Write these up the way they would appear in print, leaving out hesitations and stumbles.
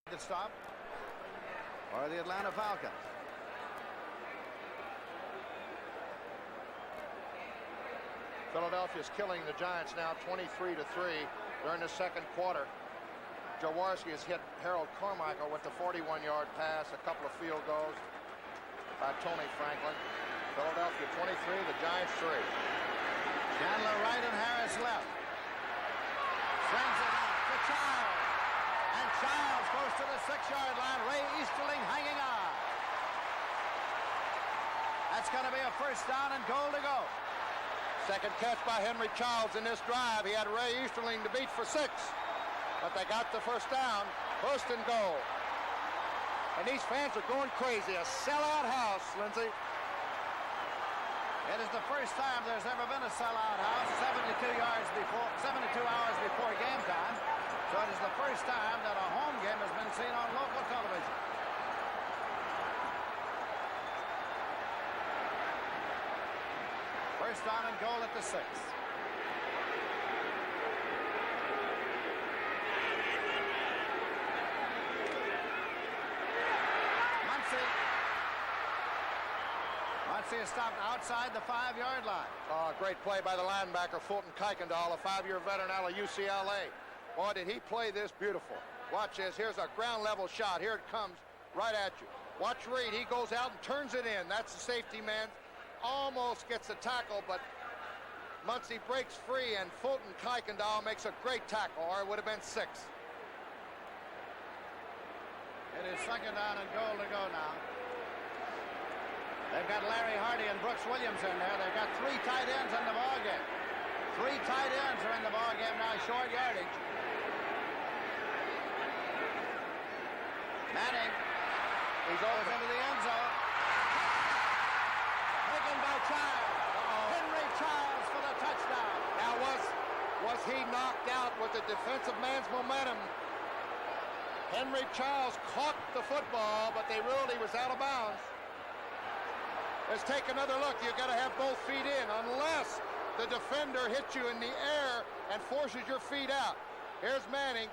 The stop or the Atlanta Falcons. Philadelphia's killing the Giants now 23-3 during the second quarter. Jaworski has hit Harold Carmichael with the 41-yard pass, a couple of field goals by Tony Franklin. Philadelphia 23, the Giants 3. Chandler right and Harris left. Swings it out to Childs. And Childs goes to the 6-yard line. Ray Easterling hanging on. That's going to be a first down and goal to go. Second catch by Henry Childs in this drive. He had Ray Easterling to beat for 6. But they got the first down. First and goal. And these fans are going crazy. A sellout house, Lindsey. It is the first time there's ever been a sellout house 72 hours before game time. So it is the first time that a home game has been seen on local television. First down and goal at the 6. Muncie is stopped outside the 5-yard line. Oh, great play by the linebacker, Fulton Kuykendall, a 5-year veteran out of UCLA. Boy, did he play this beautiful. Watch this. Here's a ground level shot. Here it comes right at you. Watch Reed. He goes out and turns it in. That's the safety man. Almost gets the tackle, but Muncie breaks free, and Fulton Kuykendall makes a great tackle, or it would have been 6. It is second down and goal to go now. They've got Larry Hardy and Brooks Williams in there. They've got 3 tight ends in the ballgame. 3 tight ends are in the ballgame now, short yardage. Manning. He's over into the end zone. Taken by Childs. Henry Childs for the touchdown. Now was he knocked out with the defensive man's momentum? Henry Childs caught the football, but they ruled he was out of bounds. Let's take another look. You've got to have both feet in unless the defender hits you in the air and forces your feet out. Here's Manning.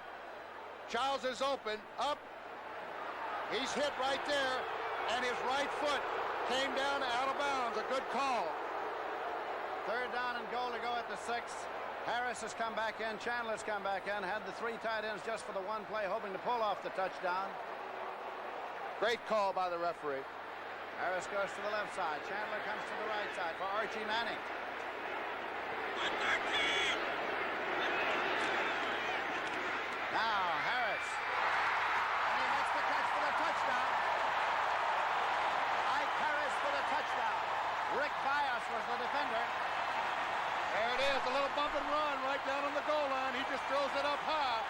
Childs is open. Up. He's hit right there, and his right foot came down out of bounds. A good call. Third down and goal to go at the 6. Harris has come back in. Chandler's come back in. Had the 3 tight ends just for the one play, hoping to pull off the touchdown. Great call by the referee. Harris goes to the left side. Chandler comes to the right side for Archie Manning. Now Harris. And he makes the catch for the touchdown. Ike Harris for the touchdown. Rick Bias was the defender. There it is, a little bump and run right down on the goal line. He just throws it up high.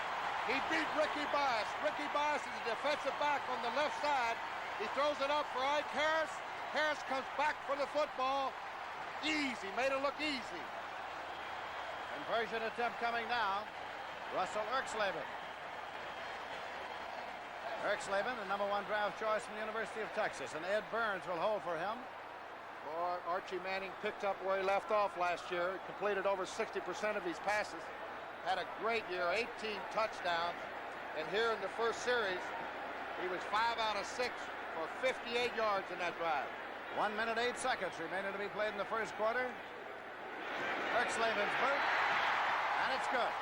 He beat Ricky Bias. Ricky Bias is a defensive back on the left side. He throws it up for Ike Harris. Harris comes back for the football. Easy, made it look easy. Conversion attempt coming now. Russell Erxleben. Erxleben, the number 1 draft choice from the University of Texas, and Ed Burns will hold for him. Boy, Archie Manning picked up where he left off last year. Completed over 60% of his passes. Had a great year, 18 touchdowns. And here in the first series, he was 5 out of 6 for 58 yards in that drive. 1 minute, 8 seconds remaining to be played in the first quarter. Erxleben's burnt, and it's good.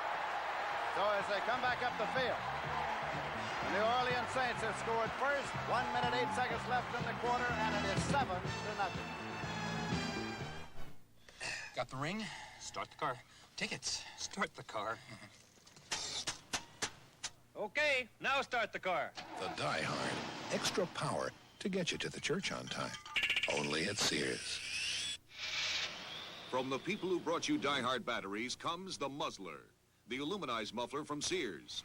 So as they come back up the field, the New Orleans Saints have scored first. 1 minute, 8 seconds left in the quarter, and it is 7-0. Got the ring? Start the car. Tickets. Start the car. Okay, now start the car. The Die Hard. Extra power to get you to the church on time. Only at Sears. From the people who brought you Die Hard batteries comes the Muzzler. The aluminized muffler from Sears.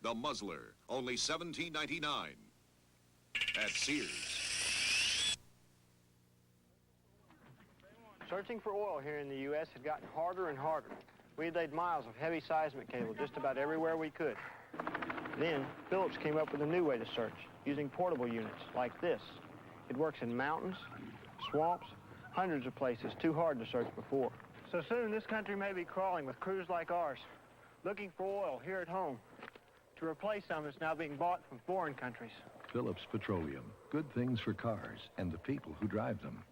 The Muzzler. Only $17.99. At Sears. Searching for oil here in the U.S. had gotten harder and harder. We laid miles of heavy seismic cable just about everywhere we could. Then, Phillips came up with a new way to search, using portable units like this. It works in mountains, swamps, hundreds of places too hard to search before. So soon, this country may be crawling with crews like ours, looking for oil here at home. to replace some that's now being bought from foreign countries. Phillips Petroleum. Good things for cars and the people who drive them.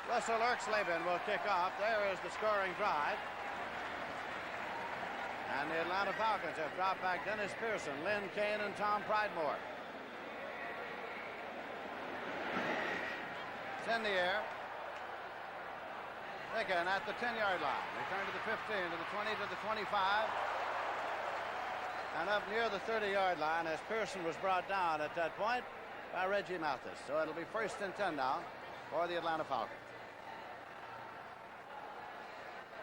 Russell Erxleben will kick off. There is the scoring drive. And the Atlanta Falcons have dropped back Dennis Pearson, Lynn Kane, and Tom Pridemore. It's in the air. Taken at the 10-yard line. Return to the 15, to the 20, to the 25. And up near the 30-yard line as Pearson was brought down at that point by Reggie Mathis. So it'll be 1st and 10 now for the Atlanta Falcons.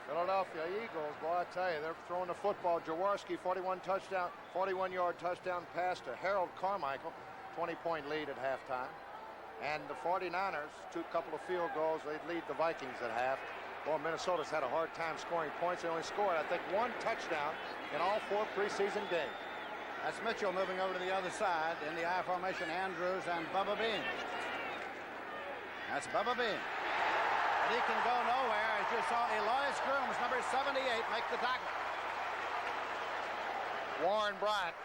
Philadelphia Eagles, boy, I tell you, they're throwing the football. Jaworski, 41-yard touchdown pass to Harold Carmichael, 20-point lead at halftime. And the 49ers, couple of field goals, they'd lead the Vikings at half. Well, Minnesota's had a hard time scoring points. They only scored, I think, 1 touchdown in all 4 preseason games. That's Mitchell moving over to the other side in the I formation. Andrews and Bubba Bean. That's Bubba Bean. But he can go nowhere. As you saw, Elois Grooms, number 78, make the tackle. Warren Bryant,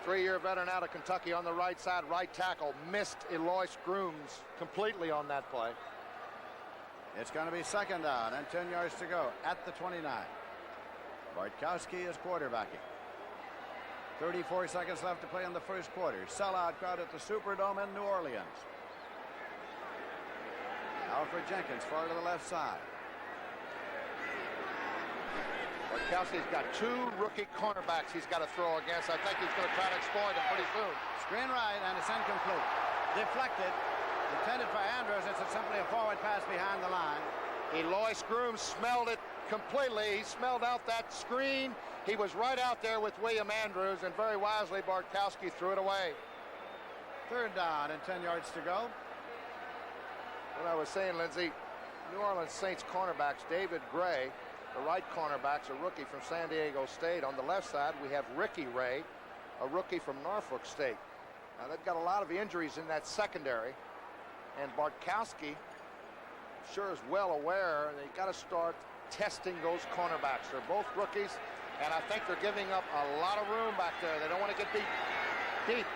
3-year veteran out of Kentucky on the right side, right tackle, missed Elois Grooms completely on that play. It's going to be 2nd down and 10 yards to go at the 29. Bartkowski is quarterbacking. 34 seconds left to play in the first quarter. Sellout crowd at the Superdome in New Orleans. Alfred Jenkins far to the left side. Bartkowski's got 2 rookie cornerbacks he's got to throw against. I think he's going to try to exploit them pretty soon. Screen right, and it's incomplete. Deflected. Intended for Andrews. It's simply a forward pass behind the line. Elois Grooms smelled it completely. He smelled out that screen. He was right out there with William Andrews, and very wisely Bartkowski threw it away. 3rd down and 10 yards to go. What I was saying, Lindsey, New Orleans Saints cornerbacks, David Gray, the right cornerback's a rookie from San Diego State. On the left side, we have Ricky Ray, a rookie from Norfolk State. Now, they've got a lot of injuries in that secondary, and Bartkowski sure is well aware they got to start testing those cornerbacks. They're both rookies, and I think they're giving up a lot of room back there. They don't want to get beat deep.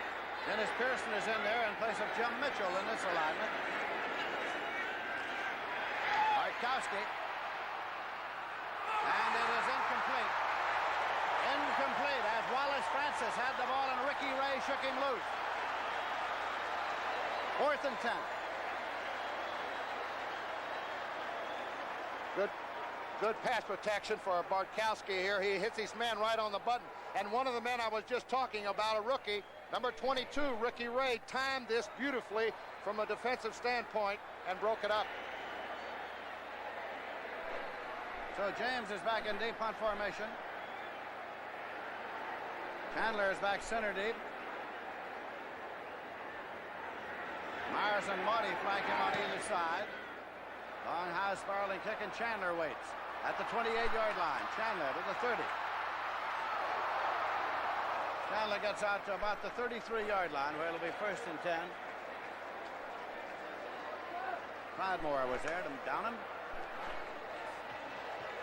Dennis Pearson is in there in place of Jim Mitchell in this alignment. Bartkowski. And it is incomplete. Incomplete as Wallace Francis had the ball and Ricky Ray shook him loose. 4th and 10. Good pass protection for Bartkowski here. He hits his man right on the button. And one of the men I was just talking about, a rookie, number 22, Ricky Ray, timed this beautifully from a defensive standpoint and broke it up. So James is back in deep punt formation. Chandler is back center deep. Myers and Marty flank him on either side. Long high spiraling kick, and Chandler waits at the 28-yard line. Chandler to the 30. Chandler gets out to about the 33-yard line where it'll be 1st and 10. Pridemore was there to down him.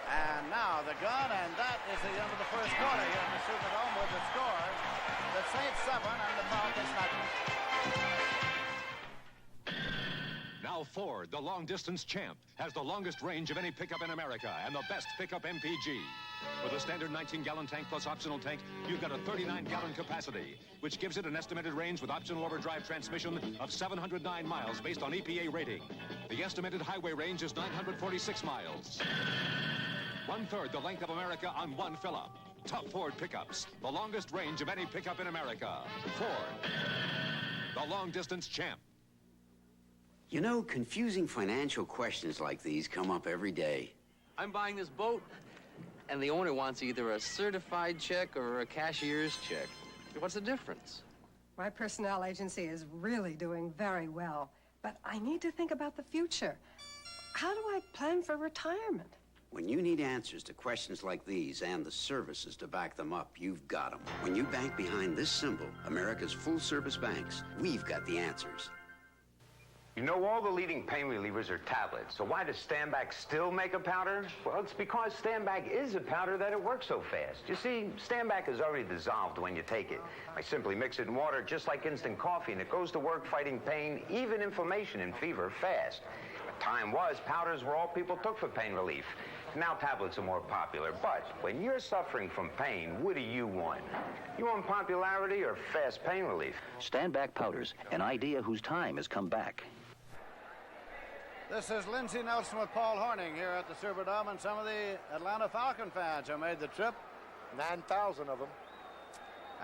And now the gun, and that is the end of the first quarter here in the Superdome with the score. The Saints 7 and the Falcons nothing. Now Ford, the long-distance champ, has the longest range of any pickup in America and the best pickup MPG. With a standard 19-gallon tank plus optional tank, you've got a 39-gallon capacity, which gives it an estimated range with optional overdrive transmission of 709 miles based on EPA rating. The estimated highway range is 946 miles. 1/3 the length of America on one fill-up. Top Ford pickups, the longest range of any pickup in America. Ford, the long-distance champ. You know, confusing financial questions like these come up every day. I'm buying this boat, and the owner wants either a certified check or a cashier's check. What's the difference? My personnel agency is really doing very well, but I need to think about the future. How do I plan for retirement? When you need answers to questions like these and the services to back them up, you've got them. When you bank behind this symbol, America's full-service banks, we've got the answers. You know all the leading pain relievers are tablets, so why does Stanback still make a powder? Well, it's because Stanback is a powder that it works so fast. You see, Stanback is already dissolved when you take it. I simply mix it in water just like instant coffee, and it goes to work fighting pain, even inflammation and fever, fast. The time was, powders were all people took for pain relief. Now tablets are more popular, but when you're suffering from pain, what do you want? You want popularity or fast pain relief? Stanback powders, an idea whose time has come back. This is Lindsey Nelson with Paul Horning here at the Superdome, and some of the Atlanta Falcon fans have made the trip. 9,000 of them.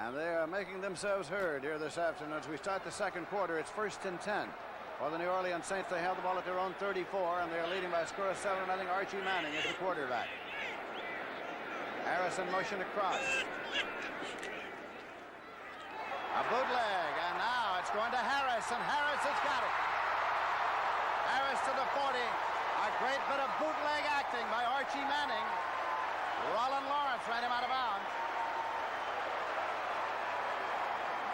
And they are making themselves heard here this afternoon. As we start the second quarter, it's 1st and 10. For the New Orleans Saints, they have the ball at their own 34, and they are leading by a score of 7-0. Archie Manning is the quarterback. Harrison motion across. A bootleg, and now it's going to Harris, and Harris has got it. Harris to the 40. A great bit of bootleg acting by Archie Manning. Roland Lawrence ran him out of bounds.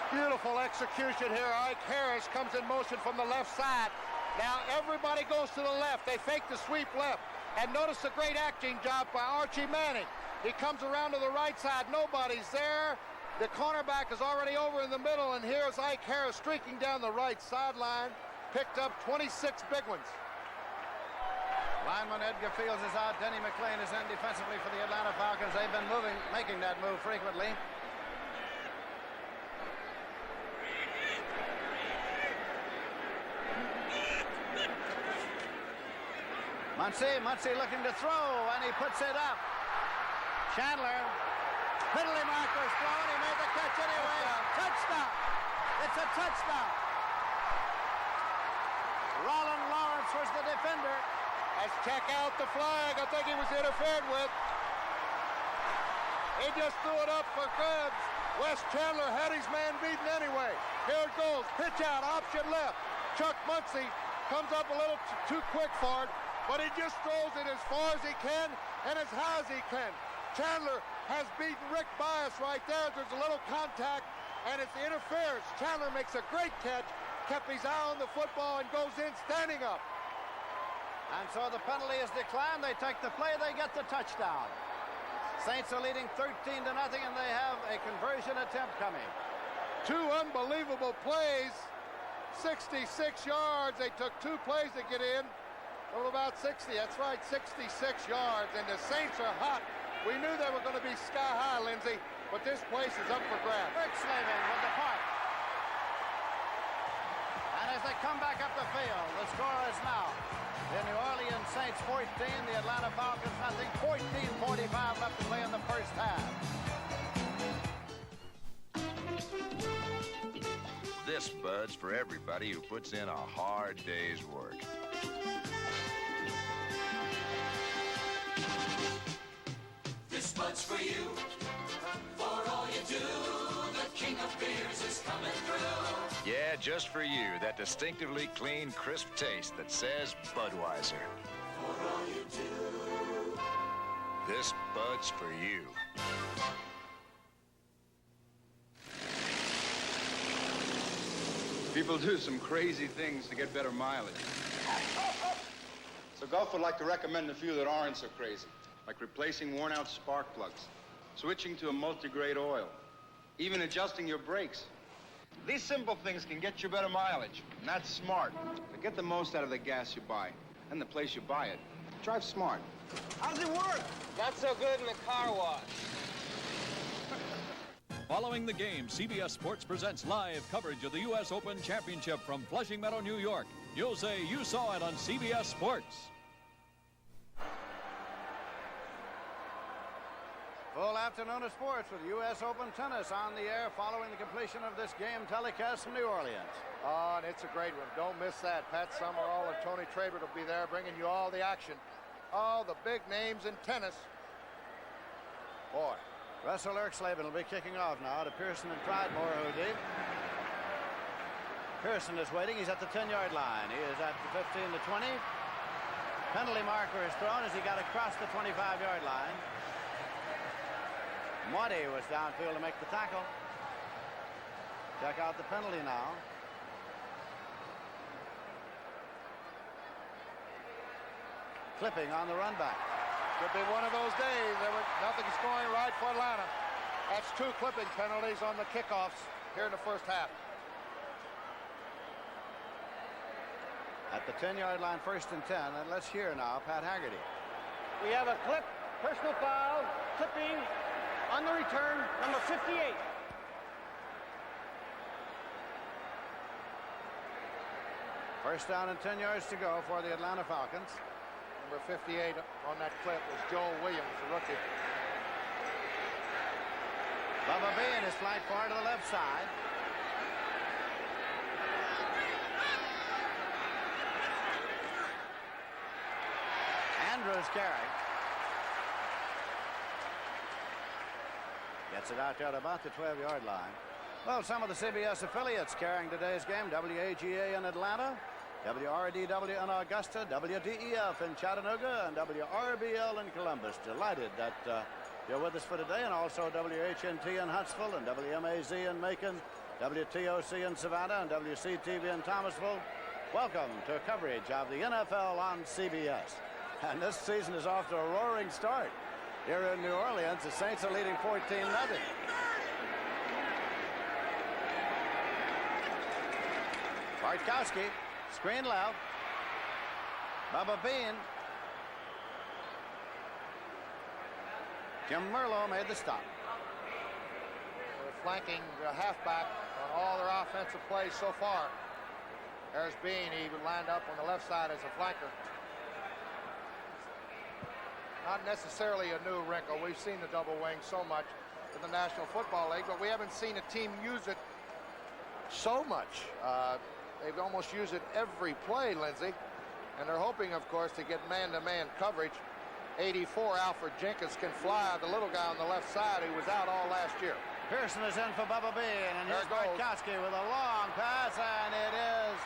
Beautiful execution here. Ike Harris comes in motion from the left side. Now everybody goes to the left. They fake the sweep left. And notice the great acting job by Archie Manning. He comes around to the right side. Nobody's there. The cornerback is already over in the middle, and here's Ike Harris streaking down the right sideline. Picked up 26 big ones. Lineman Edgar Fields is out. Denny McClain is in defensively for the Atlanta Falcons. They've been making that move frequently. Muncie looking to throw, and he puts it up. Chandler, penalty marker's thrown. He made the catch anyway. Touchdown. It's a touchdown. Roland Lawrence was the defender. Let's check out the flag. I think he was interfered with. He just threw it up for grabs. Wes Chandler had his man beaten anyway. Here it goes. Pitch out, option left. Chuck Muncie comes up a little too quick for it, but he just throws it as far as he can and as high as he can. Chandler has beaten Rick Bias right there. There's a little contact, and it's interference. Chandler makes a great catch, kept his eye on the football, and goes in standing up. And so the penalty is declined. They take the play, they get the touchdown. Saints are leading 13-0, and they have a conversion attempt coming. Two unbelievable plays, 66 yards. They took two plays to get in. Well, about 60, that's right, 66 yards, and the Saints are hot. We knew they were going to be sky high, Lindsey, but this place is up for grabs. Rick Slavin with the punt. And as they come back up the field, the score is now the New Orleans Saints 14, the Atlanta Falcons nothing, 14:45 left to play in the first half. This Bud's for everybody who puts in a hard day's work. This Bud's for you, for all you do. The king of beers is coming through. Yeah, just for you, that distinctively clean, crisp taste that says Budweiser. For all you do. This Bud's for you. People do some crazy things to get better mileage. So Gulf would like to recommend a few that aren't so crazy, like replacing worn-out spark plugs, switching to a multi-grade oil, even adjusting your brakes. These simple things can get you better mileage, and that's smart. To get the most out of the gas you buy, and the place you buy it. Drive smart. How's it work? Not so good in the car wash. Following the game, CBS Sports presents live coverage of the U.S. Open Championship from Flushing Meadow, New York. You'll say you saw it on CBS Sports. Full afternoon of sports with U.S. Open tennis on the air following the completion of this game telecast from New Orleans. Oh, and it's a great one. Don't miss that. Pat Summerall and Tony Trabert will be there bringing you all the action. All the big names in tennis. Boy. Russell Erxleben will be kicking off now to Pearson and Pridemore, who did. Pearson is waiting. He's at the 10-yard line. He is at the 15 to 20. Penalty marker is thrown as he got across the 25-yard line. Motti was downfield to make the tackle. Check out the penalty now. clipping on the run back. Could be one of those days. Nothing's going right for Atlanta. That's 2 clipping penalties on the kickoffs here in the first half. At the 10-yard line, 1st and 10. And let's hear now Pat Haggerty. We have a clip, personal foul, clipping on the return, number 58. First down and 10 yards to go for the Atlanta Falcons. Number 58 on that clip was Joel Williams, the rookie. Bubba Bean is flanked far to the left side. Andrews carrying. Gets it out there at about the 12-yard line. Well, some of the CBS affiliates carrying today's game: WAGA in Atlanta, WRDW in Augusta, WDEF in Chattanooga, and WRBL in Columbus. Delighted that you're with us for today, and also WHNT in Huntsville, and WMAZ in Macon, WTOC in Savannah, and WCTV in Thomasville. Welcome to coverage of the NFL on CBS. And this season is off to a roaring start. Here in New Orleans, the Saints are leading 14-0. Bartkowski, screen left. Bubba Bean. Jim Merlo made the stop. They're flanking the halfback on all their offensive plays so far. There's Bean. He lined up on the left side as a flanker. Not necessarily a new wrinkle. We've seen the double wing so much in the National Football League, but we haven't seen a team use it so much. They've almost used it every play, Lindsey. And they're hoping, of course, to get man-to-man coverage. 84, Alfred Jenkins can fly, the little guy on the left side who was out all last year. Pearson is in for Bubba Bean, and here's Bartkowski with a long pass, and it is...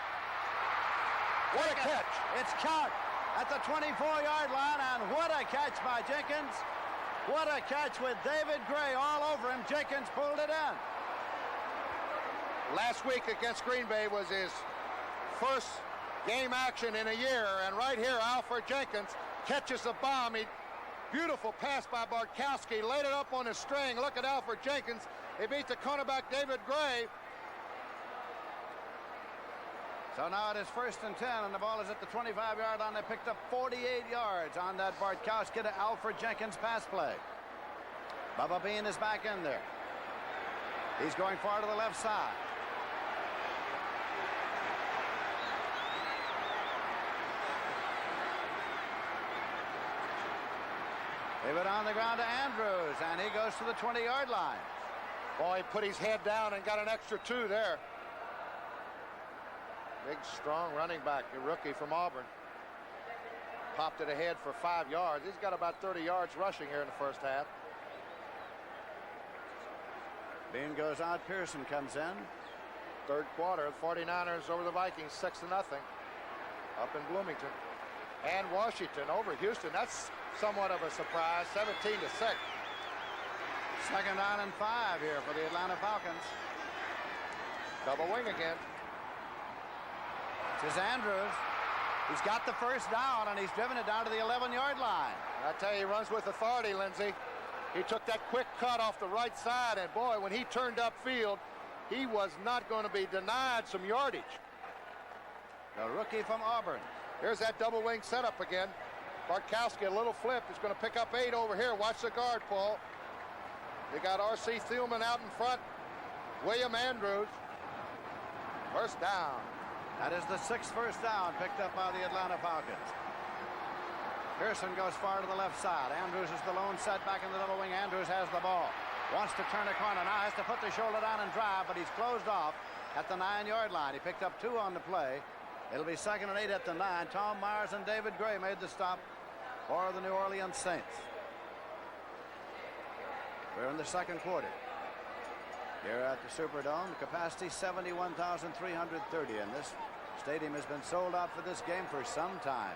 What a catch! It's caught at the 24-yard line, and what a catch by Jenkins. What a catch with David Gray all over him. Jenkins pulled it in. Last week against Green Bay was his first game action in a year, and right here Alfred Jenkins catches the bomb. Beautiful pass by Bartkowski, laid it up on his string. Look at Alfred Jenkins. He beat the cornerback David Gray. So now it is 1st and 10, and the ball is at the 25-yard line. They picked up 48 yards on that Bartkowski to Alfred Jenkins pass play. Bubba Bean is back in there. He's going far to the left side. Give it on the ground to Andrews, and he goes to the 20-yard line. Boy, he put his head down and got an extra 2 there. Big, strong running back, a rookie from Auburn. Popped it ahead for 5 yards. He's got about 30 yards rushing here in the first half. Bean goes out, Pearson comes in. Third quarter, 49ers over the Vikings, 6-0 up in Bloomington. And Washington over Houston. That's somewhat of a surprise, 17-6. Second down and 5 here for the Atlanta Falcons. Double wing again. This is Andrews. He's got the first down, and he's driven it down to the 11-yard line. I tell you, he runs with authority, Lindsey. He took that quick cut off the right side, and boy, when he turned upfield, he was not going to be denied some yardage. The rookie from Auburn. Here's that double wing setup again. Bartkowski, a little flip, is going to pick up 8 over here. Watch the guard, Paul. You got R.C. Thielman out in front. William Andrews. First down. That is the 6th first down picked up by the Atlanta Falcons. Pearson goes far to the left side. Andrews is the lone setback in the double wing. Andrews has the ball. Wants to turn a corner. Now has to put the shoulder down and drive, but he's closed off at the 9-yard line. He picked up 2 on the play. It'll be 2nd and 8 at the 9. Tom Myers and David Gray made the stop for the New Orleans Saints. We're in the second quarter. Here at the Superdome, capacity 71,330, and this stadium has been sold out for this game for some time.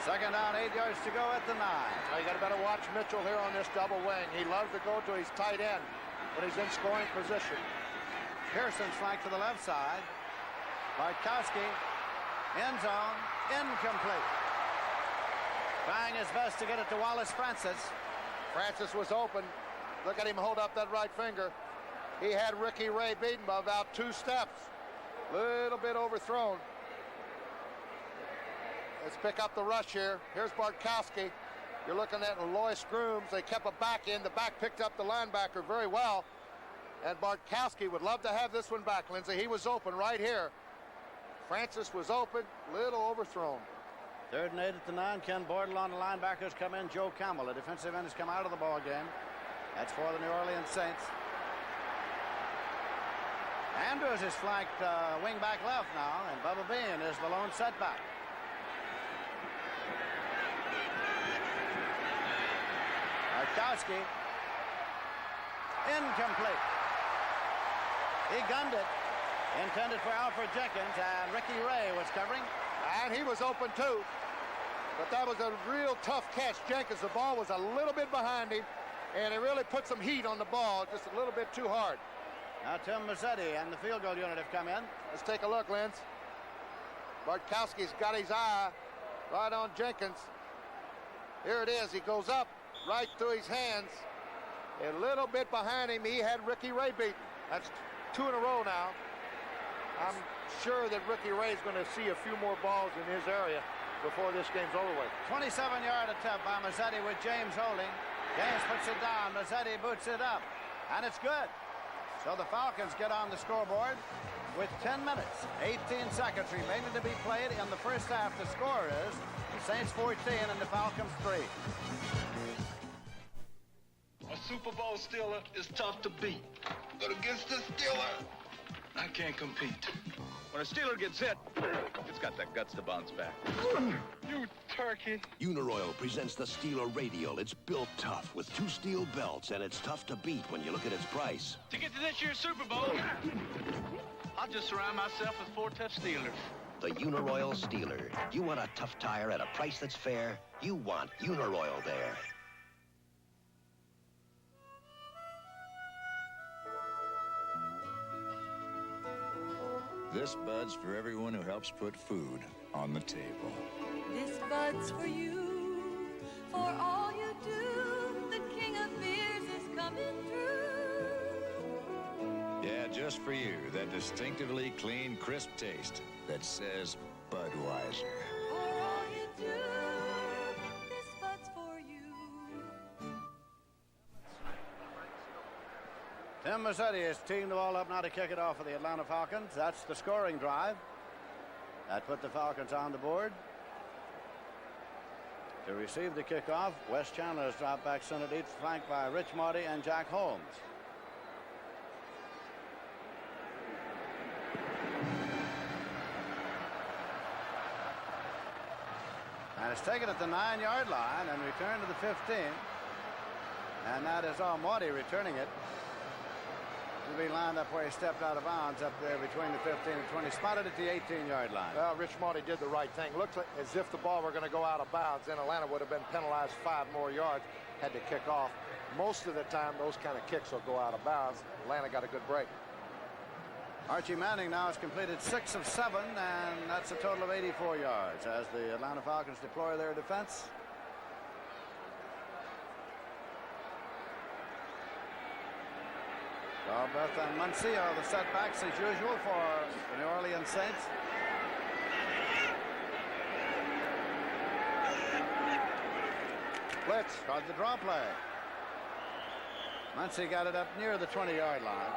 Second down, 8 yards to go at the 9. Now you got to better watch Mitchell here on this double wing. He loves to go to his tight end when he's in scoring position. Pearson's flank to the left side. Bartkowski, end zone, incomplete. Trying his best to get it to Wallace Francis. Francis was open. Look at him hold up that right finger. He had Ricky Ray beaten by about 2 steps. Little bit overthrown. Let's pick up the rush here. Here's Bartkowski. You're looking at Lois Grooms. They kept a back in. The back picked up the linebacker very well. And Bartkowski would love to have this one back, Lindsay. He was open right here. Francis was open, little overthrown. 3rd and 8 at the 9. Ken Bordel on the linebackers come in. Joe Campbell, a defensive end, has come out of the ball game. That's for the New Orleans Saints. Andrews is flanked wing back left now, and Bubba Bean is the lone setback. Bartkowski, incomplete. He gunned it, intended for Alfred Jenkins, and Ricky Ray was covering. And he was open too, but that was a real tough catch. Jenkins, the ball was a little bit behind him, and he really put some heat on the ball, just a little bit too hard. Now Tim Mazzetti and the field goal unit have come in. Let's take a look, Linz. Bartkowski's got his eye right on Jenkins. Here it is. He goes up right through his hands. A little bit behind him, he had Ricky Ray beaten. That's 2 in a row now. I'm sure that Ricky Ray is going to see a few more balls in his area before this game's over with. 27-yard attempt by Mazzetti with James holding. James puts it down. Mazzetti boots it up. And it's good. So the Falcons get on the scoreboard with 10 minutes, 18 seconds remaining to be played in the first half. The score is the Saints 14 and the Falcons 3. A Super Bowl Steeler is tough to beat. But against the Steeler, I can't compete. When a Steeler gets hit, it's got the guts to bounce back. You turkey. Uniroyal presents the Steeler Radial. It's built tough with 2 steel belts, and it's tough to beat when you look at its price. To get to this year's Super Bowl, I'll just surround myself with 4 tough Steelers. The Uniroyal Steeler. You want a tough tire at a price that's fair? You want Uniroyal there. This Bud's for everyone who helps put food on the table. This Bud's for you, for all you do. The king of beers is coming through. Yeah, just for you, that distinctively clean, crisp taste that says Budweiser. For all you do, this Bud's for you. Tim Mazzetti has teamed the ball up now to kick it off for the Atlanta Falcons. That's the scoring drive. That put the Falcons on the board. To receive the kickoff, Wes Chandler has dropped back center deep, flanked by Rich Marty and Jack Holmes. And it's taken at the 9-yard line and returned to the 15. And that is all Marty returning it. He'll be lined up where he stepped out of bounds up there between the 15 and 20. Spotted at the 18-yard line. Well, Rich Marty did the right thing. Looked like as if the ball were going to go out of bounds. Then Atlanta would have been penalized 5 more yards. Had to kick off. Most of the time, those kind of kicks will go out of bounds. Atlanta got a good break. Archie Manning now has completed 6 of 7, and that's a total of 84 yards as the Atlanta Falcons deploy their defense. Galbraith and Muncie are the setbacks as usual for the New Orleans Saints. Blitz called the draw play. Muncie got it up near the 20-yard line.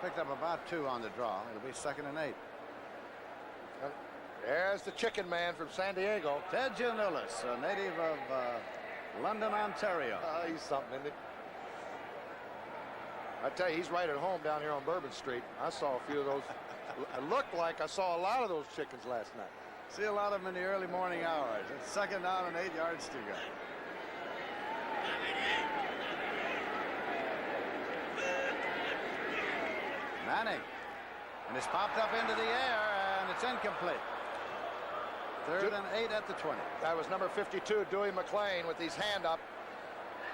Picked up about 2 on the draw. It'll be 2nd and 8. There's the chicken man from San Diego. Ted Giannoulis, a native of London, Ontario. He's something, isn't it? I tell you, he's right at home down here on Bourbon Street. I saw a few of those. It looked like I saw a lot of those chickens last night. See a lot of them in the early morning hours. It's 2nd down and 8 yards to go. Manning. And it's popped up into the air, and it's incomplete. 3rd and 8 at the 20. That was number 52, Dewey McClain, with his hand up.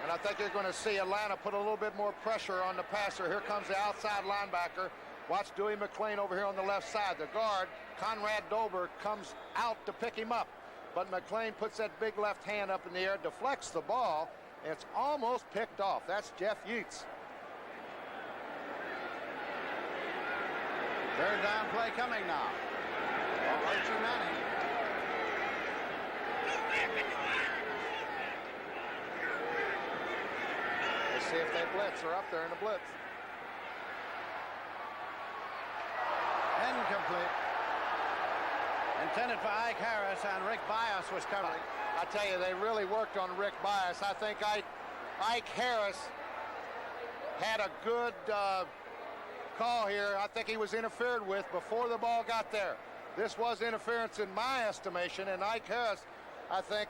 And I think you're going to see Atlanta put a little bit more pressure on the passer. Here comes the outside linebacker. Watch Dewey McClain over here on the left side. The guard, Conrad Dober, comes out to pick him up. But McClain puts that big left hand up in the air, deflects the ball. It's almost picked off. That's Jeff Yeats. Third down play coming now. Archie Manning. Let's see if they blitz. They're up there in the blitz. Incomplete. Intended for Ike Harris, and Rick Bias was covering. I tell you, they really worked on Rick Bias. I think Ike Harris had a good call here. I think he was interfered with before the ball got there. This was interference in my estimation, and Ike Harris, I think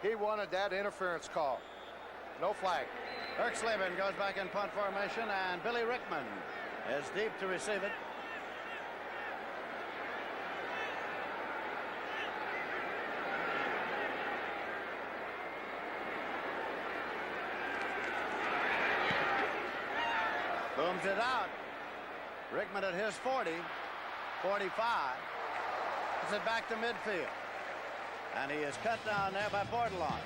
he wanted that interference call. No flag. Kirk Slavin goes back in punt formation, and Billy Rickman is deep to receive it. Booms it out. Rickman at his 40, 45. Puts it back to midfield. And he is cut down there by Bordelon.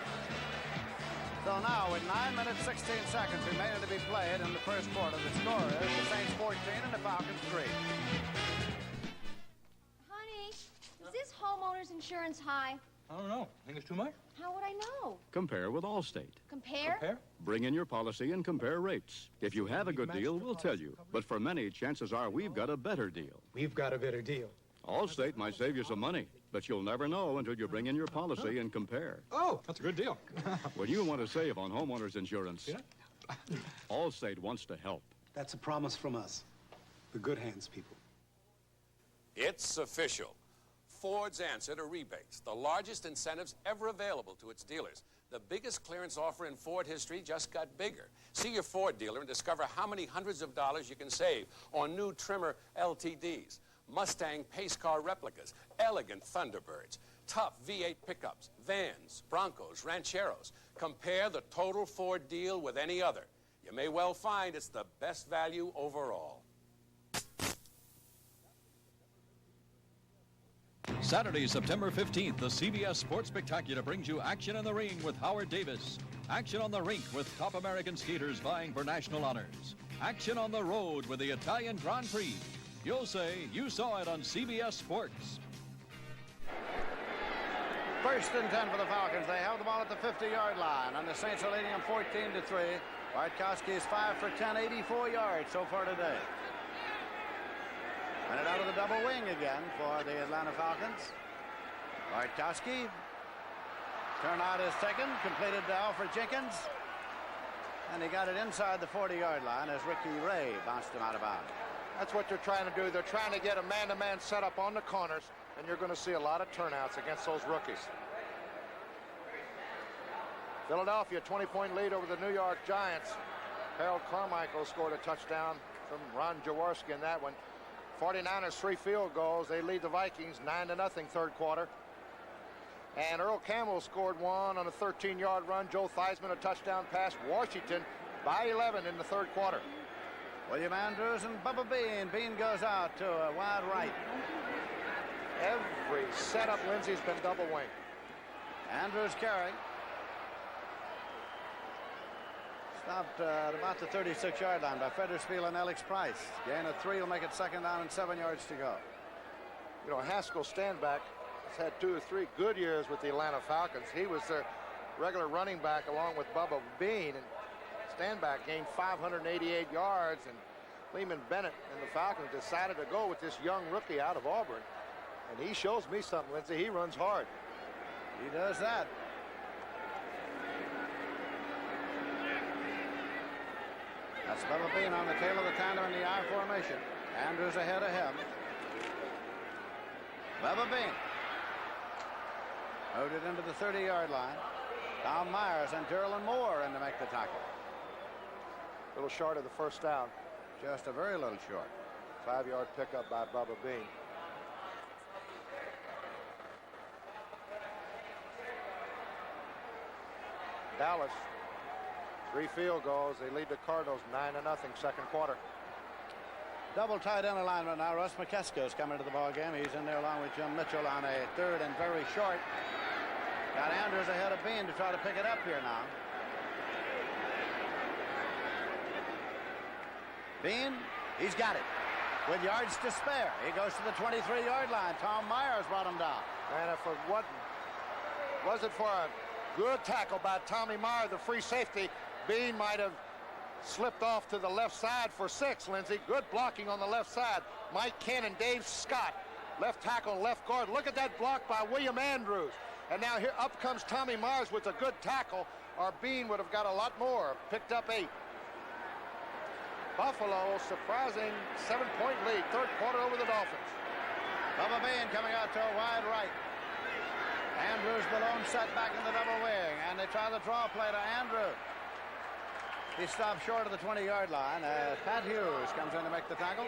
So now, with 9 minutes, 16 seconds remaining to be played in the first quarter, the score is the Saints 14 and the Falcons 3. Honey, is this homeowner's insurance high? I don't know. Think it's too much? How would I know? Compare with Allstate. Compare? Bring in your policy and compare rates. If you have a good deal, we'll tell you. But for many, chances are we've got a better deal. We've got a better deal. Allstate might save you some money, but you'll never know until you bring in your policy and compare. Oh, that's a good deal. When you want to save on homeowners insurance, Allstate wants to help. That's a promise from us, the good hands people. It's official. Ford's answer to rebates, the largest incentives ever available to its dealers. The biggest clearance offer in Ford history just got bigger. See your Ford dealer and discover how many hundreds of dollars you can save on new trimmer LTDs, Mustang pace car replicas, elegant Thunderbirds, tough V8 pickups, vans, Broncos, Rancheros. Compare the total Ford deal with any other. You may well find it's the best value overall. Saturday, September 15th, the CBS Sports Spectacular brings you action in the ring with Howard Davis. Action on the rink with top American skaters vying for national honors. Action on the road with the Italian Grand Prix. You'll say you saw it on CBS Sports. First and 10 for the Falcons. They have the ball at the 50-yard line, and the Saints are leading them 14-3. Bartkowski is 5 for 10, 84 yards so far today. And it out of the double wing again for the Atlanta Falcons. Bartkowski. Turnout is taken. Completed to Alfred Jenkins. And he got it inside the 40-yard line as Ricky Ray bounced him out of bounds. That's what they're trying to do. They're trying to get a man-to-man setup on the corners, and you're going to see a lot of turnouts against those rookies. Philadelphia, 20-point lead over the New York Giants. Harold Carmichael scored a touchdown from Ron Jaworski in that one. 49ers 3 field goals. They lead the Vikings 9-0 third quarter. And Earl Campbell scored one on a 13-yard run. Joe Theismann a touchdown pass. Washington by 11 in the third quarter. William Andrews and Bubba Bean. Bean goes out to a wide right. Every setup, Lindsay's been double wing. Andrews carry. Stopped at about the 36-yard line by Federspiel and Alex Price. Gain of 3 will make it second down and 7 yards to go. You know, Haskell Standback has had 2 or 3 good years with the Atlanta Falcons. He was their regular running back along with Bubba Bean, and Standback gained 588 yards, and Lehman Bennett and the Falcons decided to go with this young rookie out of Auburn. And he shows me something, Lindsay. He runs hard. He does that. That's Bubba Bean on the tail of the tandem in the I formation. Andrews ahead of him. Bubba Bean. Moved it into the 30-yard line. Tom Myers and Derlin Moore in to make the tackle. A little short of the first down. Just a very little short. 5-yard pickup by Bubba Bean. Dallas, 3 field goals. They lead the Cardinals 9-0 second quarter. double tight end alignment now. Russ McKeska's coming to the ball game. He's in there along with Jim Mitchell on a third and very short. Got Andrews ahead of Bean to try to pick it up here now. Bean, he's got it. With yards to spare. He goes to the 23-yard line. Tom Myers brought him down. And if it wasn't for a good tackle by Tommy Myers, the free safety, Bean might have slipped off to the left side for 6, Lindsey. Good blocking on the left side. Mike Ken and Dave Scott, left tackle, left guard. Look at that block by William Andrews. And now here up comes Tommy Myers with a good tackle, or Bean would have got a lot more. Picked up 8. Buffalo, surprising 7-point lead, third quarter over the Dolphins. Bubba Bean coming out to a wide right. Andrews the lone set back in the double wing, and they try the draw play to Andrews. He stopped short of the 20-yard line as Pat Hughes comes in to make the tackle.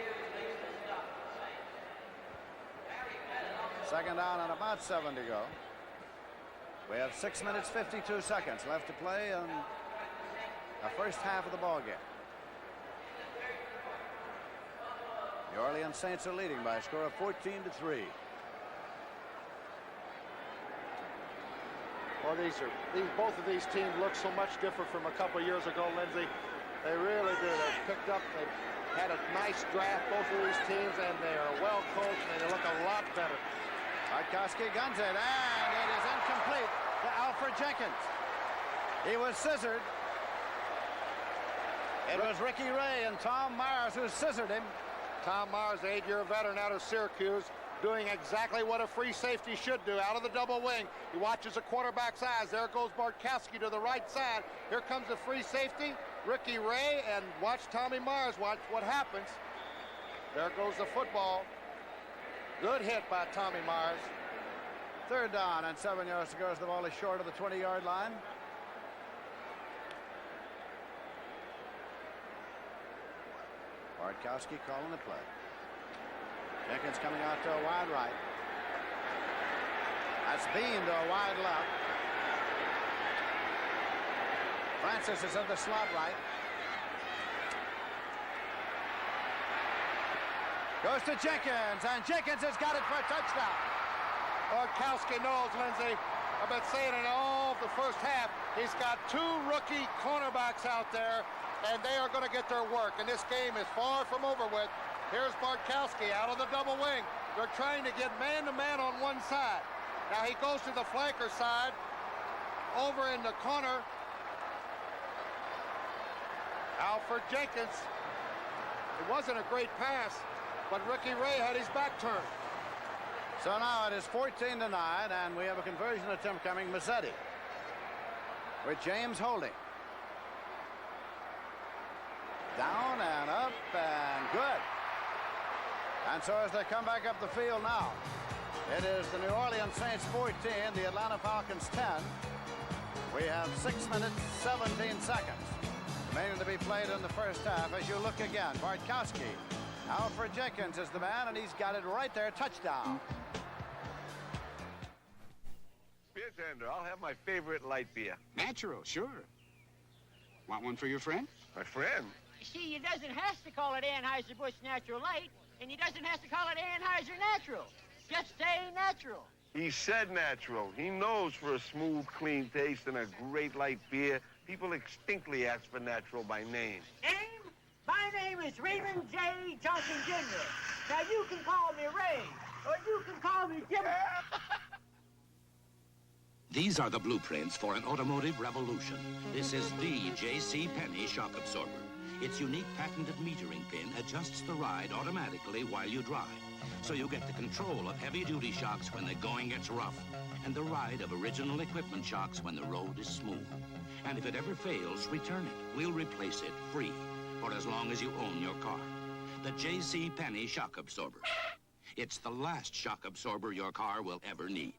Second down and about 7 to go. We have 6 minutes, 52 seconds left to play in the first half of the ball game. The Orleans Saints are leading by a score of 14-3. Well, both of these teams look so much different from a couple years ago, Lindsey. They really do. They've had a nice draft, both of these teams, and they are well coached, and they look a lot better. Bartkowski guns it, and it is incomplete to Alfred Jenkins. He was scissored. It was Ricky Ray and Tom Myers who scissored him. Tom Myers, 8-year veteran out of Syracuse, doing exactly what a free safety should do, out of the double wing. He watches the quarterback's eyes. There goes Bartkowski to the right side. Here comes the free safety, Ricky Ray, and watch Tommy Myers. Watch what happens. There goes the football. Good hit by Tommy Myers. Third down and 7 yards to go as the ball is short of the 20-yard line. Bartkowski calling the play. Jenkins coming out to a wide right. That's Bean to a wide left. Francis is in the slot right. Goes to Jenkins, and Jenkins has got it for a touchdown. Bartkowski knows, Lindsey. I've been saying it all the first half. He's got 2 rookie cornerbacks out there, and they are going to get their work. And this game is far from over with. Here's Bartkowski out of the double wing. They're trying to get man-to-man on one side. Now he goes to the flanker side. Over in the corner, Alfred Jenkins. It wasn't a great pass, but Ricky Ray had his back turned. So now it is 14-9, and we have a conversion attempt coming. Mazzetti with James holding. Down and up and good. And so as they come back up the field now, it is the New Orleans Saints 14, the Atlanta Falcons 10. We have 6 minutes, 17 seconds remaining to be played in the first half. As you look again, Bartkowski, Alfred Jenkins is the man, and he's got it right there, touchdown. Beer tender, I'll have my favorite light beer. Natural, sure. Want one for your friend? My friend? See, you doesn't have to call it Anheuser-Busch Natural Light, and you doesn't have to call it Anheuser Natural. Just say natural. He said natural. He knows for a smooth, clean taste and a great light beer, people distinctly ask for natural by name. Name? My name is Raymond J. Johnson Jr. Now you can call me Ray, or you can call me Jimmy. These are the blueprints for an automotive revolution. This is the J.C. Penney shock absorber. Its unique patented metering pin adjusts the ride automatically while you drive. So you get the control of heavy-duty shocks when the going gets rough, and the ride of original equipment shocks when the road is smooth. And if it ever fails, return it. We'll replace it free for as long as you own your car. The J.C. Penney shock absorber. It's the last shock absorber your car will ever need.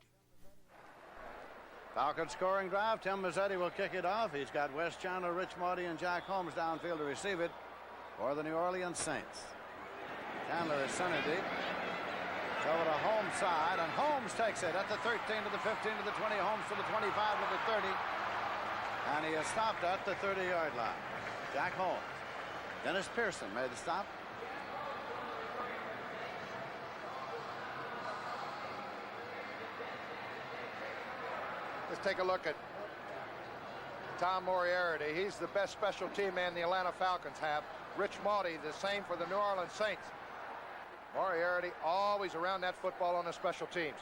Falcons scoring drive. Tim Mazzetti will kick it off. He's got Wes Chandler, Rich Marty, and Jack Holmes downfield to receive it for the New Orleans Saints. Chandler is center deep. It's over to Holmes' side, and Holmes takes it at the 13, to the 15, to the 20, Holmes to the 25, to the 30. And he is stopped at the 30-yard line. Jack Holmes. Dennis Pearson made the stop. Let's take a look at Tom Moriarty. He's the best special team man the Atlanta Falcons have. Rich Maudie, the same for the New Orleans Saints. Moriarty always around that football on the special teams.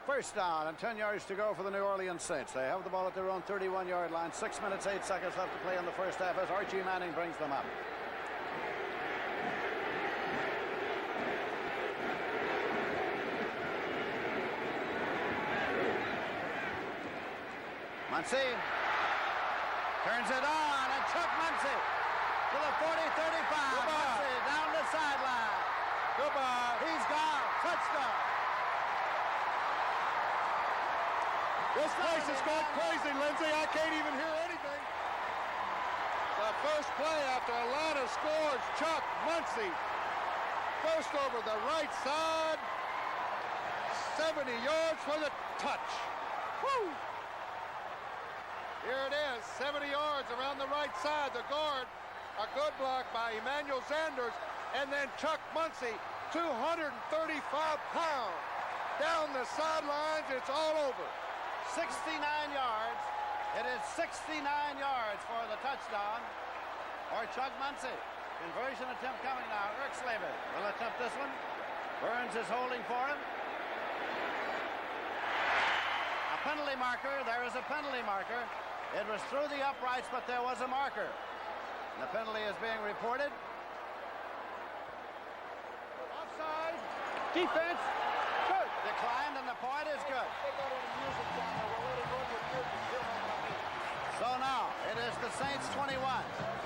First down and 10 yards to go for the New Orleans Saints. They have the ball at their own 31-yard line. 6 minutes, 8 seconds left to play in the first half as Archie Manning brings them up. Muncy turns it on, and Chuck Muncy to the 40-35. Muncy down the sideline. Goodbye. He's gone. Touchdown. This place has gone crazy, Lindsay. I can't even hear anything. The first play after Atlanta scores, Chuck Muncy. First over the right side. 70 yards for the touch. Woo! Here it is, 70 yards around the right side. The guard, a good block by Emmanuel Sanders, and then Chuck Muncy, 235 pounds. Down the sidelines, it's all over. 69 yards. It is 69 yards for the touchdown for Chuck Muncy. Conversion attempt coming now. Erxleben will attempt this one. Burns is holding for him. A penalty marker. There is a penalty marker. It was through the uprights, but there was a marker. And the penalty is being reported. Offside. Defense. Good. Declined, and the point is good. So now, it is the Saints 21,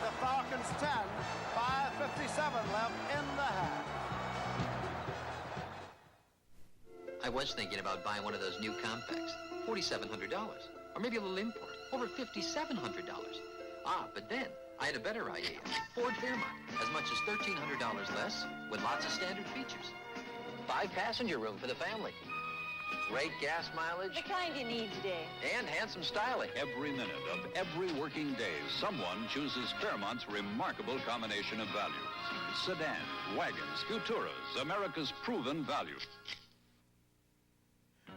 the Falcons 10, 5:57 left in the half. I was thinking about buying one of those new compacts, $4,700, or maybe a little import, over $5,700. But then I had a better idea. Ford Fairmont, as much as $1,300 less, with lots of standard features. 5-passenger room for the family. Great gas mileage. The kind you need today. And handsome styling. Every minute of every working day, someone chooses Fairmont's remarkable combination of values. Sedans, wagons, Futuras, America's proven value.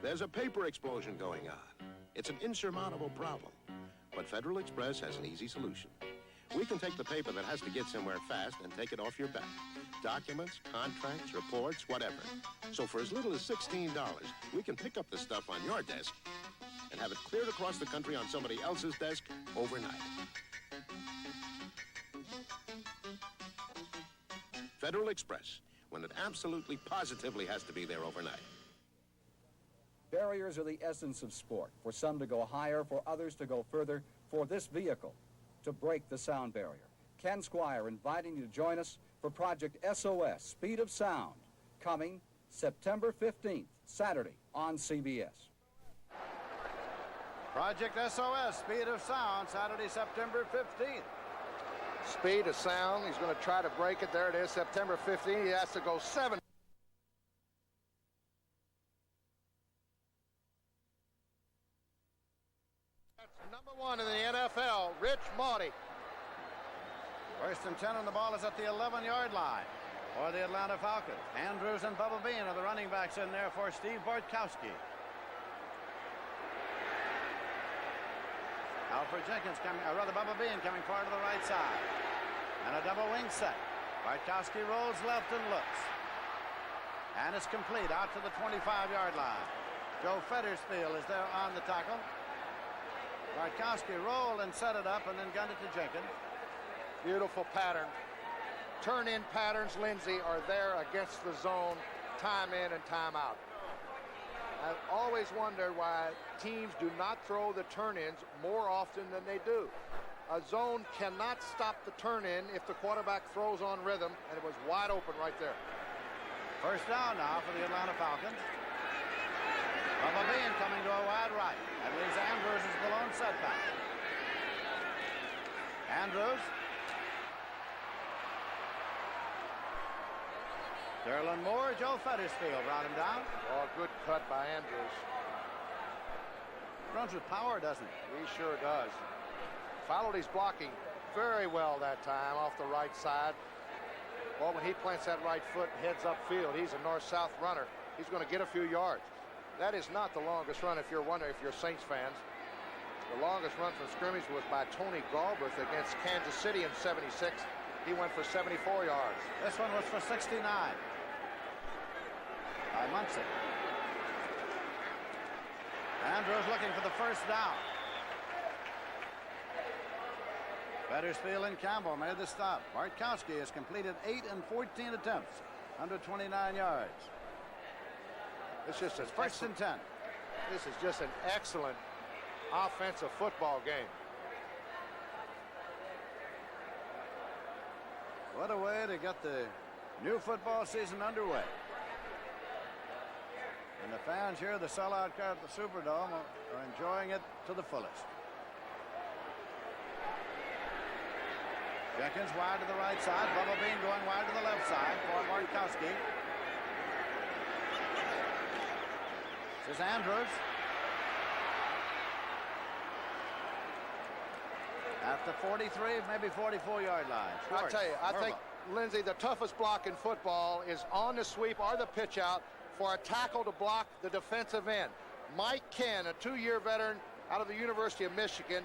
There's a paper explosion going on. It's an insurmountable problem. But Federal Express has an easy solution. We can take the paper that has to get somewhere fast and take it off your back. Documents, contracts, reports, whatever. So for as little as $16, we can pick up the stuff on your desk and have it cleared across the country on somebody else's desk overnight. Federal Express, when it absolutely positively has to be there overnight. Barriers are the essence of sport. For some to go higher, for others to go further. For this vehicle to break the sound barrier. Ken Squire inviting you to join us for Project SOS, Speed of Sound, coming September 15th, Saturday on CBS. Project SOS, Speed of Sound, Saturday, September 15th. Speed of Sound, he's going to try to break it. There it is, September 15th. He has to go 7. Number 1 in the NFL, Rich Maudie. First and 10, and the ball is at the 11-yard line for the Atlanta Falcons. Andrews and Bubba Bean are the running backs in there for Steve Bartkowski. Alfred Jenkins coming, or rather Bubba Bean coming far to the right side. And a double wing set. Bartkowski rolls left and looks. And it's complete out to the 25-yard line. Joe Federspiel is there on the tackle. Bartkowski rolled and set it up and then gunned it to Jenkins. Beautiful pattern. Turn-in patterns, Lindsay, are there against the zone, time in and time out. I've always wondered why teams do not throw the turn-ins more often than they do. A zone cannot stop the turn-in if the quarterback throws on rhythm, and it was wide open right there. First down now for the Atlanta Falcons. Bubba Bean coming to a wide right. That leaves Andrews as the lone setback. Andrews. Derlin Moore, Joe Federspiel brought him down. Oh, good cut by Andrews. Runs with power, doesn't he? He sure does. Followed his blocking very well that time off the right side. Well, when he plants that right foot and heads upfield, he's a north-south runner. He's going to get a few yards. That is not the longest run, if you're wondering, if you're Saints fans. The longest run from scrimmage was by Tony Galbraith against Kansas City in '76. He went for 74 yards. This one was for 69 by Munson. Andrews looking for the first down. Bettersfield and Campbell made the stop. Bartkowski has completed 8 and 14 attempts, 129 yards. It's just It's first and 10. This is just an excellent offensive football game. What a way to get the new football season underway. And the fans here, the sellout crowd at the Superdome, are enjoying it to the fullest. Jenkins wide to the right side. Bubba Bean going wide to the left side for Bartkowski. This is Andrews. At the 43, maybe 44-yard line. I tell you, I think, Lindsey, the toughest block in football is on the sweep or the pitch out for a tackle to block the defensive end. Mike Ken, a 2-year veteran out of the University of Michigan,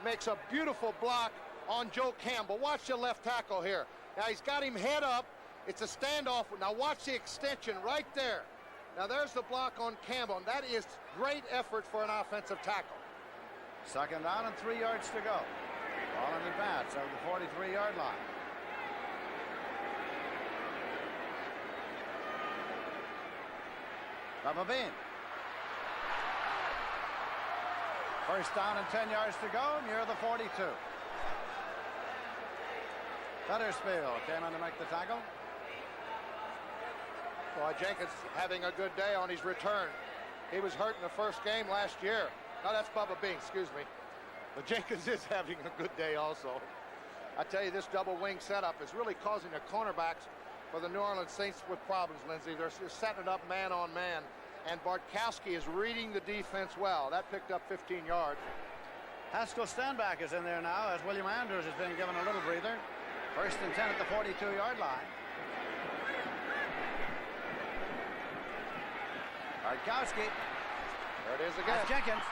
makes a beautiful block on Joe Campbell. Watch the left tackle here. Now he's got him head up. It's a standoff. Now watch the extension right there. Now there's the block on Campbell. And that is great effort for an offensive tackle. Second down and 3 yards to go. Ball in advance over the 43-yard line. Bubba Bean. First down and 10 yards to go near the 42. Bettersfield came in to make the tackle. Well, Jenkins having a good day on his return. He was hurt in the first game last year. No, that's Bubba Bean, excuse me. But Jenkins is having a good day also. I tell you, this double wing setup is really causing the cornerbacks for the New Orleans Saints with problems, Lindsey. They're setting it up man on man, and Bartkowski is reading the defense well. That picked up 15 yards. Haskell Stanback is in there now as William Andrews has been given a little breather. First and 10 at the 42-yard line. Bartkowski. There it is again. That's Jenkins.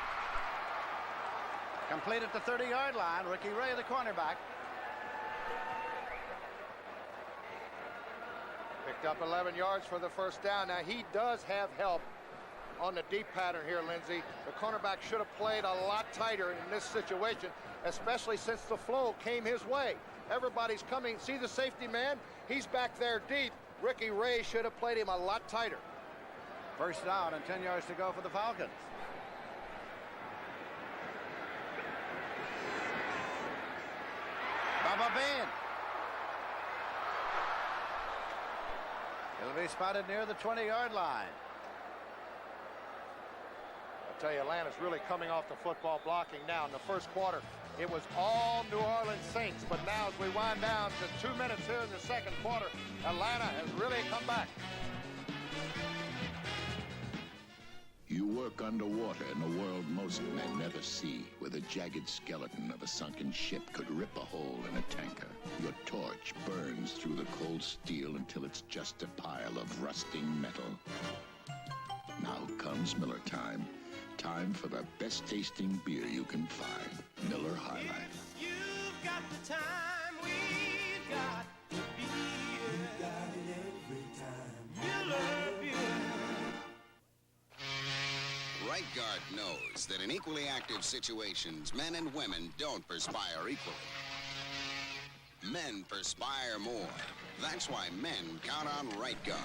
Complete at the 30-yard line. Ricky Ray, the cornerback. Picked up 11 yards for the first down. Now, he does have help on the deep pattern here, Lindsey. The cornerback should have played a lot tighter in this situation, especially since the flow came his way. Everybody's coming. See the safety man? He's back there deep. Ricky Ray should have played him a lot tighter. First down and 10 yards to go for the Falcons. Bubba Bean. He'll be spotted near the 20-yard line. I'll tell you, Atlanta's really coming off the football blocking now. In the first quarter, it was all New Orleans Saints. But now as we wind down to 2 minutes here in the second quarter, Atlanta has really come back. You work underwater in a world most men never see, where the jagged skeleton of a sunken ship could rip a hole in a tanker. Your torch burns through the cold steel until it's just a pile of rusting metal. Now comes Miller time. Time for the best tasting beer you can find. Miller High Life. You've got the time, we've got the beer. You got it every time. Miller beer. Right Guard knows that in equally active situations, men and women don't perspire equally. Men perspire more. That's why men count on Right Guard.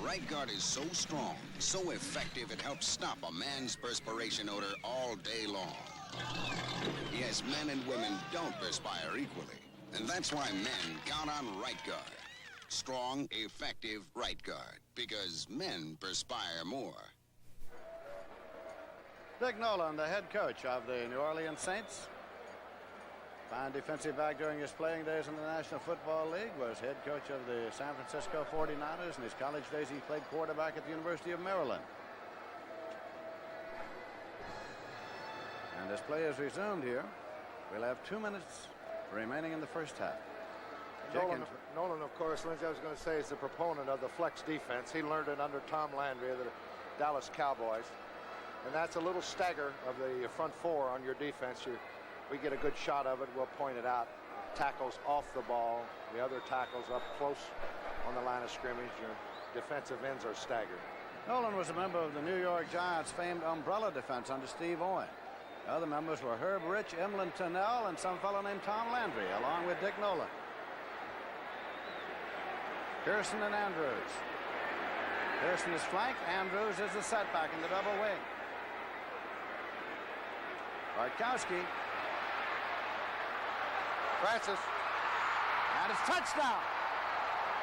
Right Guard is so strong, so effective, it helps stop a man's perspiration odor all day long. Yes, men and women don't perspire equally. And that's why men count on Right Guard. Strong, effective Right Guard. Because men perspire more. Dick Nolan, the head coach of the New Orleans Saints. Fine defensive back during his playing days in the National Football League. Was head coach of the San Francisco 49ers. In his college days, he played quarterback at the University of Maryland. And as play is resumed here, we'll have 2 minutes remaining in the first half. Nolan, of course, Lindsey, I was going to say, is the proponent of the flex defense. He learned it under Tom Landry of the Dallas Cowboys. And that's a little stagger of the front four on your defense. We get a good shot of it. We'll point it out. Tackles off the ball. The other tackles up close on the line of scrimmage. Your defensive ends are staggered. Nolan was a member of the New York Giants' famed umbrella defense under Steve Owen. The other members were Herb Rich, Emlyn Tunnell, and some fellow named Tom Landry, along with Dick Nolan. Pearson and Andrews. Pearson is flanked. Andrews is a setback in the double wing. Bartkowski. Francis. And it's touchdown.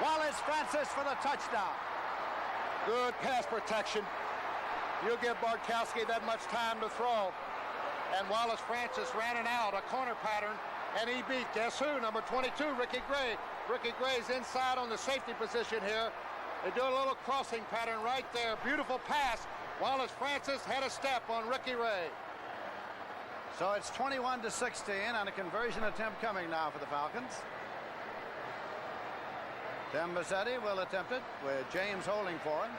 Wallace Francis for the touchdown. Good pass protection. You give Bartkowski that much time to throw. And Wallace Francis ran it out, a corner pattern, and he beat, guess who? Number 22, Ricky Gray. Ricky Gray's inside on the safety position here. They do a little crossing pattern right there. Beautiful pass. Wallace Francis had a step on Ricky Ray. So it's 21-16, and a conversion attempt coming now for the Falcons. Tim Mazzetti will attempt it with James holding for him.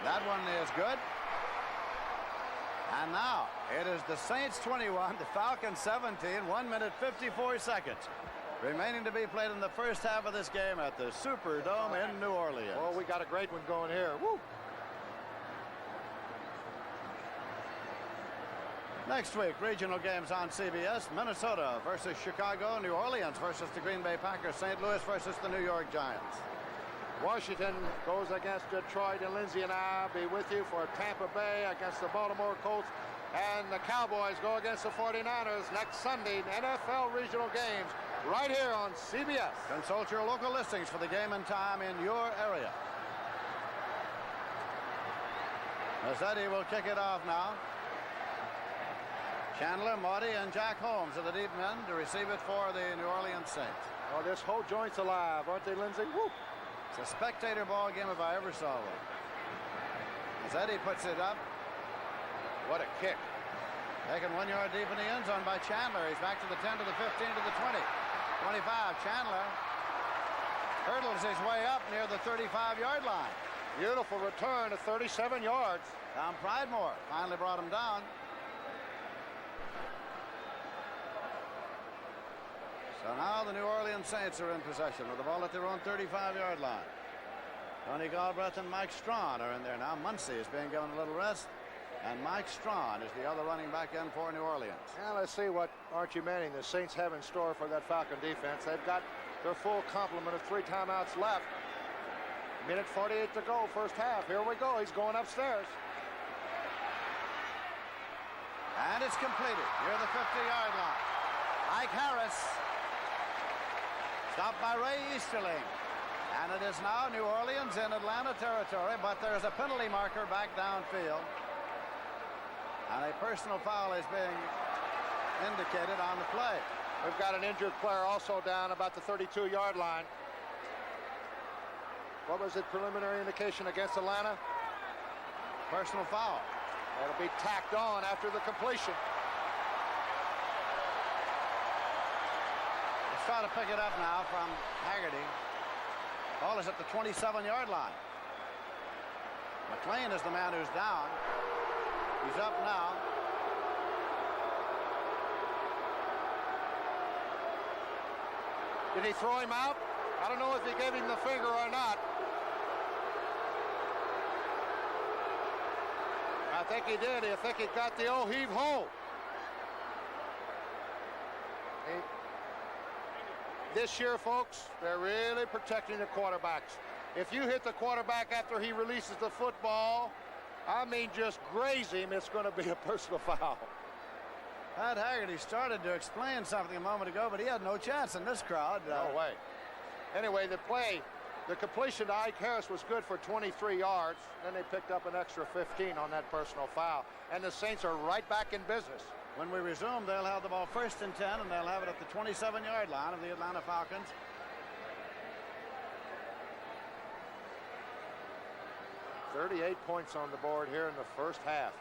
That one is good. And now it is the Saints 21, the Falcons 17, 1 minute 54 seconds remaining to be played in the first half of this game at the Superdome in New Orleans. Oh, we got a great one going here. Woo! Next week, regional games on CBS. Minnesota versus Chicago, New Orleans versus the Green Bay Packers, St. Louis versus the New York Giants. Washington goes against Detroit, and Lindsay and I will be with you for Tampa Bay against the Baltimore Colts, and the Cowboys go against the 49ers next Sunday in NFL regional games right here on CBS. Consult your local listings for the game and time in your area. Mazzetti will kick it off now. Chandler, Marty, and Jack Holmes are the deep men to receive it for the New Orleans Saints. Oh, this whole joint's alive, aren't they, Lindsay? Woo! It's a spectator ball game if I ever saw one. Mazzetti puts it up. What a kick. Taken 1 yard deep in the end zone by Chandler. He's back to the 10, to the 15, to the 20. 25, Chandler hurdles his way up near the 35-yard line. Beautiful return of 37 yards. Tom Pridemore finally brought him down. So now the New Orleans Saints are in possession with the ball at their own 35-yard line. Tony Galbraith and Mike Strawn are in there now. Muncie is being given a little rest, and Mike Strawn is the other running back in for New Orleans. Now let's see what Archie Manning, the Saints, have in store for that Falcon defense. They've got their full complement of 3 timeouts left. Minute 48 to go, first half. Here we go. He's going upstairs. And it's completed near the 50-yard line. Ike Harris stopped by Ray Easterling. And it is now New Orleans in Atlanta territory, but there's a penalty marker back downfield. And a personal foul is being indicated on the play. We've got an injured player also down about the 32-yard line. What was the preliminary indication against Atlanta? Personal foul. It'll be tacked on after the completion. Let's try to pick it up now from Haggerty. Ball is at the 27-yard line. McLean is the man who's down. He's up now. Did he throw him out? I don't know if he gave him the finger or not. I think he did. I think he got the old heave-ho. This year, folks, they're really protecting the quarterbacks. If you hit the quarterback after he releases the football, I mean just graze him, it's going to be a personal foul. Pat Haggerty started to explain something a moment ago, but he had no chance in this crowd. No way. Anyway, the completion to Ike Harris was good for 23 yards. Then they picked up an extra 15 on that personal foul. And the Saints are right back in business. When we resume, they'll have the ball 1st and 10, and they'll have it at the 27-yard line of the Atlanta Falcons. $38 points on the board here in the first half.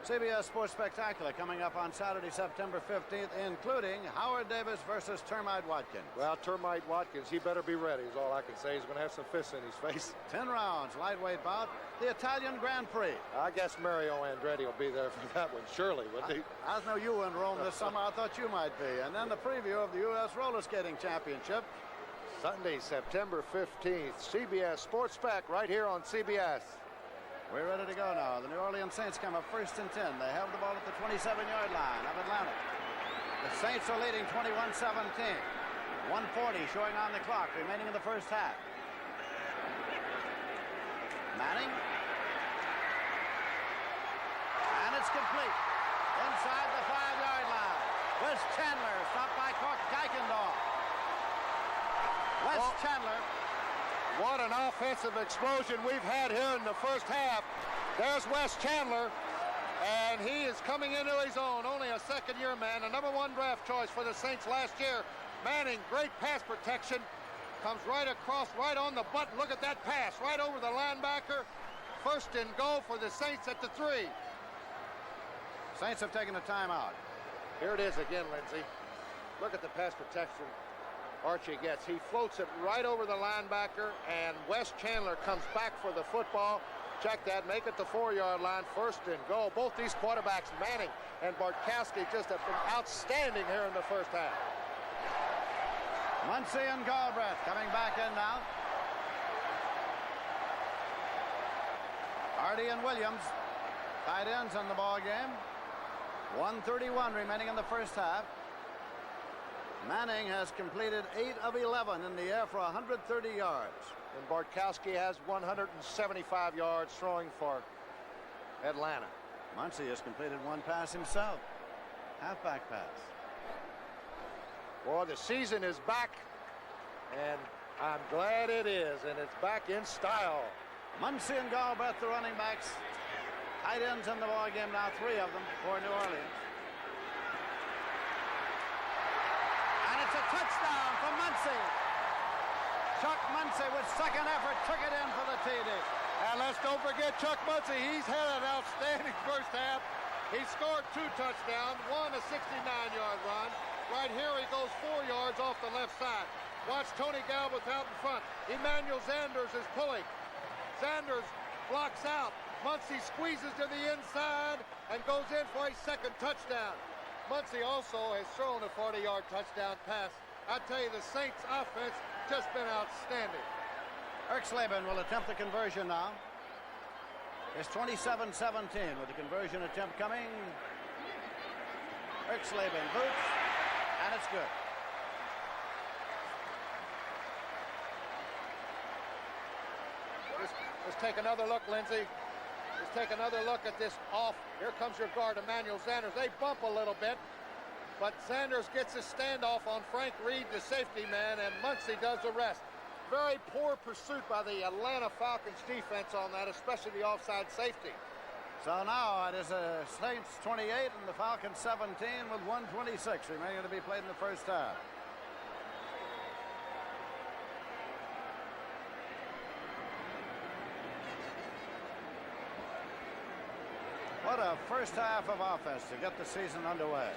CBS Sports Spectacular coming up on Saturday, September 15th, including Howard Davis versus Termite Watkins. Well, Termite Watkins, he better be ready is all I can say. He's going to have some fists in his face. 10 rounds, lightweight bout, the Italian Grand Prix. I guess Mario Andretti will be there for that one, surely, wouldn't he? I know you in Rome this summer. I thought you might be. And then the preview of the U.S. Roller Skating Championship. Sunday, September 15th, CBS Sports Spec right here on CBS. We're ready to go now. The New Orleans Saints come up 1st and 10. They have the ball at the 27-yard line of Atlanta. The Saints are leading 21-17. 1:40 showing on the clock, remaining in the first half. Manning. And it's complete. Inside the 5-yard line. Wes Chandler stopped by Kuykendall. Wes Chandler. What an offensive explosion we've had here in the first half. There's Wes Chandler, and he is coming into his own. Only a second-year man, a #1 draft choice for the Saints last year. Manning, great pass protection, comes right across, right on the button. Look at that pass, right over the linebacker. 1st and goal for the Saints at the 3. Saints have taken a timeout. Here it is again, Lindsey. Look at the pass protection Archie gets. He floats it right over the linebacker, and Wes Chandler comes back for the football. Check that, make it the 4-yard line, 1st and goal. Both these quarterbacks, Manning and Bartkowski, just have been outstanding here in the first half. Muncy and Galbraith coming back in now. Hardy and Williams, tight ends in the ball game. 1:31 remaining in the first half. Manning has completed 8 of 11 in the air for 130 yards. And Bartkowski has 175 yards throwing for Atlanta. Muncy has completed 1 pass himself. Halfback pass. Boy, the season is back, and I'm glad it is, and it's back in style. Muncy and Galbraith, the running backs. Tight ends in the ball game now, 3 of them for New Orleans. It's a touchdown for Muncy. Chuck Muncy with second effort took it in for the TD. And let's don't forget Chuck Muncy. He's had an outstanding first half. He scored 2 touchdowns, one a 69-yard run. Right here he goes 4 yards off the left side. Watch Tony Galbraith out in front. Emmanuel Sanders is pulling. Sanders blocks out. Muncy squeezes to the inside and goes in for a second touchdown. Muncy also has thrown a 40-yard touchdown pass. I tell you, the Saints offense just been outstanding. Erxleben will attempt the conversion now. It's 27-17 with the conversion attempt coming. Erxleben boots, and it's good. Let's take another look, Lindsey. Let's take another look at this off. Here comes your guard, Emmanuel Sanders. They bump a little bit, but Sanders gets a standoff on Frank Reed, the safety man, and Muncy does the rest. Very poor pursuit by the Atlanta Falcons defense on that, especially the offside safety. So now it is a Saints 28 and the Falcons 17 with 1:26 remaining to be played in the first half. What a first half of offense to get the season underway.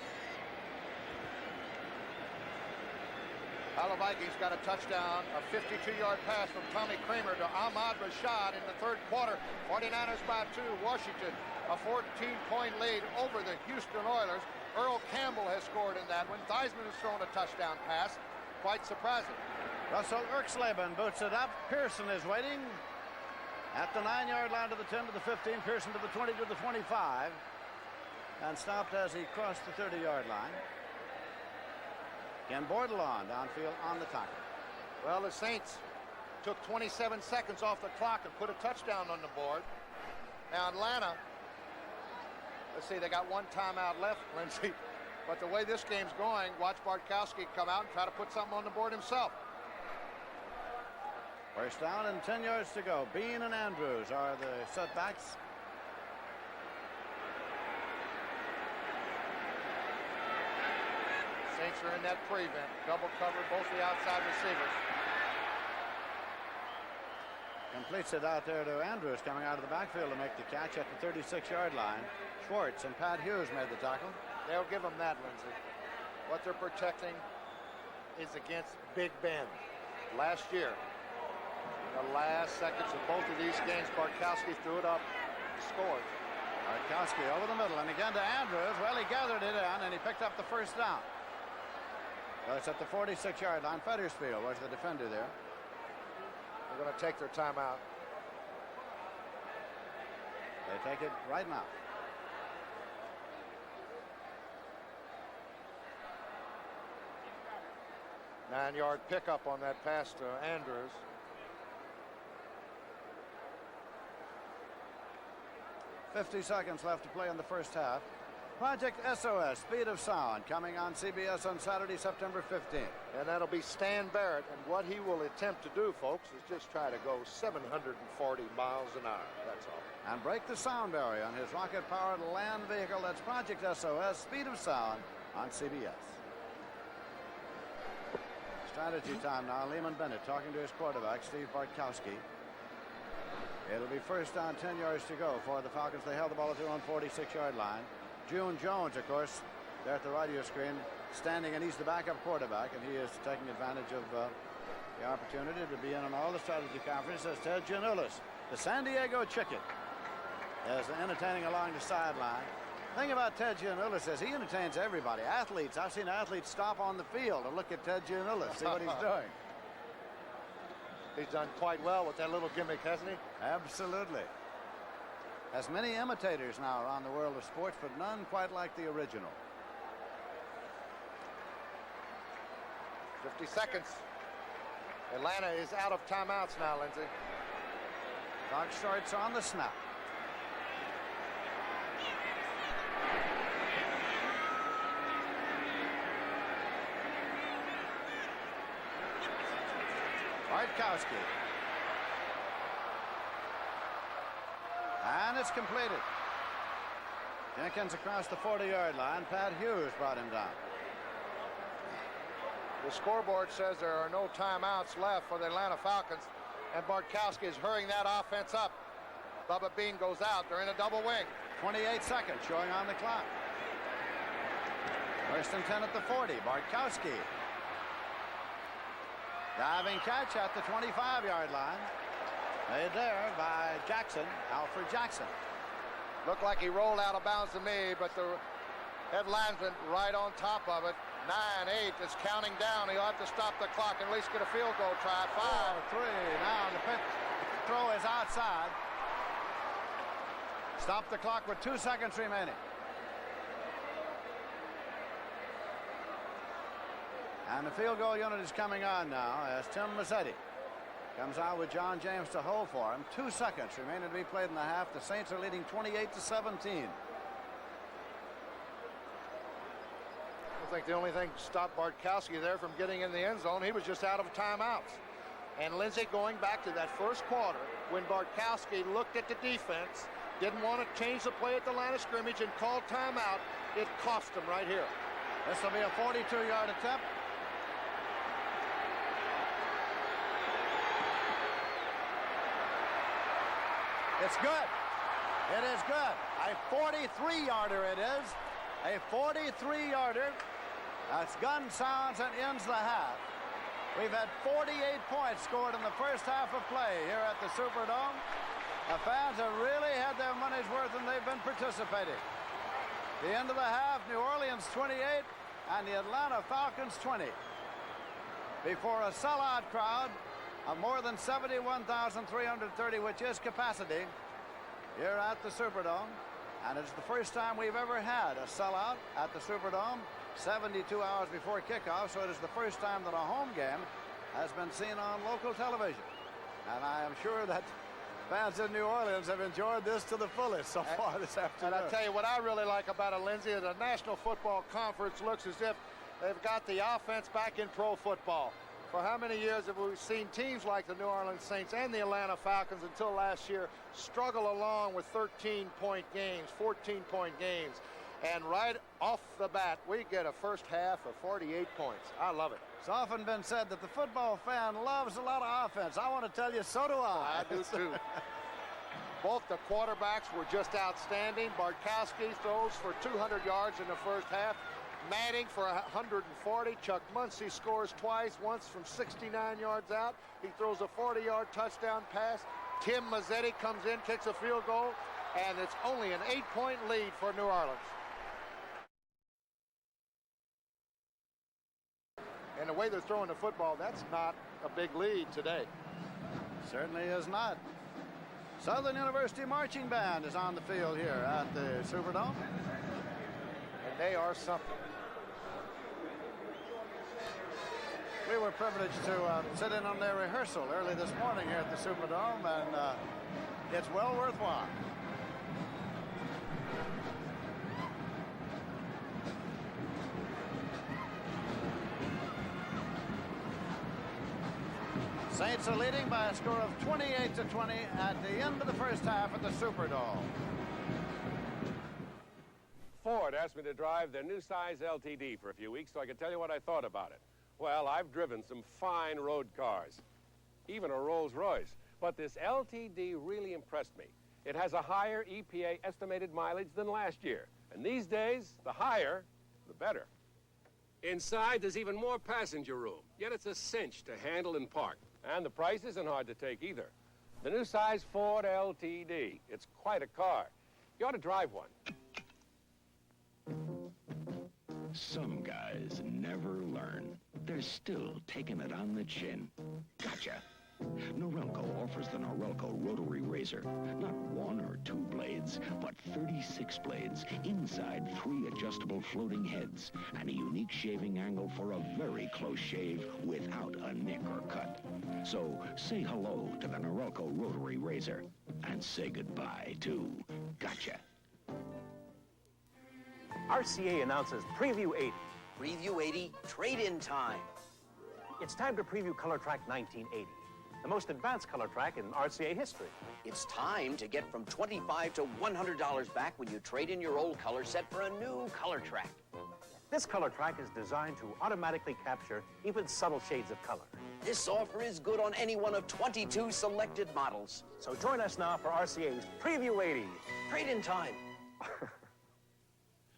Now the Vikings got a touchdown, a 52-yard pass from Tommy Kramer to Ahmad Rashad in the third quarter. 49ers by 2. Washington, a 14-point lead over the Houston Oilers. Earl Campbell has scored in that one. Theismann has thrown a touchdown pass. Quite surprising. Russell Erxleben boots it up. Pearson is waiting. At the 9-yard line to the 10 to the 15, Pearson to the 20 to the 25, and stopped as he crossed the 30-yard line. Ken Bordelon downfield on the tackle. Well, the Saints took 27 seconds off the clock and put a touchdown on the board. Now Atlanta, let's see, they got 1 timeout left, Lindsey. But the way this game's going, watch Bartkowski come out and try to put something on the board himself. First down and 10 yards to go. Bean and Andrews are the setbacks. Saints are in that prevent. Double cover both the outside receivers. Completes it out there to Andrews, coming out of the backfield to make the catch at the 36-yard line. Schwartz and Pat Hughes made the tackle. They'll give them that, Lindsey. What they're protecting is against Big Ben. Last year, in the last seconds of both of these games, Bartkowski threw it up, scored. Bartkowski over the middle, and again to Andrews. Well, he gathered it in, and he picked up the first down. Well, it's at the 46-yard line. Fettersfield was the defender there. They're going to take their timeout. They take it right now. Nine-yard pickup on that pass to Andrews. $50 seconds left to play in the first half. Project SOS, Speed of Sound, coming on CBS on Saturday, September 15th. And that'll be Stan Barrett. And what he will attempt to do, folks, is just try to go 740 miles an hour. That's all. And break the sound barrier on his rocket-powered land vehicle. That's Project SOS, Speed of Sound on CBS. Strategy time now. Lehman Bennett talking to his quarterback, Steve Bartkowski. It'll be first down, 10 yards to go for the Falcons. They held the ball at their own 46-yard line. June Jones, of course, there at the right of your screen, standing, and he's the backup quarterback, and he is taking advantage of the opportunity to be in on all the strategy conferences. Ted Giannoulis, the San Diego Chicken, is entertaining along the sideline. The thing about Ted Giannoulis is he entertains everybody. Athletes, I've seen athletes stop on the field and look at Ted Giannoulis, see what he's doing. He's done quite well with that little gimmick, hasn't he? Absolutely. Has many imitators now around the world of sports, but none quite like the original. 50 seconds. Atlanta is out of timeouts now, Lindsey. Clock starts on the snap. Bartkowski. And it's completed. Jenkins across the 40-yard line. Pat Hughes brought him down. The scoreboard says there are no timeouts left for the Atlanta Falcons, and Bartkowski is hurrying that offense up. Bubba Bean goes out. They're in a double wing. 28 seconds showing on the clock. First and 10 at the 40. Bartkowski. Diving catch at the 25-yard line. Made there by Jackson, Alfred Jackson. Looked like he rolled out of bounds to me, but the head lineman right on top of it. 9-8 is counting down. He'll have to stop the clock and at least get a field goal try. 5-3. Now the pitch throw is outside. Stop the clock with 2 seconds remaining. And the field goal unit is coming on now as Tim Mazzetti comes out with John James to hold for him. 2 seconds remaining to be played in the half. The Saints are leading 28-17. I think the only thing stopped Bartkowski there from getting in the end zone, he was just out of timeouts. And Lindsey, going back to that first quarter, when Bartkowski looked at the defense, didn't want to change the play at the line of scrimmage and called timeout, it cost him right here. This will be a 42-yard attempt. It's good. It is good. A 43-yarder it is. A 43-yarder. That's gun sounds and ends the half. We've had 48 points scored in the first half of play here at the Superdome. The fans have really had their money's worth and they've been participating. The end of the half, New Orleans 28 and the Atlanta Falcons 20. Before a sellout crowd of more than 71,330, which is capacity here at the Superdome. And it's the first time we've ever had a sellout at the Superdome 72 hours before kickoff, so it is the first time that a home game has been seen on local television. And I am sure that fans in New Orleans have enjoyed this to the fullest so far this afternoon. And I tell you what I really like about it, Lindsey, the National Football Conference looks as if they've got the offense back in pro football. For how many years have we seen teams like the New Orleans Saints and the Atlanta Falcons until last year struggle along with 13-point games, 14-point games? And right off the bat, we get a first half of 48 points. I love it. It's often been said that the football fan loves a lot of offense. I want to tell you, so do I. I do too. Both the quarterbacks were just outstanding. Bartkowski throws for 200 yards in the first half. Manning for 140. Chuck Muncie scores twice, once from 69 yards out. He throws a 40-yard touchdown pass. Tim Mazzetti comes in, kicks a field goal, and it's only an 8-point lead for New Orleans. And the way they're throwing the football, that's not a big lead today. Certainly is not. Southern University Marching Band is on the field here at the Superdome. And they are something. We were privileged to sit in on their rehearsal early this morning here at the Superdome, and it's well worthwhile. Saints are leading by a score of 28-20 at the end of the first half at the Superdome. Ford asked me to drive their new size LTD for a few weeks so I could tell you what I thought about it. Well, I've driven some fine road cars, even a Rolls-Royce, but this LTD really impressed me. It has a higher EPA estimated mileage than last year, and these days, the higher, the better. Inside, there's even more passenger room, yet it's a cinch to handle and park, and the price isn't hard to take either. The new size Ford LTD, it's quite a car. You ought to drive one. Some guys never learn. They're still taking it on the chin. Gotcha. Norelco offers the Norelco rotary razor. Not one or two blades, but 36 blades inside 3 adjustable floating heads and a unique shaving angle for a very close shave without a nick or cut. So say hello to the Norelco rotary razor and say goodbye to Gotcha. RCA announces Preview 80. Preview 80, trade-in time. It's time to preview Color Track 1980, the most advanced color track in RCA history. It's time to get from $25 to $100 back when you trade in your old color set for a new color track. This color track is designed to automatically capture even subtle shades of color. This offer is good on any one of 22 selected models. So join us now for RCA's Preview 80. Trade-in time.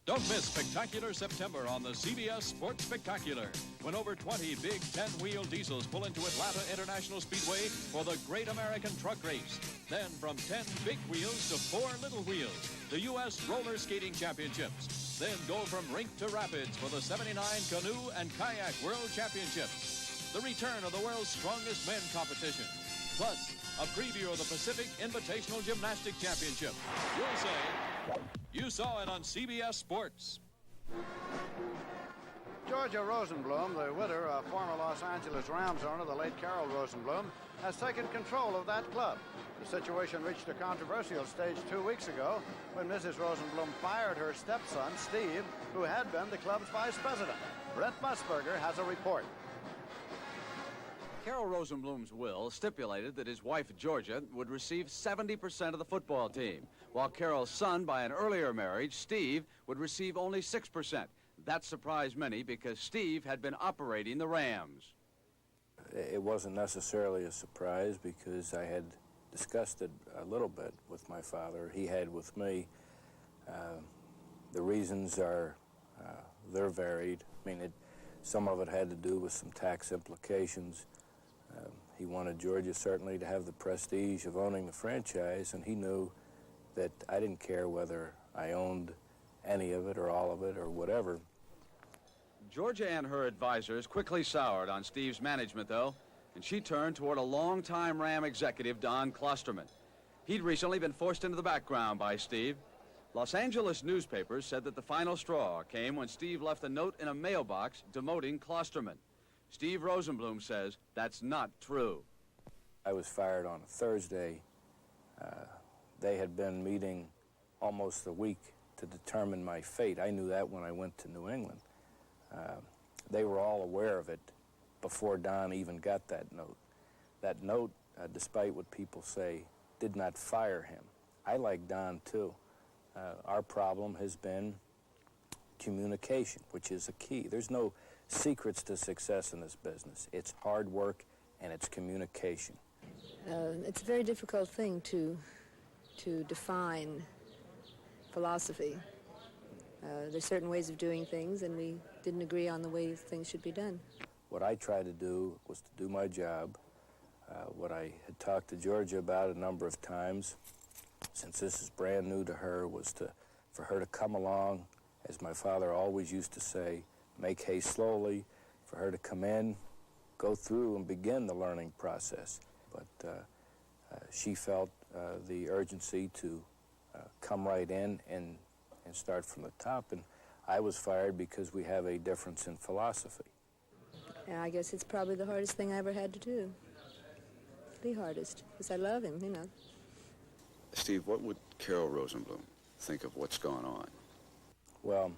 Don't miss Spectacular September on the CBS Sports Spectacular, when over 20 big 10-wheel diesels pull into Atlanta International Speedway for the Great American Truck Race. Then from 10 big wheels to 4 little wheels, the U.S. Roller Skating Championships. Then go from rink to rapids for the 79 Canoe and Kayak World Championships. The return of the world's strongest men competition. Plus, a preview of the Pacific Invitational Gymnastics Championship. You'll say, you saw it on CBS Sports. Georgia Rosenblum, the widow of former Los Angeles Rams owner, the late Carol Rosenblum, has taken control of that club. The situation reached a controversial stage 2 weeks ago when Mrs. Rosenblum fired her stepson, Steve, who had been the club's vice president. Brent Musburger has a report. Carol Rosenblum's will stipulated that his wife, Georgia, would receive 70% of the football team, while Carol's son, by an earlier marriage, Steve, would receive only 6%. That surprised many because Steve had been operating the Rams. It wasn't necessarily a surprise because I had discussed it a little bit with my father. He had with me. The reasons are, they're varied. I mean, some of it had to do with some tax implications. He wanted Georgia certainly to have the prestige of owning the franchise, and he knew that I didn't care whether I owned any of it or all of it or whatever. Georgia and her advisors quickly soured on Steve's management, though, and she turned toward a longtime Ram executive, Don Klosterman. He'd recently been forced into the background by Steve. Los Angeles newspapers said that the final straw came when Steve left a note in a mailbox demoting Klosterman. Steve Rosenblum says that's not true. I was fired on a Thursday. They had been meeting almost a week to determine my fate. I knew that when I went to New England. They were all aware of it before Don even got that note. That note, despite what people say, did not fire him. I like Don too. Our problem has been communication, which is a key. There's no secrets to success in this business. It's hard work and it's communication. It's a very difficult thing to define philosophy. There's certain ways of doing things, and we didn't agree on the way things should be done. What I tried to do was to do my job. What I had talked to Georgia about a number of times, since this is brand new to her, was for her to come along, as my father always used to say, make hay slowly, for her to come in, go through and begin the learning process. But she felt the urgency to come right in and start from the top, and I was fired because we have a difference in philosophy. And I guess it's probably the hardest thing I ever had to do. The hardest, because I love him, you know. Steve, what would Carol Rosenblum think of what's going on? Well,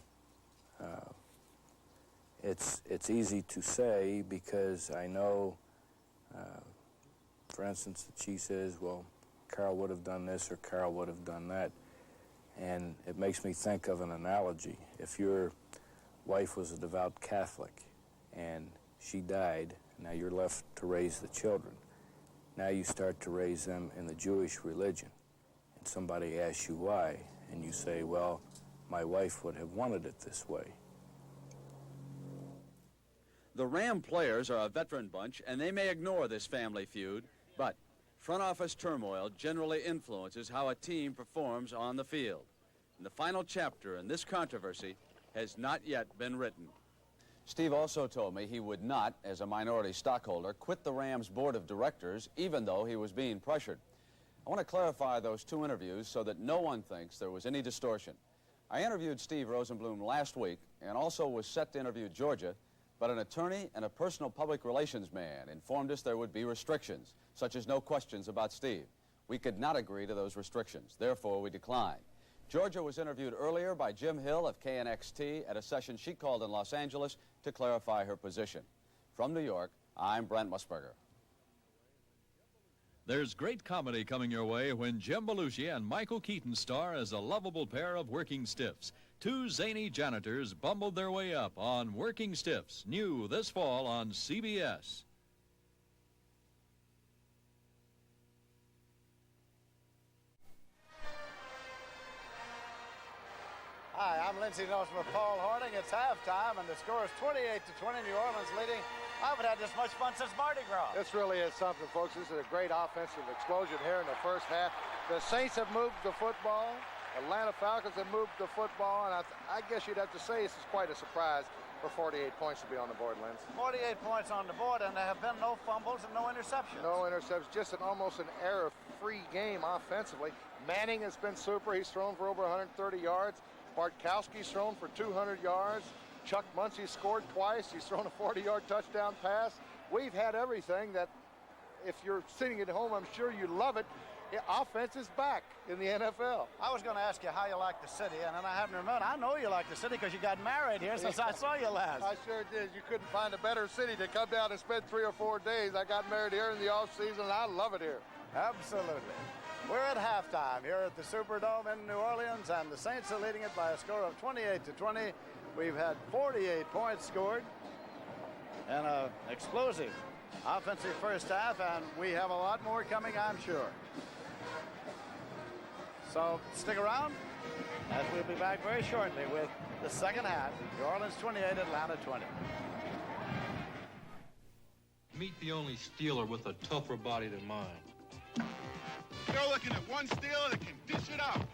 it's easy to say because I know, for instance, that she says, well, Carol would have done this or Carol would have done that. And it makes me think of an analogy. If your wife was a devout Catholic and she died, now you're left to raise the children. Now you start to raise them in the Jewish religion. And somebody asks you why, and you say, well, my wife would have wanted it this way. The Ram players are a veteran bunch, and they may ignore this family feud, but front office turmoil generally influences how a team performs on the field. And the final chapter in this controversy has not yet been written. Steve also told me he would not, as a minority stockholder, quit the Rams board of directors, even though he was being pressured. I want to clarify those two interviews so that no one thinks there was any distortion. I interviewed Steve Rosenblum last week and also was set to interview Georgia, but an attorney and a personal public relations man informed us there would be restrictions, such as no questions about Steve. We could not agree to those restrictions. Therefore, we declined. Georgia was interviewed earlier by Jim Hill of KNXT at a session she called in Los Angeles to clarify her position. From New York, I'm Brent Musburger. There's great comedy coming your way when Jim Belushi and Michael Keaton star as a lovable pair of working stiffs. Two zany janitors bumbled their way up on Working Stiffs, new this fall on CBS. Hi, I'm Lindsey Nelson with Paul Harding. It's halftime, and the score is 28-20, New Orleans leading. I haven't had this much fun since Mardi Gras. This really is something, folks. This is a great offensive explosion here in the first half. The Saints have moved the football. Atlanta Falcons have moved the football, and I guess you'd have to say this is quite a surprise for 48 points to be on the board, Linz. 48 points on the board, and there have been no fumbles and no interceptions. No interceptions, just almost an error-free game offensively. Manning has been super. He's thrown for over 130 yards. Bartkowski's thrown for 200 yards. Chuck Muncie scored twice. He's thrown a 40-yard touchdown pass. We've had everything that, if you're sitting at home, I'm sure you love it. Offense is back in the NFL. I was going to ask you how you like the city, and then I happen to remember, I know you like the city because you got married here since I saw you last. I sure did. You couldn't find a better city to come down and spend 3 or 4 days. I got married here in the off-season, and I love it here. Absolutely. We're at halftime here at the Superdome in New Orleans, and the Saints are leading it by a score of 28-20. We've had 48 points scored and an explosive offensive first half, and we have a lot more coming, I'm sure. So stick around, as we'll be back very shortly with the second half. New Orleans 28, Atlanta 20. Meet the only Steeler with a tougher body than mine. You're looking at one Steeler that can dish it out,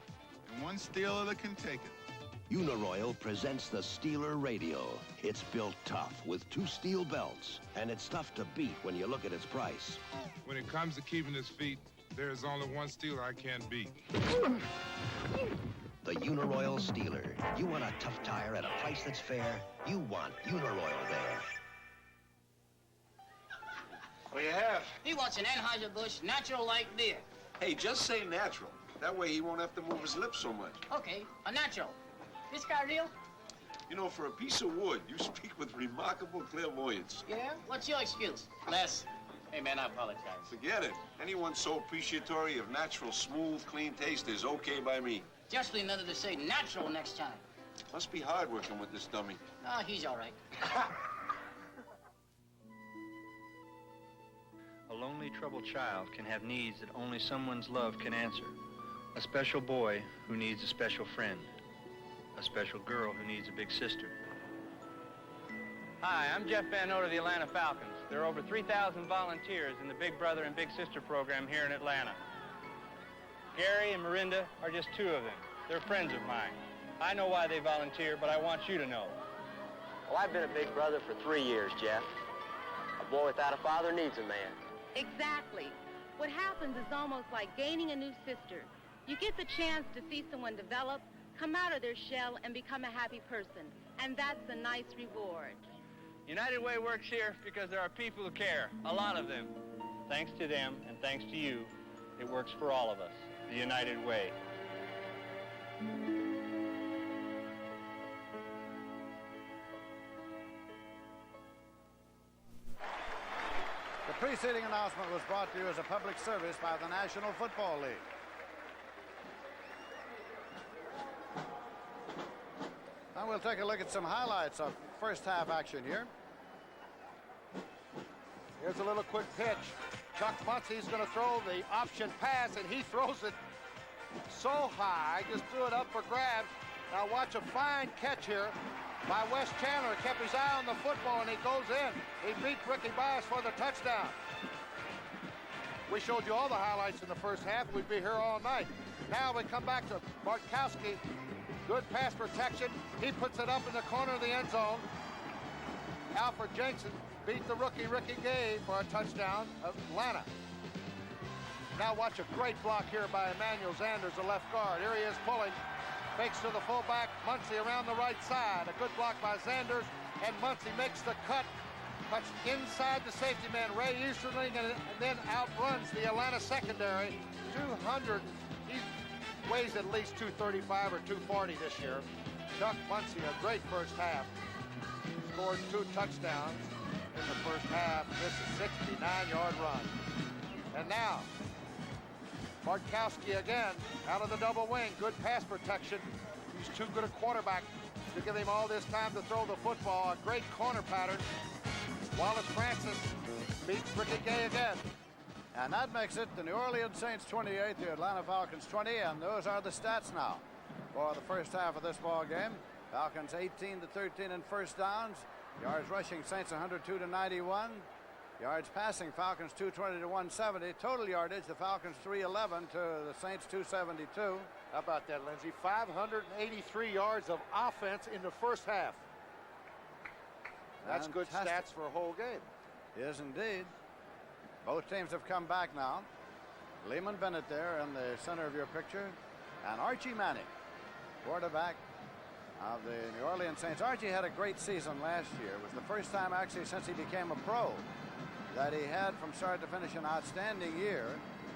and one Steeler that can take it. Uniroyal presents the Steeler Radio. It's built tough with 2 steel belts, and it's tough to beat when you look at its price. When it comes to keeping his feet, there's only one Steeler I can't beat. The Uniroyal Steeler. You want a tough tire at a price that's fair? You want Uniroyal there. What do you have? He wants an Anheuser-Busch natural light beer. Hey, just say natural. That way he won't have to move his lips so much. Okay, a natural. This guy real? You know, for a piece of wood, you speak with remarkable clairvoyance. Yeah? What's your excuse? Les. Hey, man, I apologize. Forget it. Anyone so appreciatory of natural, smooth, clean taste is okay by me. Just remember to say natural next time. Must be hard working with this dummy. Oh, he's all right. A lonely, troubled child can have needs that only someone's love can answer. A special boy who needs a special friend. A special girl who needs a big sister. Hi, I'm Jeff Van Note of the Atlanta Falcons. There are over 3,000 volunteers in the Big Brother and Big Sister program here in Atlanta. Gary and Miranda are just two of them. They're friends of mine. I know why they volunteer, but I want you to know. Well, I've been a Big Brother for 3 years, Jeff. A boy without a father needs a man. Exactly. What happens is almost like gaining a new sister. You get the chance to see someone develop, come out of their shell, and become a happy person. And that's a nice reward. United Way works here because there are people who care, a lot of them. Thanks to them and thanks to you, it works for all of us, the United Way. The preceding announcement was brought to you as a public service by the National Football League. Now we'll take a look at some highlights of first half action here. Here's a little quick pitch. Chuck Muncie's going to throw the option pass, and he throws it so high, just threw it up for grabs. Now watch a fine catch here by Wes Chandler. Kept his eye on the football, and he goes in. He beat Ricky Bias for the touchdown. We showed you all the highlights in the first half. We'd be here all night. Now we come back to Bartkowski. Good pass protection. He puts it up in the corner of the end zone. Alfred Jensen beat the rookie Ricky Gay for a touchdown of Atlanta. Now watch a great block here by Emmanuel Zanders, the left guard. Here he is pulling. Fakes to the fullback. Muncie around the right side. A good block by Zanders. And Muncie makes the cut. Cuts inside the safety man, Ray Easterling, and then outruns the Atlanta secondary. 200. He weighs at least 235 or 240 this year. Chuck Muncie, a great first half. Scored 2 touchdowns in the first half. This is a 69-yard run. And now, Bartkowski again out of the double wing. Good pass protection. He's too good a quarterback to give him all this time to throw the football. A great corner pattern. Wallace Francis beats Ricky Gay again. And that makes it the New Orleans Saints 28, the Atlanta Falcons 20, and those are the stats now for the first half of this ball game. Falcons 18-13 in first downs. Yards rushing, Saints 102-91. Yards passing, Falcons 220-170. Total yardage, the Falcons 311 to the Saints 272. How about that, Lindsey? 583 yards of offense in the first half. That's good stats for a whole game. Yes, indeed. Both teams have come back now. Lehman Bennett there in the center of your picture. And Archie Manning, quarterback of the New Orleans Saints. Archie had a great season last year. It was the first time actually since he became a pro that he had from start to finish an outstanding year.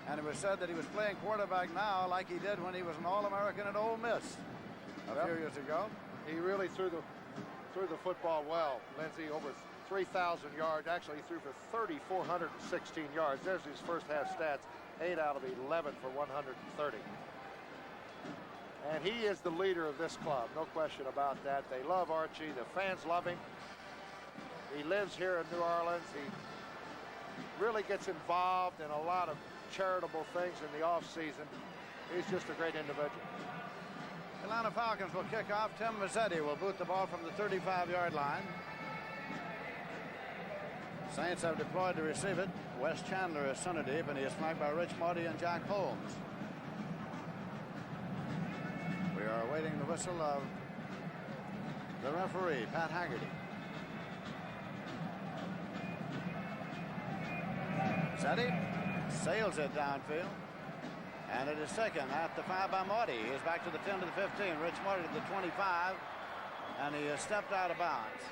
And it was said that he was playing quarterback now like he did when he was an All-American at Ole Miss a few years ago. He really threw the football well, Lindsey. Over 3,000 yards. Actually, he threw for 3,416 yards. There's his first half stats. 8 out of 11 for 130. And he is the leader of this club, no question about that. They love Archie. The fans love him. He lives here in New Orleans. He really gets involved in a lot of charitable things in the off-season. He's just a great individual. Atlanta Falcons will kick off. Tim Mazzetti will boot the ball from the 35-yard line. Saints have deployed to receive it. Wes Chandler is center deep, and he is flanked by Rich Marty and Jack Holmes. We are awaiting the whistle of the referee, Pat Haggerty. Mazzetti sails it downfield. And it is taken at the 5 by Marty. He is back to the 10 to the 15. Rich Marty to the 25. And he has stepped out of bounds.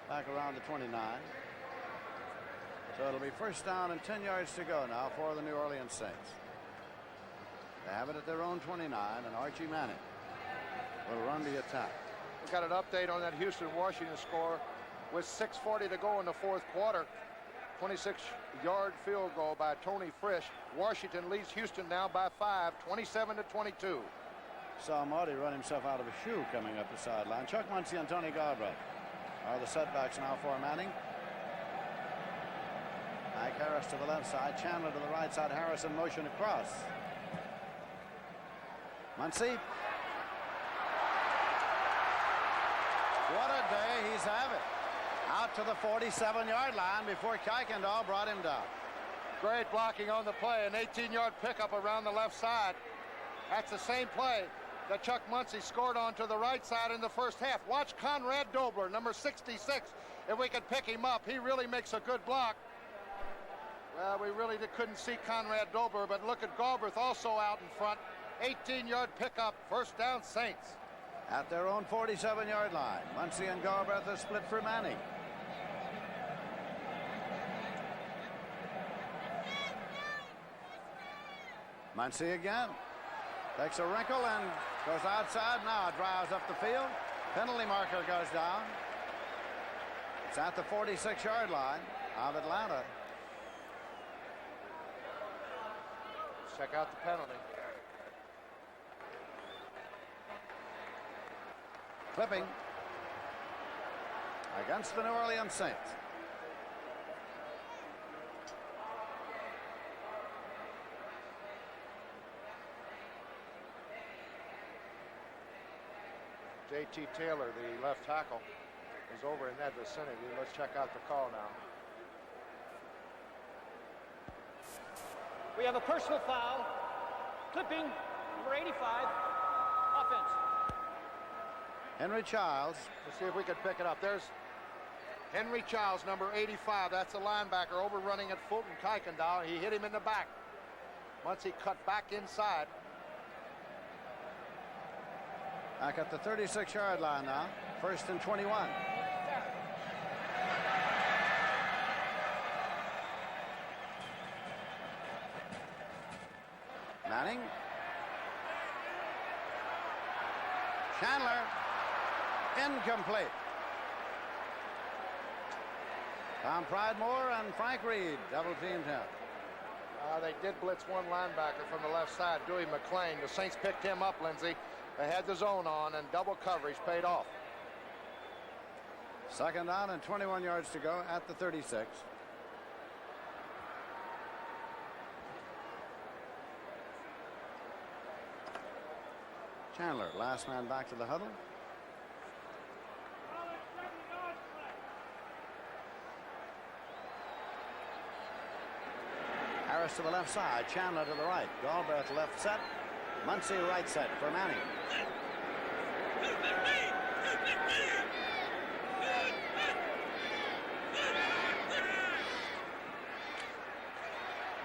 Back around the 29. So it'll be first down and 10 yards to go now for the New Orleans Saints. They have it at their own 29, and Archie Manning will run the attack. We got an update on that Houston-Washington score with 6:40 to go in the fourth quarter. 26-yard field goal by Tony Frisch. Washington leads Houston now by 5, 27-22. Saw Marty run himself out of a shoe coming up the sideline. Chuck Muncie and Tony Galbraith are the setbacks now for Manning. Ike Harris to the left side, Chandler to the right side, Harris in motion across. Muncie. What a day he's having. Out to the 47-yard line before Kuykendall brought him down. Great blocking on the play, an 18-yard pickup around the left side. That's the same play that Chuck Muncie scored on to the right side in the first half. Watch Conrad Dobler, number 66, if we could pick him up. He really makes a good block. Well, we really couldn't see Conrad Dobler, but look at Galbraith also out in front. 18-yard pickup, first down Saints. At their own 47-yard line, Muncie and Galbraith are split for Manning. Muncie again. Takes a wrinkle and goes outside. Now drives up the field. Penalty marker goes down. It's at the 46-yard line of Atlanta. Check out the penalty. Clipping against the New Orleans Saints. J.T. Taylor, the left tackle, is over in that vicinity. Let's check out the call now. We have a personal foul. Clipping, number 85, offense. Henry Childs. Let's see if we can pick it up. There's Henry Childs, number 85. That's the linebacker overrunning at Fulton Kuykendall. He hit him in the back. Once he cut back inside. Back at the 36-yard line now. First and 21. Manning. Chandler. Incomplete. Tom Pridemore and Frank Reed double teamed him. They did blitz one linebacker from the left side, Dewey McClain. The Saints picked him up, Lindsey. They had the zone on, and double coverage paid off. Second down and 21 yards to go at the 36. Chandler, last man back to the huddle. Harris to the left side, Chandler to the right. Galbraith left set, Muncie right set for Manning.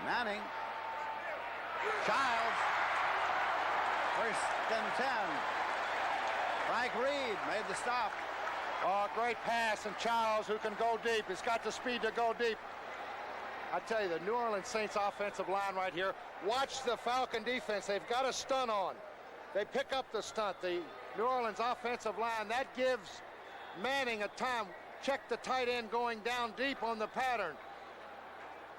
Manning. Childs. First and 10. Frank Reed made the stop. Oh, great pass, and Childs, who can go deep. He's got the speed to go deep. I tell you, the New Orleans Saints offensive line right here. Watch the Falcon defense. They've got a stunt on. They pick up the stunt. The New Orleans offensive line, that gives Manning a time. Check the tight end going down deep on the pattern.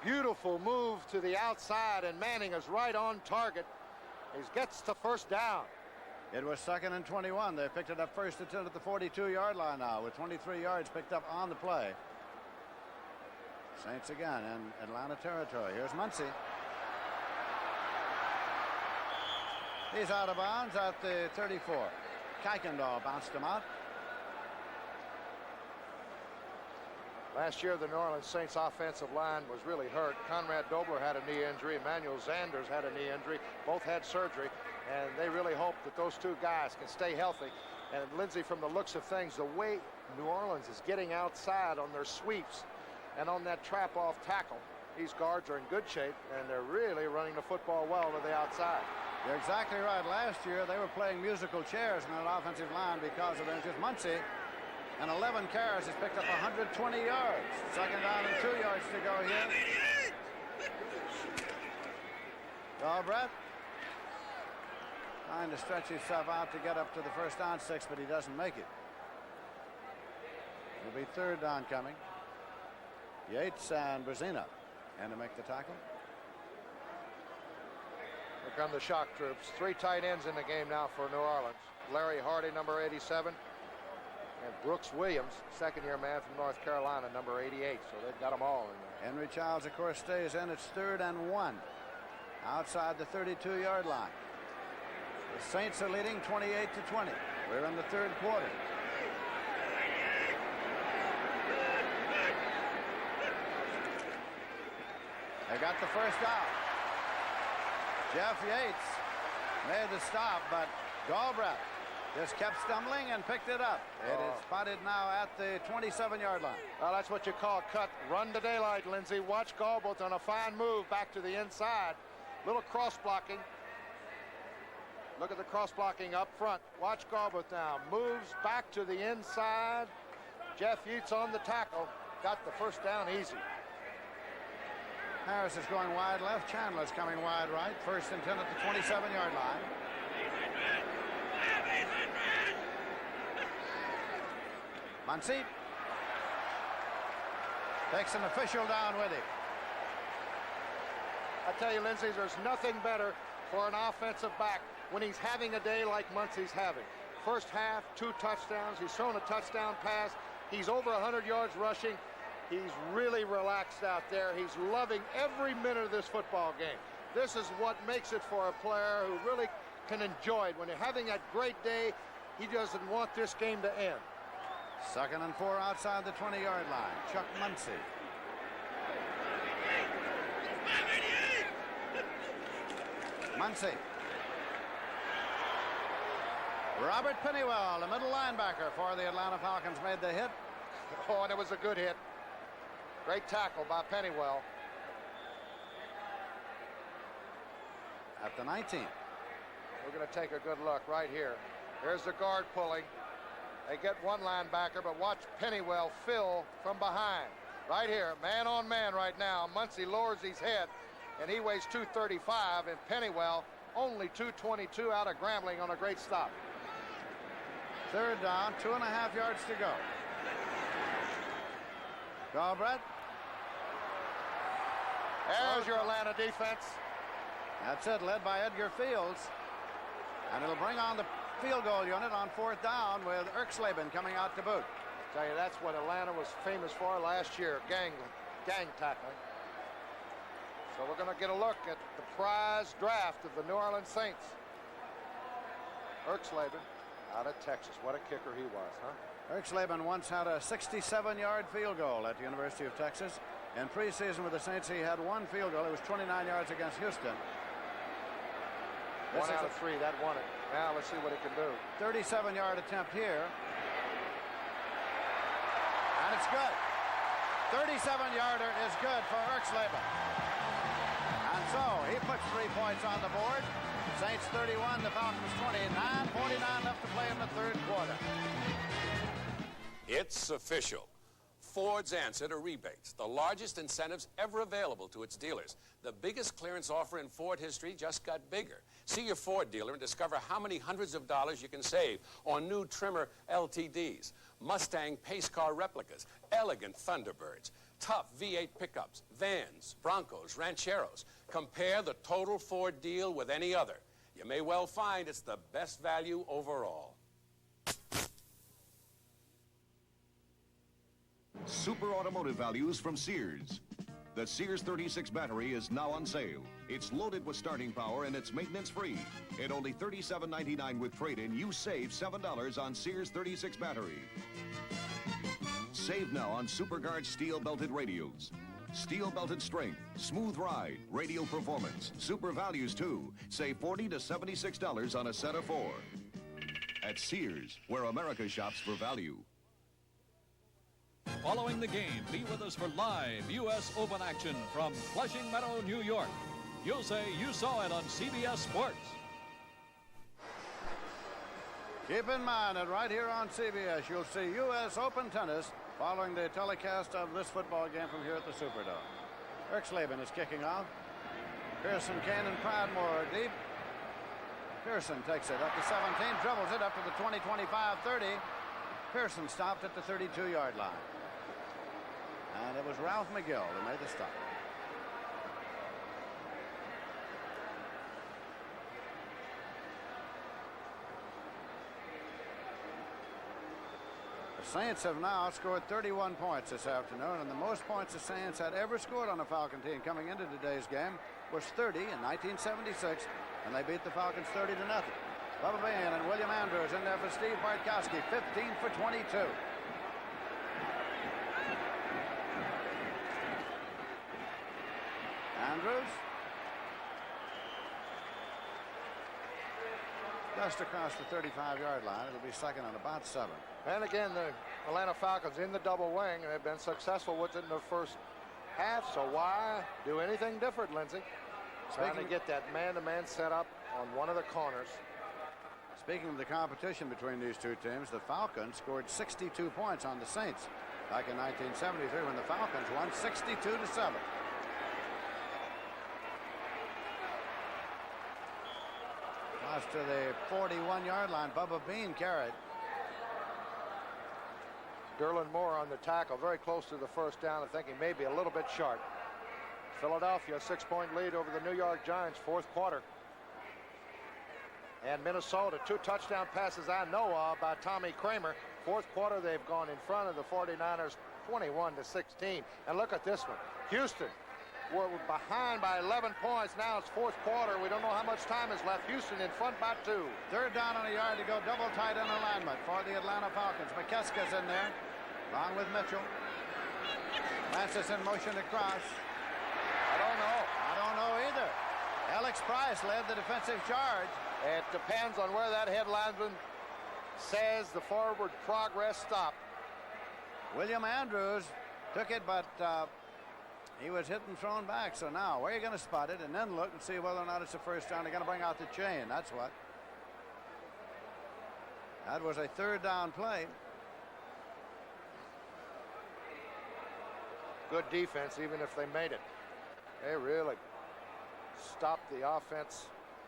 Beautiful move to the outside, and Manning is right on target. He gets the first down. It was second and 21. They picked it up first and 10 at the 42-yard line now with 23 yards picked up on the play. Saints again in Atlanta territory. Here's Muncie. He's out of bounds at the 34. Kuykendall bounced him out. Last year, the New Orleans Saints offensive line was really hurt. Conrad Dobler had a knee injury. Emmanuel Zanders had a knee injury. Both had surgery, and they really hope that those two guys can stay healthy. And Lindsey, from the looks of things, the way New Orleans is getting outside on their sweeps and on that trap-off tackle, these guards are in good shape, and they're really running the football well to the outside. You're exactly right. Last year, they were playing musical chairs in that offensive line because of injuries. Muncie, and 11 carries, has picked up 120 yards. Second down and 2 yards to go here. Galbraith trying to stretch himself out to get up to the first down 6, but he doesn't make it. It'll be third down coming. Yates and Brazina and to make the tackle. Here come the shock troops. 3 tight ends in the game now for New Orleans. Larry Hardy, number 87. And Brooks Williams, second-year man from North Carolina, number 88. So they've got them all in there. Henry Childs, of course, stays in. It's 3rd and 1 outside the 32-yard line. The Saints are leading 28-20. We're in the 3rd quarter. They got the first down. Jeff Yates made the stop, but Galbraith just kept stumbling and picked it up. It is spotted now at the 27-yard line. Well, that's what you call a cut. Run to daylight, Lindsey. Watch Galbraith on a fine move back to the inside. Little cross blocking. Look at the cross blocking up front. Watch Galbraith now. Moves back to the inside. Jeff Yates on the tackle. Got the first down easy. Harris is going wide left. Chandler's coming wide right. 1st and 10 at the 27-yard line. Muncy takes an official down with him. I tell you, Lindsey, there's nothing better for an offensive back when he's having a day like Muncy's having. First half, 2 touchdowns. He's thrown a touchdown pass. He's over 100 yards rushing. He's really relaxed out there. He's loving every minute of this football game. This is what makes it for a player who really can enjoy it. When you're having a great day, he doesn't want this game to end. 2nd and 4 outside the 20-yard line. Chuck Muncy. Muncy. Robert Pennywell, the middle linebacker for the Atlanta Falcons, made the hit. Oh, and it was a good hit. Great tackle by Pennywell. At the 19. We're going to take a good look right here. Here's the guard pulling. They get one linebacker, but watch Pennywell fill from behind. Right here, man on man right now. Muncy lowers his head, and he weighs 235, and Pennywell only 222 out of Grambling on a great stop. 3rd down, 2.5 yards to go. Galbraith. There's your Atlanta defense. That's it, led by Edgar Fields. And it'll bring on the field goal unit on 4th down with Erxleben coming out to boot. Tell you, that's what Atlanta was famous for last year, gang tackling. So we're going to get a look at the prize draft of the New Orleans Saints. Erxleben out of Texas. What a kicker he was, huh? Erxleben once had a 67-yard field goal at the University of Texas. In preseason with the Saints, he had 1 field goal. It was 29 yards against Houston. 1 out of 3, that won it. Now let's see what he can do. 37-yard attempt here. And it's good. 37-yarder is good for Erxleben. And so he puts 3 points on the board. Saints 31, the Falcons 20. 9:49 left to play in the 3rd quarter. It's official. Ford's answer to rebates, the largest incentives ever available to its dealers. The biggest clearance offer in Ford history just got bigger. See your Ford dealer and discover how many hundreds of dollars you can save on new trimmer LTDs, Mustang pace car replicas, elegant Thunderbirds, tough V8 pickups, vans, Broncos, Rancheros. Compare the total Ford deal with any other. You may well find it's the best value overall. Super automotive values from Sears. The Sears 36 battery is now on sale. It's loaded with starting power and it's maintenance free. At only $37.99 with trade-in, you save $7 on Sears 36 battery. Save now on SuperGuard steel belted radios. Steel belted strength, smooth ride, radio performance, super values too. Save $40 to $76 on a set of 4. At Sears, where America shops for value. Following the game, be with us for live U.S. Open action from Flushing Meadow, New York. You'll say you saw it on CBS Sports. Keep in mind that right here on CBS, you'll see U.S. Open tennis following the telecast of this football game from here at the Superdome. Erxleben is kicking off. Pearson, Kane, and Pridemore are deep. Pearson takes it up to 17, dribbles it up to the 20, 25, 30. Pearson stopped at the 32-yard line. And it was Ralph McGill who made the stop. Saints have now scored 31 points this afternoon, and the most points the Saints had ever scored on a Falcon team coming into today's game was 30 in 1976, and they beat the Falcons 30-0. Bubba Bean and William Andrews in there for Steve Bartkowski, 15 for 22. Andrews. Just across the 35-yard line. It'll be second and about 7. And again, the Atlanta Falcons in the double wing, and they've been successful with it in the first half, so why do anything different, Lindsey? Trying to get that man-to-man set up on one of the corners. Speaking of the competition between these two teams, the Falcons scored 62 points on the Saints back in 1973 when the Falcons won 62-7. Cross to the 41-yard line. Bubba Bean carried. Derlin Moore on the tackle, very close to the first down. I think he may be a little bit short. Philadelphia, 6-point lead over the New York Giants, fourth quarter. And Minnesota, 2 touchdown passes I know of by Tommy Kramer. Fourth quarter, they've gone in front of the 49ers, 21-16. And look at this one. Houston, we're behind by 11 points. Now it's fourth quarter. We don't know how much time is left. Houston in front by 2. Third down on a yard to go. Double tight end alignment for the Atlanta Falcons. McKeska's in there, along with Mitchell. Francis in motion across. I don't know. I don't know either. Alex Price led the defensive charge. It depends on where that head lineman says the forward progress stopped. William Andrews took it, but he was hit and thrown back. So now, where are you going to spot it and then look and see whether or not it's a first down? They're going to bring out the chain. That's what. That was a third down play. Good defense, even if they made it. They really stopped the offense,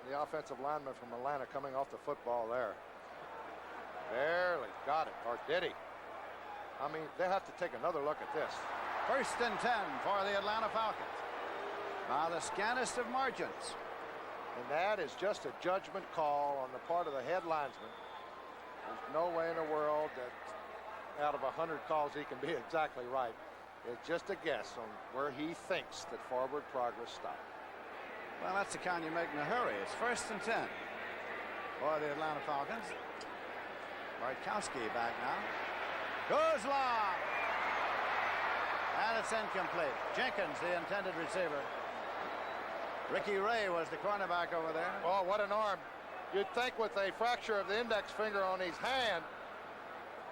the offensive lineman from Atlanta coming off the football there. Barely got it, or did he? I mean, they have to take another look at this. First and 10 for the Atlanta Falcons by the scantest of margins. And that is just a judgment call on the part of the head linesman. There's no way in the world that out of 100 calls he can be exactly right. It's just a guess on where he thinks that forward progress stopped. Well, that's the kind you make in a hurry. It's first and 10 for the Atlanta Falcons. Bartkowski back now. Goes long. And it's incomplete. Jenkins, the intended receiver. Ricky Ray was the cornerback over there. Oh, what an arm. You'd think with a fracture of the index finger on his hand,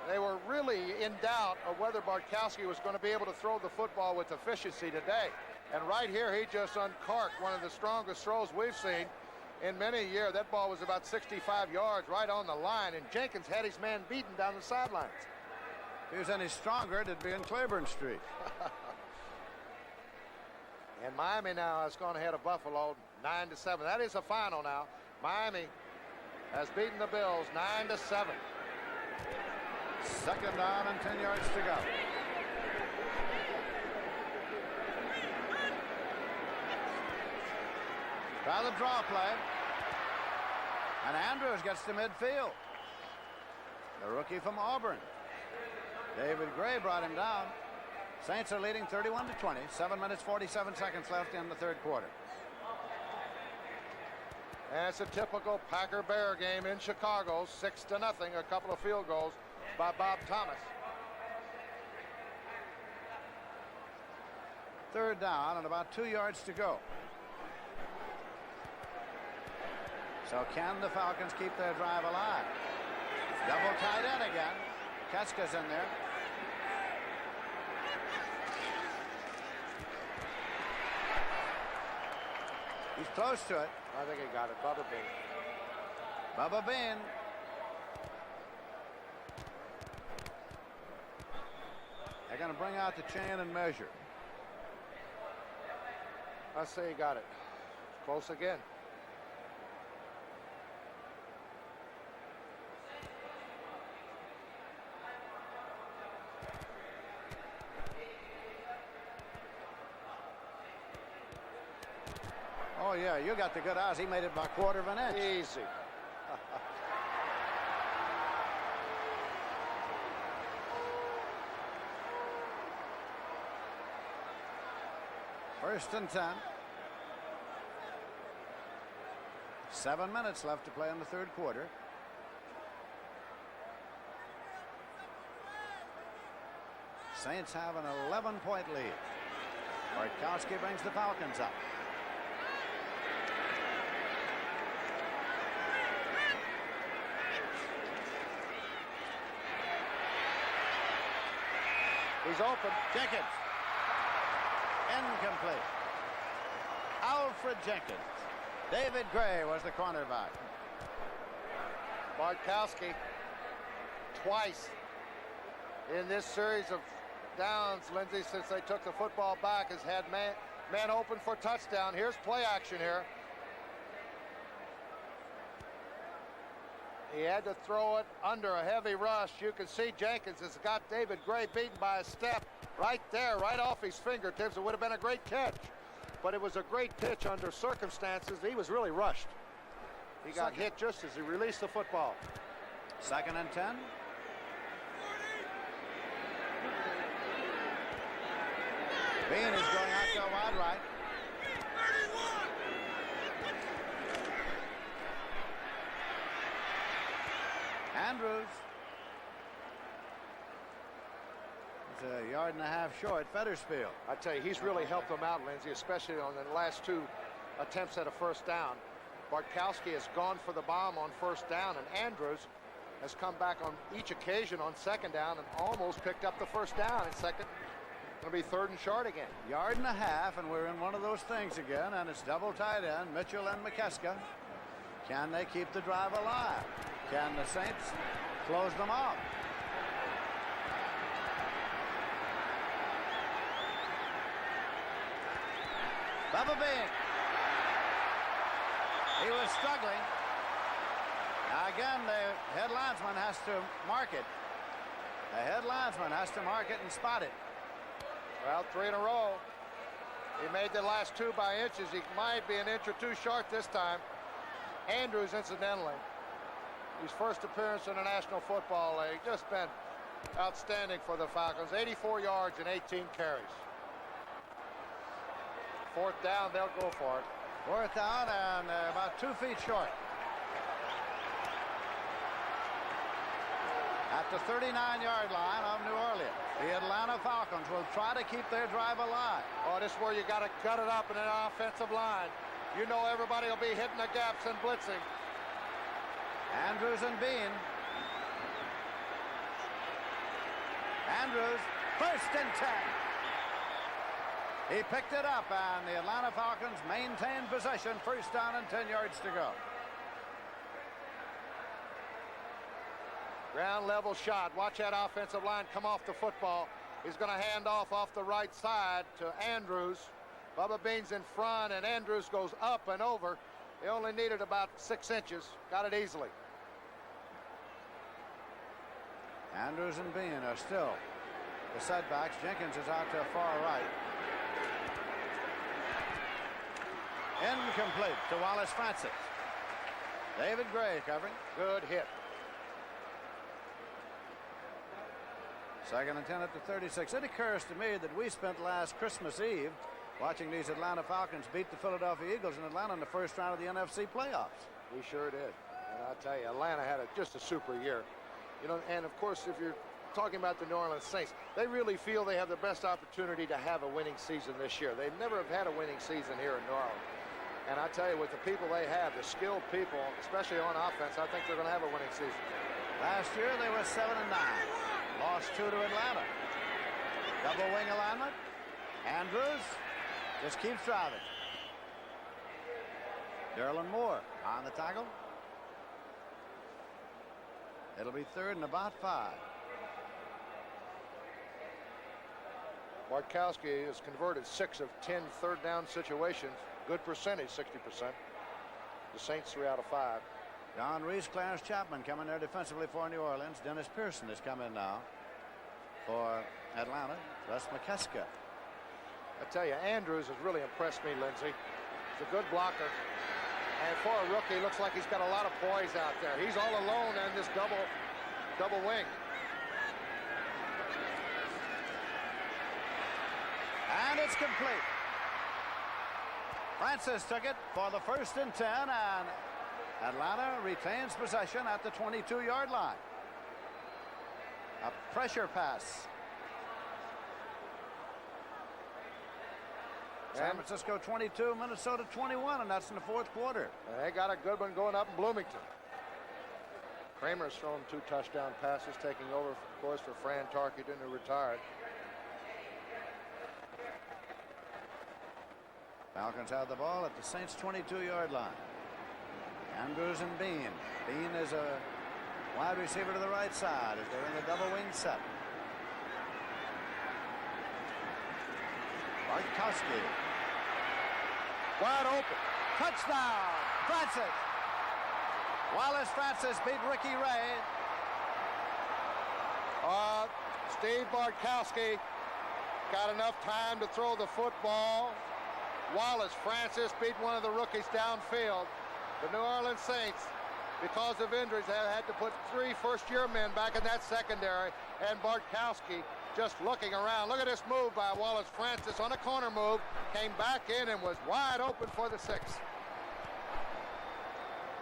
they were really in doubt of whether Bartkowski was going to be able to throw the football with efficiency today. And right here, he just uncorked one of the strongest throws we've seen in many years. That ball was about 65 yards right on the line, and Jenkins had his man beaten down the sidelines. If he was any stronger, it'd be in Claiborne Street. And Miami now has gone ahead of Buffalo 9-7. That is a final now. Miami has beaten the Bills 9-7. Second down and 10 yards to go. Try the draw play. And Andrews gets to midfield. The rookie from Auburn. David Gray brought him down. Saints are leading 31-20. 7 minutes, 47 seconds left in the third quarter. And it's a typical Packer-Bear game in Chicago. 6-0. A couple of field goals by Bob Thomas. Third down and about 2 yards to go. So can the Falcons keep their drive alive? Double tight end again. Keska's in there. He's close to it. I think he got it. Bubba Bean. Bubba Bean. They're going to bring out the chain and measure. I say he got it. Close again. Oh, yeah, you got the good eyes. He made it by a quarter of an inch. Easy. First and 10. 7 minutes left to play in the third quarter. Saints have an 11-point lead. Bartkowski brings the Falcons up. He's open. Jenkins. Incomplete. Alfred Jenkins. David Gray was the cornerback. Bartkowski twice in this series of downs, Lindsey, since they took the football back, has had man open for touchdown. Here's play action here. He had to throw it under a heavy rush. You can see Jenkins has got David Gray beaten by a step right there, right off his fingertips. It would have been a great catch, but it was a great pitch under circumstances. He was really rushed. He got hit just as he released the football. 2nd and 10. Bean is going out to a wide right. Andrews. He's a yard and a half short. Fettersfield. I tell you, he's really helped them out, Lindsey, especially on the last 2 attempts at a first down. Bartkowski has gone for the bomb on first down, and Andrews has come back on each occasion on second down and almost picked up the first down in second. Going to be 3rd and short again. Yard and a half, and we're in one of those things again, and it's double tight end, Mitchell and McKeska. Can they keep the drive alive? Can the Saints close them off? Bubba Bean. He was struggling. Now again, the head linesman has to mark it. The head linesman has to mark it and spot it. Well, 3 in a row. He made the last 2 by inches. He might be an inch or 2 short this time. Andrews, incidentally, his first appearance in the National Football League, just been outstanding for the Falcons. 84 yards and 18 carries. 4th down, they'll go for it. 4th down and about 2 feet short. At the 39-yard line of New Orleans, the Atlanta Falcons will try to keep their drive alive. Oh, this is where you got to cut it up in an offensive line. You know everybody will be hitting the gaps and blitzing. Andrews and Bean. Andrews, 1st and 10. He picked it up, and the Atlanta Falcons maintained possession. 1st down and 10 yards to go. Ground level shot. Watch that offensive line come off the football. He's going to hand off the right side to Andrews. Bubba Bean's in front, and Andrews goes up and over. He only needed about 6 inches. Got it easily. Andrews and Bean are still the setbacks. Jenkins is out to the far right. Incomplete to Wallace Francis. David Gray covering. Good hit. 2nd and 10 at the 36. It occurs to me that we spent last Christmas Eve watching these Atlanta Falcons beat the Philadelphia Eagles in Atlanta in the first round of the NFC playoffs. We sure did. And I'll tell you, Atlanta had just a super year. You know, and of course, if you're talking about the New Orleans Saints, they really feel they have the best opportunity to have a winning season this year. They never have had a winning season here in New Orleans. And I tell you, with the people they have, the skilled people, especially on offense, I think they're going to have a winning season. Last year, they were 7-9. Lost 2 to Atlanta. Double wing alignment. Andrews just keeps driving. Derlin Moore on the tackle. It'll be 3rd and about 5. Bartkowski has converted 6 of 10 third down situations. Good percentage, 60%. The Saints 3 out of 5. John Reese, Clarence Chapman coming there defensively for New Orleans. Dennis Pearson has come in now for Atlanta. Russ McKeska. I tell you, Andrews has really impressed me, Lindsey. He's a good blocker. And for a rookie, looks like he's got a lot of poise out there. He's all alone in this double wing. And it's complete. Francis took it for the 1st and 10, and Atlanta retains possession at the 22-yard line. A pressure pass. San Francisco 22, Minnesota 21, and that's in the 4th quarter. And they got a good one going up in Bloomington. Kramer's thrown 2 touchdown passes, taking over, of course, for Fran Tarkenton, who retired. Falcons have the ball at the Saints' 22-yard line. Andrews and Bean. Bean is a wide receiver to the right side as they're in the double wing set. Bartkowski. Wide open. Touchdown, Francis. Wallace Francis beat Ricky Ray. Steve Bartkowski got enough time to throw the football. Wallace Francis beat one of the rookies downfield. The New Orleans Saints, because of injuries, have had to put 3 first-year men back in that secondary, and Bartkowski just looking around. Look at this move by Wallace Francis on a corner move, came back in and was wide open for the 6.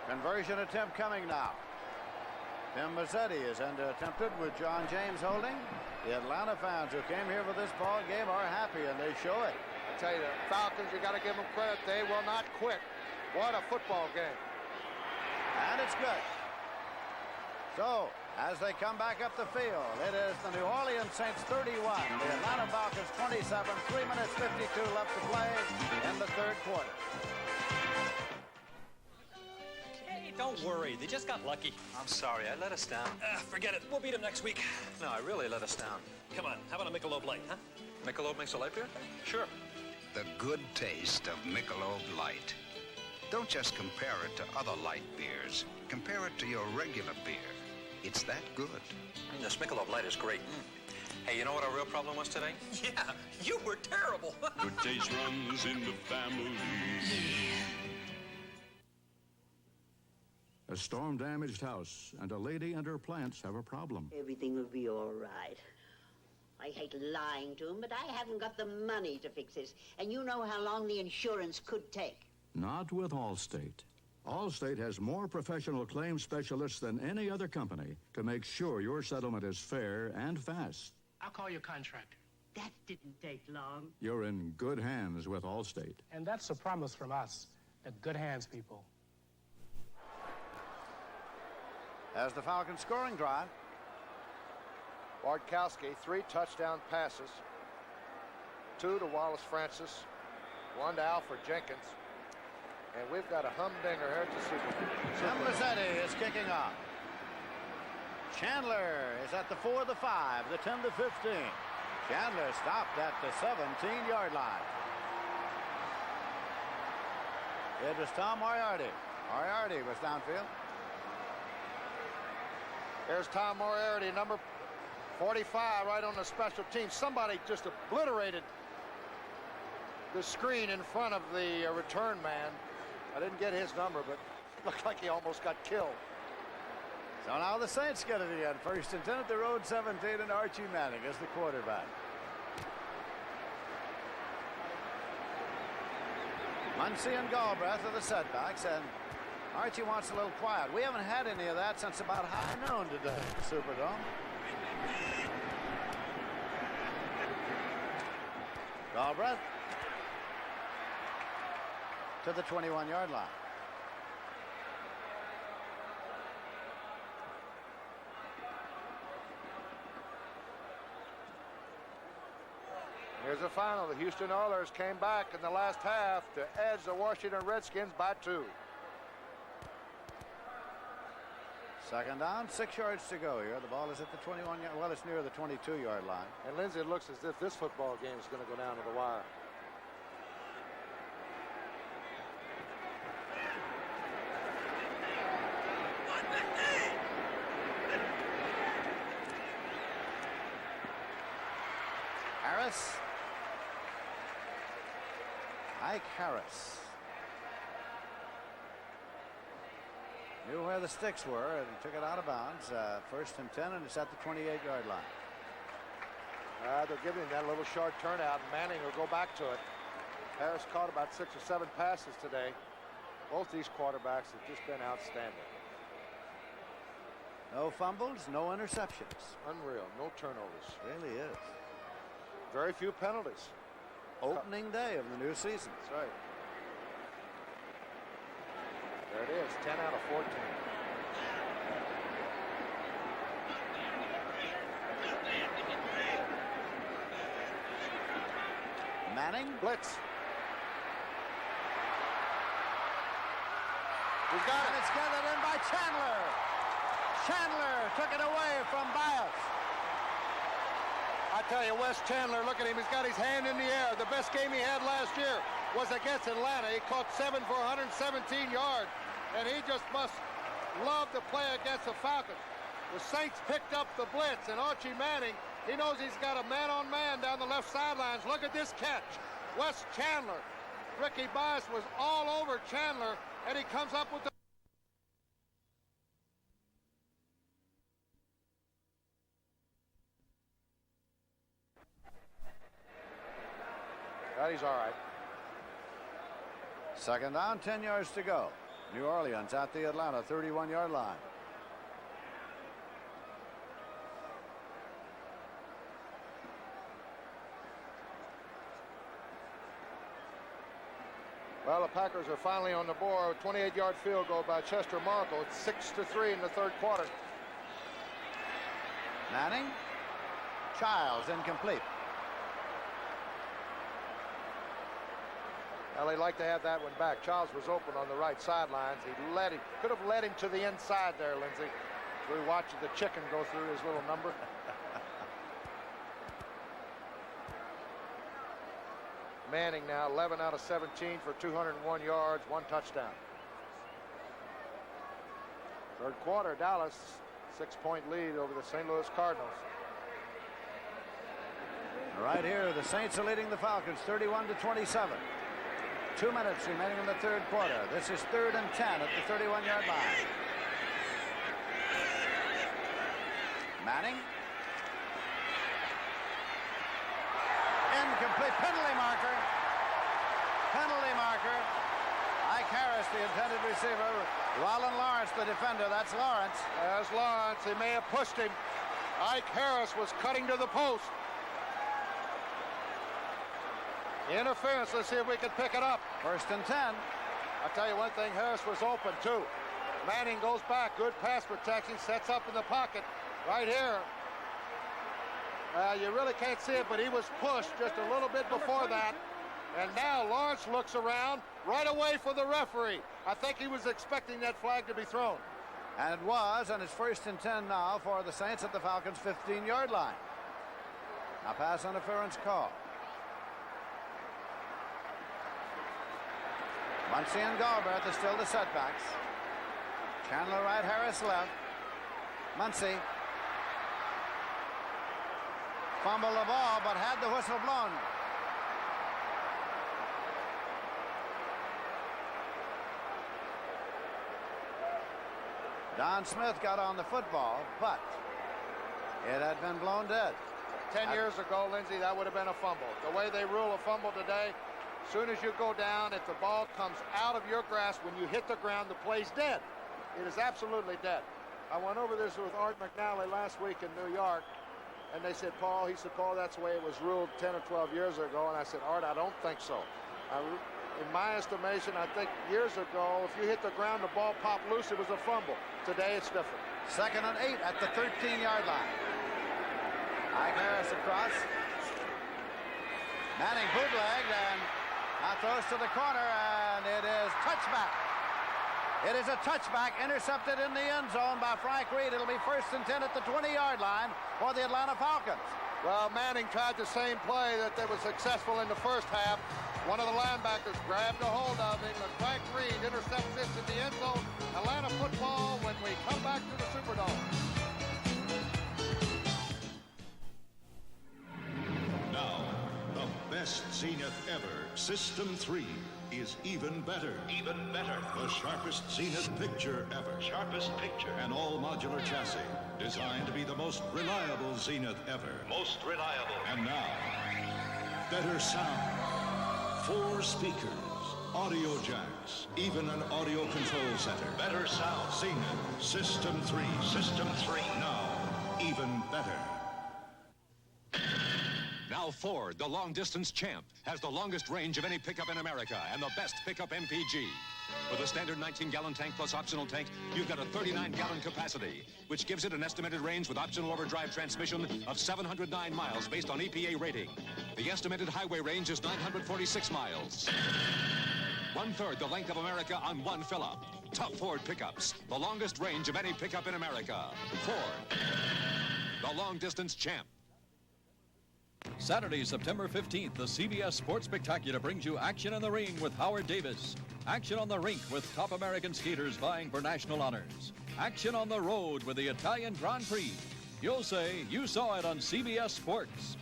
Conversion attempt coming now. Tim Mazzetti is attempted with John James holding. The Atlanta fans who came here for this ball game are happy, and they show it. I tell you, the Falcons, you got to give them credit. They will not quit. What a football game. And it's good. So, as they come back up the field, it is the New Orleans Saints 31, the Atlanta Falcons 27, 3 minutes 52 left to play in the 3rd quarter. Hey, don't worry. They just got lucky. I'm sorry, I let us down. Forget it. We'll beat them next week. No, I really let us down. Come on, how about a Michelob Light, huh? Michelob makes a light beer? Sure. The good taste of Michelob Light. Don't just compare it to other light beers. Compare it to your regular beer. It's that good. This Michelob Light is great. Hey, you know what our real problem was today? Yeah, you were terrible. Good taste runs in the family. A storm-damaged house and a lady and her plants have a problem. Everything will be all right. I hate lying to him, but I haven't got the money to fix this. And you know how long the insurance could take. Not with Allstate. Allstate has more professional claims specialists than any other company to make sure your settlement is fair and fast. I'll call your contractor. That didn't take long. You're in good hands with Allstate. And that's a promise from us, the good hands people. As the Falcons scoring drive. Bartkowski, 3 touchdown passes. 2 to Wallace Francis, 1 to Alfred Jenkins. And we've got a humdinger here to Super Bowl. Tim Mazzetti is kicking off. Chandler is at the 4, the 5, the 10, the 15. Chandler stopped at the 17-yard line. It was Tom Moriarty. Moriarty was downfield. There's Tom Moriarty, number 45, right on the special team. Somebody just obliterated the screen in front of the return man. I didn't get his number, but it looked like he almost got killed. So now the Saints get it again. 1st and 10 at the road, 17, and Archie Manning is the quarterback. Muncie and Galbraith are the setbacks, and Archie wants a little quiet. We haven't had any of that since about high noon today, Superdome. Galbraith to the 21-yard line. Here's the final. The Houston Oilers came back in the last half to edge the Washington Redskins by 2. 2nd down, 6 yards to go here. The ball is at the 21-yard, well, it's near the 22-yard line. And Lindsay, it looks as if this football game is going to go down to the wire. Harris. Ike Harris. Knew where the sticks were and took it out of bounds. 1st and 10, and it's at the 28-yard line. They're giving that little short turnout, and Manning will go back to it. Harris caught about 6 or 7 passes today. Both these quarterbacks have just been outstanding. No fumbles, no interceptions. Unreal. No turnovers. Really is. Very few penalties. Opening day of the new season. That's right. There it is, 10 out of 14. Manning. Blitz. He's got it. And it's gathered in by Chandler. Chandler took it away from Bias. I tell you, Wes Chandler, look at him. He's got his hand in the air. The best game he had last year was against Atlanta. He caught 7 for 117 yards. And he just must love to play against the Falcons. The Saints picked up the blitz, and Archie Manning, he knows he's got a man-on-man down the left sidelines. Look at this catch. Wes Chandler. Ricky Bias was all over Chandler, and he comes up with the... That he's all right. Second down, 10 yards to go. New Orleans at the Atlanta 31-yard line. Well, the Packers are finally on the board. 28-yard field goal by Chester Markle. It's 6-3 in the third quarter. Manning. Childs incomplete. Well, he'd like to have that one back. Childs was open on the right sidelines. He could have led him to the inside there, Lindsey. We're watching the chicken go through his little number. Manning now 11 out of 17 for 201 yards, 1 touchdown. Third quarter, Dallas, 6-point lead over the St. Louis Cardinals. Right here, the Saints are leading the Falcons 31-27. 2 minutes remaining in the third quarter. This is 3rd and 10 at the 31-yard line. Manning. Incomplete. Penalty marker. Penalty marker. Ike Harris, the intended receiver. Rollin Lawrence, the defender. That's Lawrence. There's Lawrence. He may have pushed him. Ike Harris was cutting to the post. Interference. Let's see if we can pick it up. 1st and 10. I'll tell you one thing. Harris was open, too. Manning goes back. Good pass protection. Sets up in the pocket. Right here. You really can't see it, but he was pushed just a little bit before that. And now Lawrence looks around right away for the referee. I think he was expecting that flag to be thrown. And it was, and it's 1st and 10 now for the Saints at the Falcons' 15-yard line. Now pass interference call. Muncy and Galbraith are still the setbacks. Chandler right, Harris left. Muncy. Fumbled the ball, but had the whistle blown. Don Smith got on the football, but it had been blown dead. 10 years ago, Lindsey, that would have been a fumble. The way they rule a fumble today, as soon as you go down, if the ball comes out of your grasp, when you hit the ground, the play's dead. It is absolutely dead. I went over this with Art McNally last week in New York, and they said, Paul, that's the way it was ruled 10 or 12 years ago. And I said, Art, I don't think so. In my estimation, I think years ago, if you hit the ground, the ball popped loose, it was a fumble. Today, it's different. 2nd and 8 at the 13-yard line. Ike Harris across. Manning bootlegged and now throws to the corner, and it is touchback. It is a touchback intercepted in the end zone by Frank Reed. It'll be 1st and 10 at the 20-yard line for the Atlanta Falcons. Well, Manning tried the same play that was successful in the first half. One of the linebackers grabbed a hold of him, and Frank Reed intercepts this in the end zone. Atlanta football when we come back to the Superdome. Now, the best Zenith ever, System 3, is even better. Even better. The sharpest Zenith picture ever. Sharpest picture. An all-modular chassis designed to be the most reliable Zenith ever. Most reliable. And now, better sound. 4 speakers, audio jacks, even an audio control center. Better sound. Seen it. System 3. System 3. Now, even better. Now Ford, the long-distance champ, has the longest range of any pickup in America and the best pickup MPG. With a standard 19-gallon tank plus optional tank, you've got a 39-gallon capacity, which gives it an estimated range with optional overdrive transmission of 709 miles based on EPA rating. The estimated highway range is 946 miles. 1/3 the length of America on one fill-up. Tough Ford pickups, the longest range of any pickup in America. Ford, the long-distance champ. Saturday, September 15th, the CBS Sports Spectacular brings you action in the ring with Howard Davis. Action on the rink with top American skaters vying for national honors. Action on the road with the Italian Grand Prix. You'll say you saw it on CBS Sports.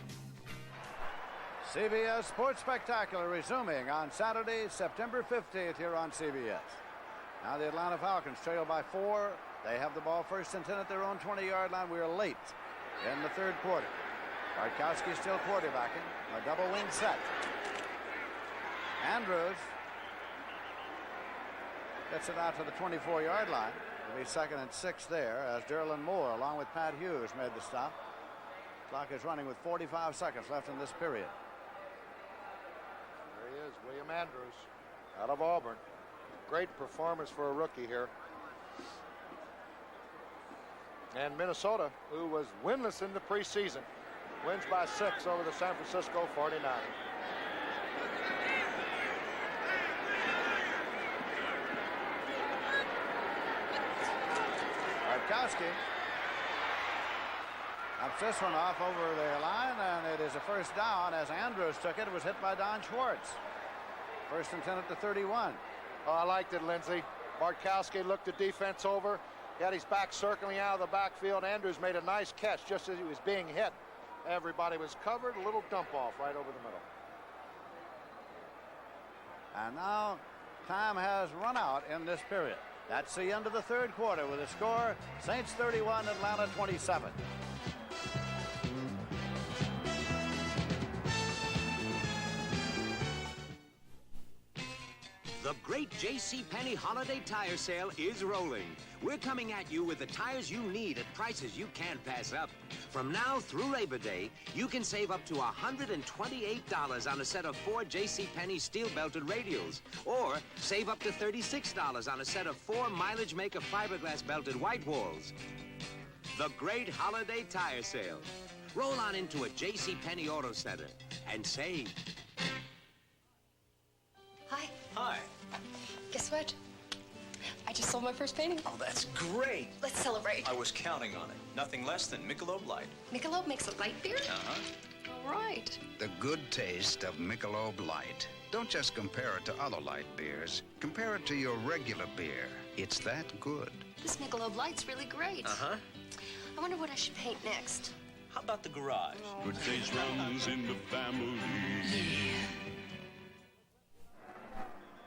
CBS Sports Spectacular resuming on Saturday, September 15th here on CBS. Now the Atlanta Falcons trail by 4. They have the ball first and 10 at their own 20-yard line. We are late in the third quarter. Bartkowski still quarterbacking. A double wing set. Andrews gets it out to the 24-yard line. It'll be 2nd and 6 there as Derlin Moore, along with Pat Hughes, made the stop. Clock is running with 45 seconds left in this period. There he is, William Andrews, out of Auburn. Great performance for a rookie here. And Minnesota, who was winless in the preseason, wins by 6 over the San Francisco 49ers. Bartkowski ups this one off over their line, and it is a first down as Andrews took it. It was hit by Don Schwartz. 1st and 10 at the 31. Oh, I liked it, Lindsey. Bartkowski looked the defense over. He had his back circling out of the backfield. Andrews made a nice catch just as he was being hit. Everybody was covered. A little dump off right over the middle. And now time has run out in this period. That's the end of the third quarter with a score, Saints 31, Atlanta 27. The great JCPenney holiday tire sale is rolling. We're coming at you with the tires you need at prices you can't pass up. From now through Labor Day, you can save up to $128 on a set of 4 JCPenney steel-belted radials, or save up to $36 on a set of 4 Mileage Maker fiberglass belted white walls. The great holiday tire sale. Roll on into a JCPenney Auto Center and save. Hi. Hi. Guess what? I just sold my first painting. Oh, that's great. Let's celebrate. I was counting on it. Nothing less than Michelob Light. Michelob makes a light beer? Uh-huh. All right. The good taste of Michelob Light. Don't just compare it to other light beers. Compare it to your regular beer. It's that good. This Michelob Light's really great. Uh-huh. I wonder what I should paint next. How about the garage? Good taste runs in the family.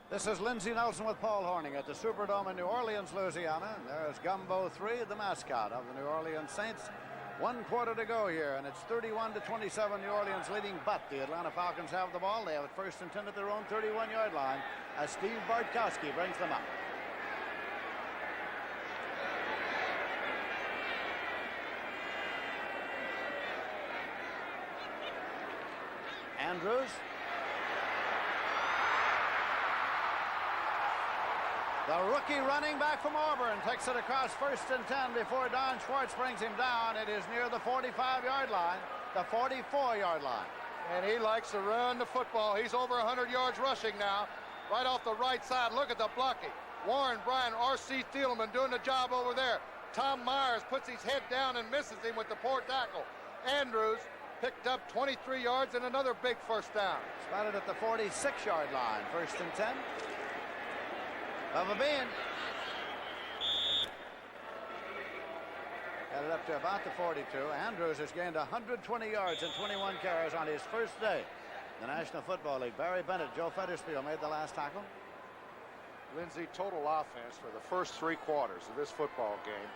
This is Lindsey Nelson with Paul Horning at the Superdome in New Orleans, Louisiana. And there's Gumbo 3, the mascot of the New Orleans Saints. 1 quarter to go here, and it's 31-27 New Orleans leading, but the Atlanta Falcons have the ball. They have it 1st and 10 at their own 31-yard line as Steve Bartkowski brings them up. Andrews. The rookie running back from Auburn takes it across 1st and 10 before Don Schwartz brings him down. It is near the 45-yard line, the 44-yard line. And he likes to run the football. He's over 100 yards rushing now, right off the right side. Look at the blocking. Warren Bryan, R.C. Thielemann doing the job over there. Tom Myers puts his head down and misses him with the poor tackle. Andrews picked up 23 yards and another big first down. Spotted at the 46-yard line, 1st and 10. Of a bean. Got it up to about the 42. Andrews has gained 120 yards and 21 carries on his first day in the National Football League. Barry Bennett, Joe Federspiel made the last tackle. Lindsey, total offense for the first 3 quarters of this football game.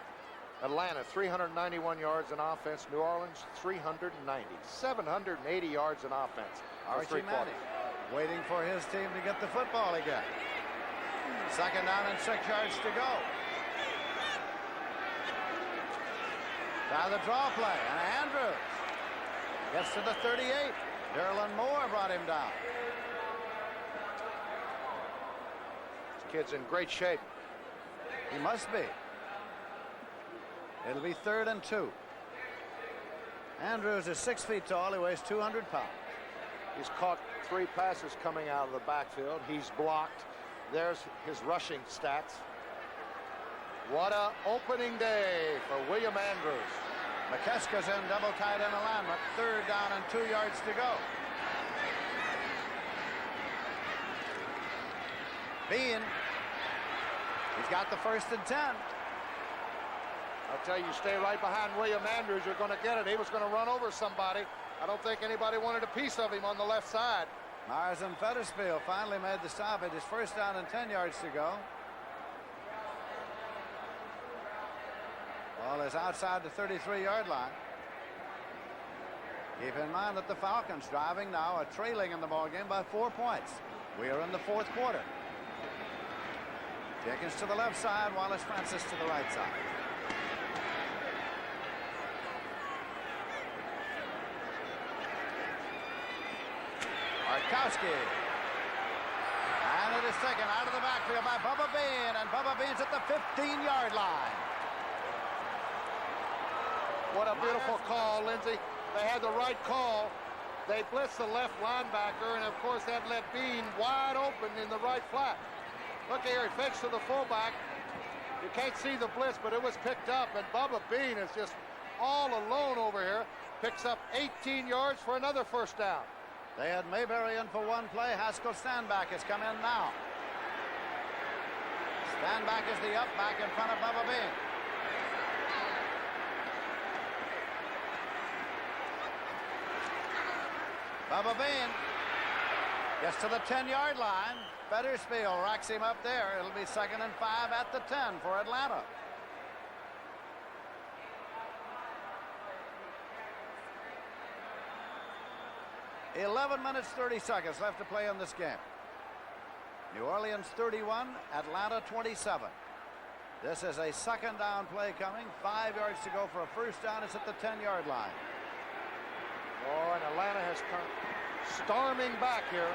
Atlanta, 391 yards in offense. New Orleans, 390. 780 yards in offense. Archie Manning. waiting for his team to get the football again. 2nd down and 6 yards to go. Try the draw play, and Andrews gets to the 38. Derlin Moore brought him down. This kid's in great shape. He must be. It'll be 3rd and 2. Andrews is 6 feet tall. He weighs 200 pounds. He's caught 3 passes coming out of the backfield. He's blocked. There's his rushing stats. What a opening day for William Andrews. McKeska's in double tight end alignment. 3rd down and 2 yards to go. Bean. He's got the 1st and 10. I'll tell you, stay right behind William Andrews. You're going to get it. He was going to run over somebody. I don't think anybody wanted a piece of him on the left side. Myers and Fettersfield finally made the stop. It is 1st down and 10 yards to go. Ball is outside the 33-yard line. Keep in mind that the Falcons driving now are trailing in the ballgame by 4 points. We are in the 4th quarter. Jenkins to the left side, Wallace Francis to the right side. Markowski. And it is taken out of the backfield by Bubba Bean, and Bubba Bean's at the 15-yard line. What a beautiful call, Lindsey. They had the right call. They blitzed the left linebacker, and of course that left Bean wide open in the right flat. Look here, he fakes to the fullback. You can't see the blitz, but it was picked up, and Bubba Bean is just all alone over here. Picks up 18 yards for another 1st down. They had Mayberry in for 1 play. Haskell Standback has come in now. Standback is the up back in front of Bubba Bean. Bubba Bean gets to the 10-yard line. Fettersfield racks him up there. It'll be 2nd and 5 at the 10 for Atlanta. $11 minutes, 30 seconds left to play in this game. New Orleans 31, Atlanta 27. This is a 2nd down play coming. 5 yards to go for a 1st down. It's at the 10-yard line. Oh, and Atlanta has come storming back here.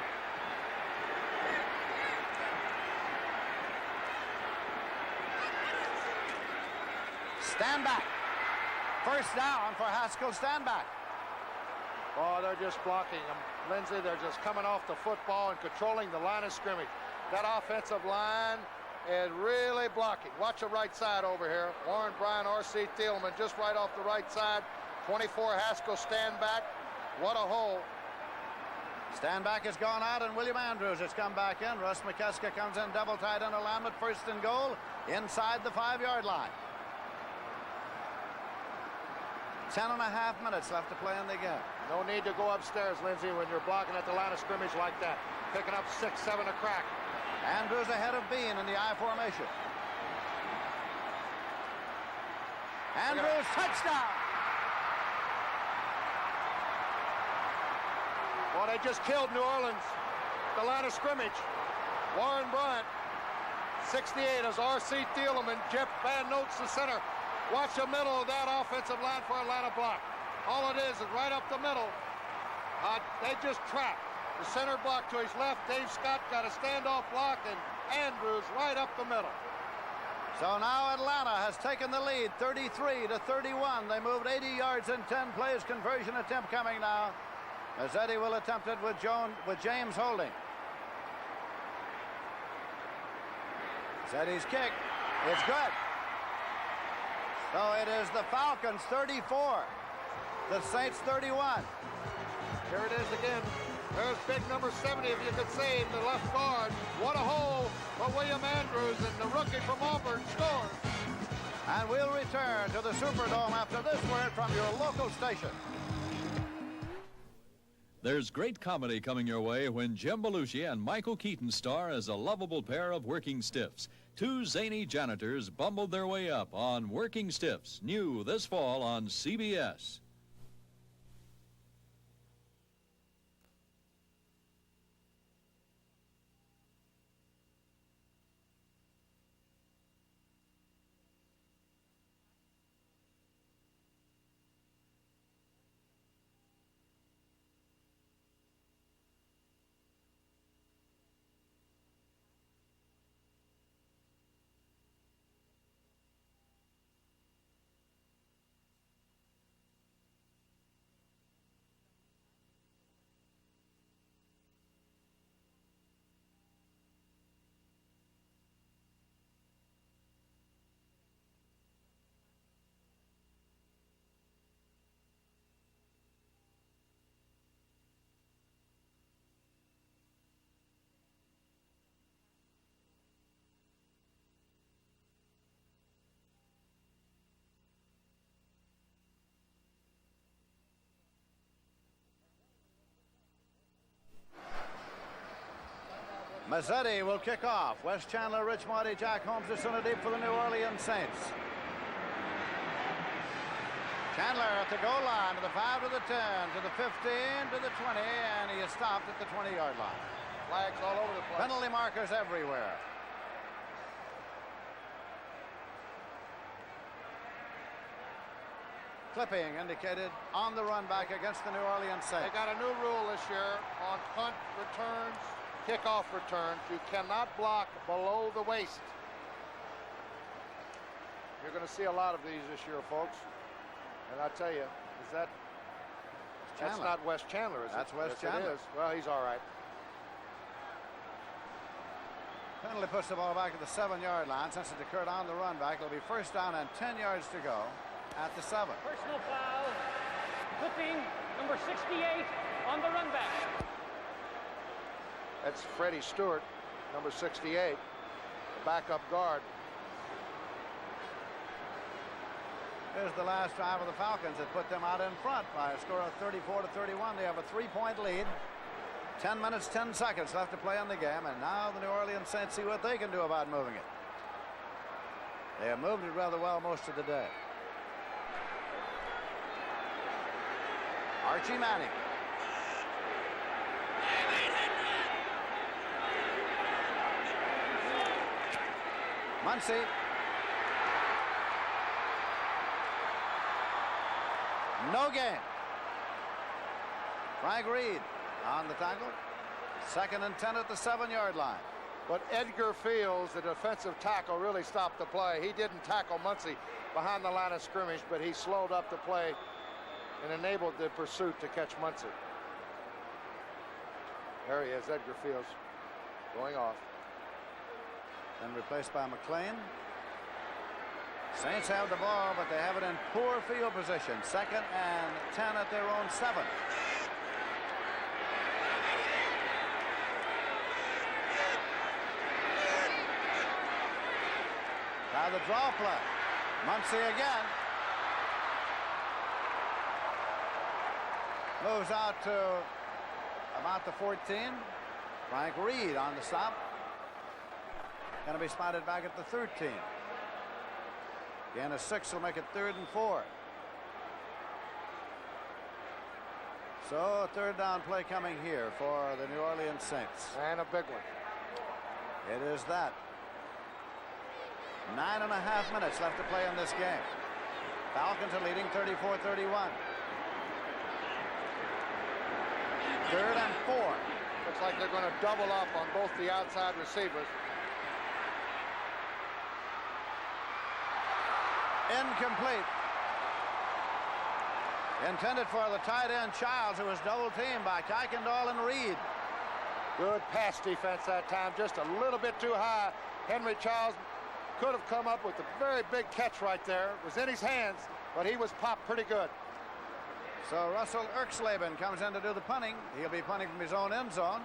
Standback. 1st down for Haskell Standback. Oh, they're just blocking them. Lindsey, they're just coming off the football and controlling the line of scrimmage. That offensive line is really blocking. Watch the right side over here. Warren Bryan, R.C. Thielman, just right off the right side. 24 Haskell Standback. What a hole. Standback has gone out, and William Andrews has come back in. Russ McKeska comes in double tight end alignment. 1st and goal inside the 5-yard line. 10.5 minutes left to play in the game. No need to go upstairs, Lindsey, when you're blocking at the line of scrimmage like that. Picking up 6, 7 a crack. Andrews ahead of Bean in the I formation. Andrews, touchdown! Well, they just killed New Orleans. The line of scrimmage. Warren Bryant, 68 as R.C. Thielman. Jeff Van Notes the center. Watch the middle of that offensive line for Atlanta block. All it is right up the middle. They just trapped. The center block to his left. Dave Scott got a standoff block, and Andrews right up the middle. So now Atlanta has taken the lead, 33-31. They moved 80 yards in 10 plays. Conversion attempt coming now. Mazzetti will attempt it with James Holding. Mazzetti's kick. It's good. So it is the Falcons 34. The Saints 31. Here it is again. There's big number 70, if you could save the left guard. What a hole for William Andrews, and the rookie from Auburn scores. And we'll return to the Superdome after this word from your local station. There's great comedy coming your way when Jim Belushi and Michael Keaton star as a lovable pair of working stiffs. 2 zany janitors bumbled their way up on Working Stiffs, new this fall on CBS. Mazzetti will kick off. Wes Chandler, Rich Marty, Jack Holmes is in deep for the New Orleans Saints. Chandler at the goal line, to the 5, to the 10, to the 15, to the 20, and he is stopped at the 20-yard line. Flags all over the place. Penalty markers everywhere. Clipping indicated on the run back against the New Orleans Saints. They got a new rule this year on punt returns, kickoff returns. You cannot block below the waist. You're going to see a lot of these this year, folks. And I tell you, that's not Wes Chandler, is it? That's Wes Yes, Chandler. it is. Well, he's all right. Penalty puts the ball back at the 7-yard line. Since it occurred on the run back, it'll be first down and 10 yards to go at the 7. Personal foul. Clipping, number 68, on the run back. That's Freddie Stewart, number 68, the backup guard. Here's the last drive of the Falcons that put them out in front by a score of 34-31. They have a 3-point lead. 10 minutes, 10 seconds left to play in the game, and now the New Orleans Saints see what they can do about moving it. They have moved it rather well most of the day. Archie Manning. Muncie. No gain. Frank Reed on the tackle. 2nd and 10 at the 7-yard line. But Edgar Fields, the defensive tackle, really stopped the play. He didn't tackle Muncie behind the line of scrimmage, but he slowed up the play and enabled the pursuit to catch Muncie. There he is, Edgar Fields, going off. Then replaced by McLean. Saints have the ball, but they have it in poor field position. 2nd and 10 at their own 7. Now the draw play. Muncie again. Moves out to about the 14. Frank Reed on the stop. Going to be spotted back at the 13. Again, a 6 will make it 3rd and 4. So a 3rd down play coming here for the New Orleans Saints. And a big one. It is that. 9.5 minutes left to play in this game. Falcons are leading 34-31. 3rd and 4. Looks like they're going to double up on both the outside receivers. Incomplete. Intended for the tight end Childs, who was double teamed by Kuykendall and Reed. Good pass defense that time, just a little bit too high. Henry Childs could have come up with a very big catch right there. It was in his hands, but he was popped pretty good. So Russell Erxleben comes in to do the punting. He'll be punting from his own end zone.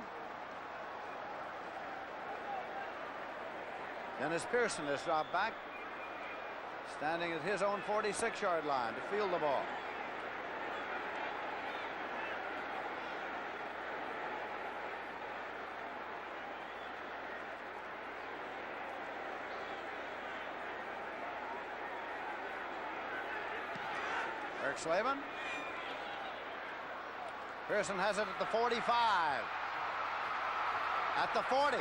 Dennis Pearson is dropped back, standing at his own 46-yard line to field the ball. Erxleben. Pearson has it at the 45. At the 40.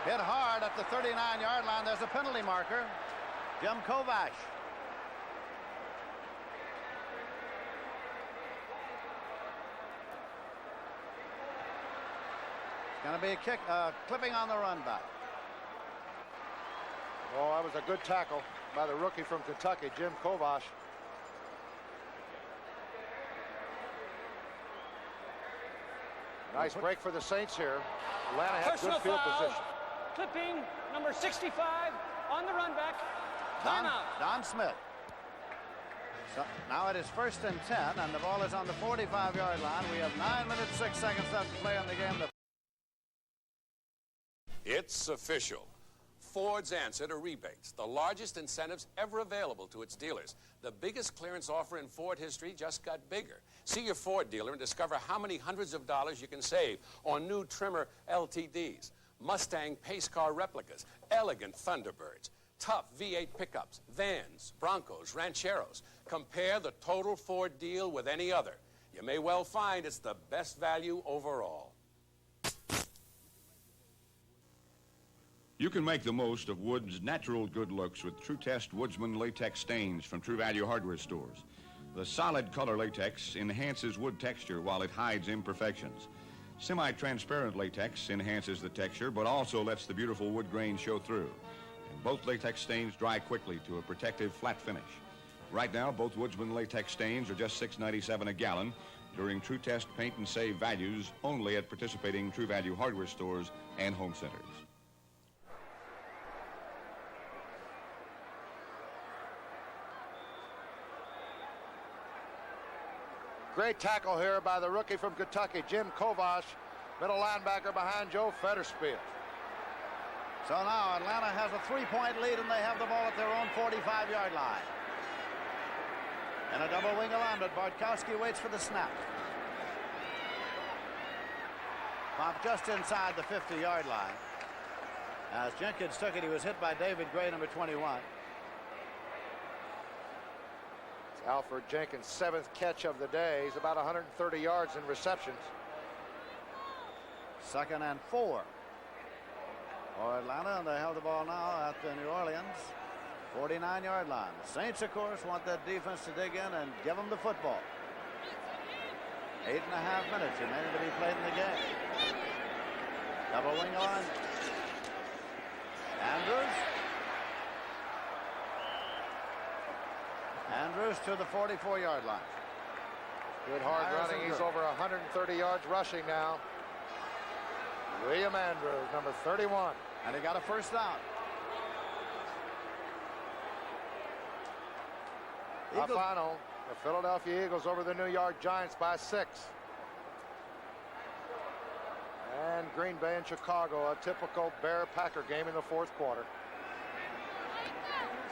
Hit hard at the 39-yard line. There's a penalty marker. Jim Kovash. It's going to be a kick, clipping on the run back. Oh, that was a good tackle by the rookie from Kentucky, Jim Kovash. Nice break for the Saints here. Atlanta had Personal good field foul. position. Clipping, number 65, on the run back. Don Smith. So now it is 1st and 10, and the ball is on the 45-yard line. We have 9 minutes, 6 seconds left to play in the game. It's official. Ford's answer to rebates, the largest incentives ever available to its dealers. The biggest clearance offer in Ford history just got bigger. See your Ford dealer and discover how many hundreds of dollars you can save on new trimmer LTDs, Mustang pace car replicas, elegant Thunderbirds, tough V8 pickups, vans, Broncos, Rancheros. Compare the total Ford deal with any other. You may well find it's the best value overall. You can make the most of wood's natural good looks with True Test Woodsman latex stains from True Value hardware stores. The solid color latex enhances wood texture while it hides imperfections. Semi-transparent latex enhances the texture but also lets the beautiful wood grain show through. And both latex stains dry quickly to a protective flat finish. Right now, both Woodsman latex stains are just $6.97 a gallon during True Test Paint and Save values only at participating True Value hardware stores and home centers. Great tackle here by the rookie from Kentucky, Jim Kovash, middle linebacker behind Joe Federspiel. So now Atlanta has a 3-point lead, and they have the ball at their own 45-yard line. And a double wing alignment. Bartkowski waits for the snap. Pop just inside the 50-yard line. As Jenkins took it, he was hit by David Gray, number 21. Alfred Jenkins' 7th catch of the day. He's about 130 yards in receptions. 2nd and 4 for Atlanta, and they have the ball now at the New Orleans 49-yard line. The Saints, of course, want that defense to dig in and give them the football. 8.5 minutes remaining to be played in the game. Double wing line. Andrews to the 44-yard line. Good hard running. He's over 130 yards rushing now. William Andrews, number 31. And he got a first down. Final, the Philadelphia Eagles over the New York Giants by 6. And Green Bay and Chicago, a typical Bear-Packer game in the 4th quarter.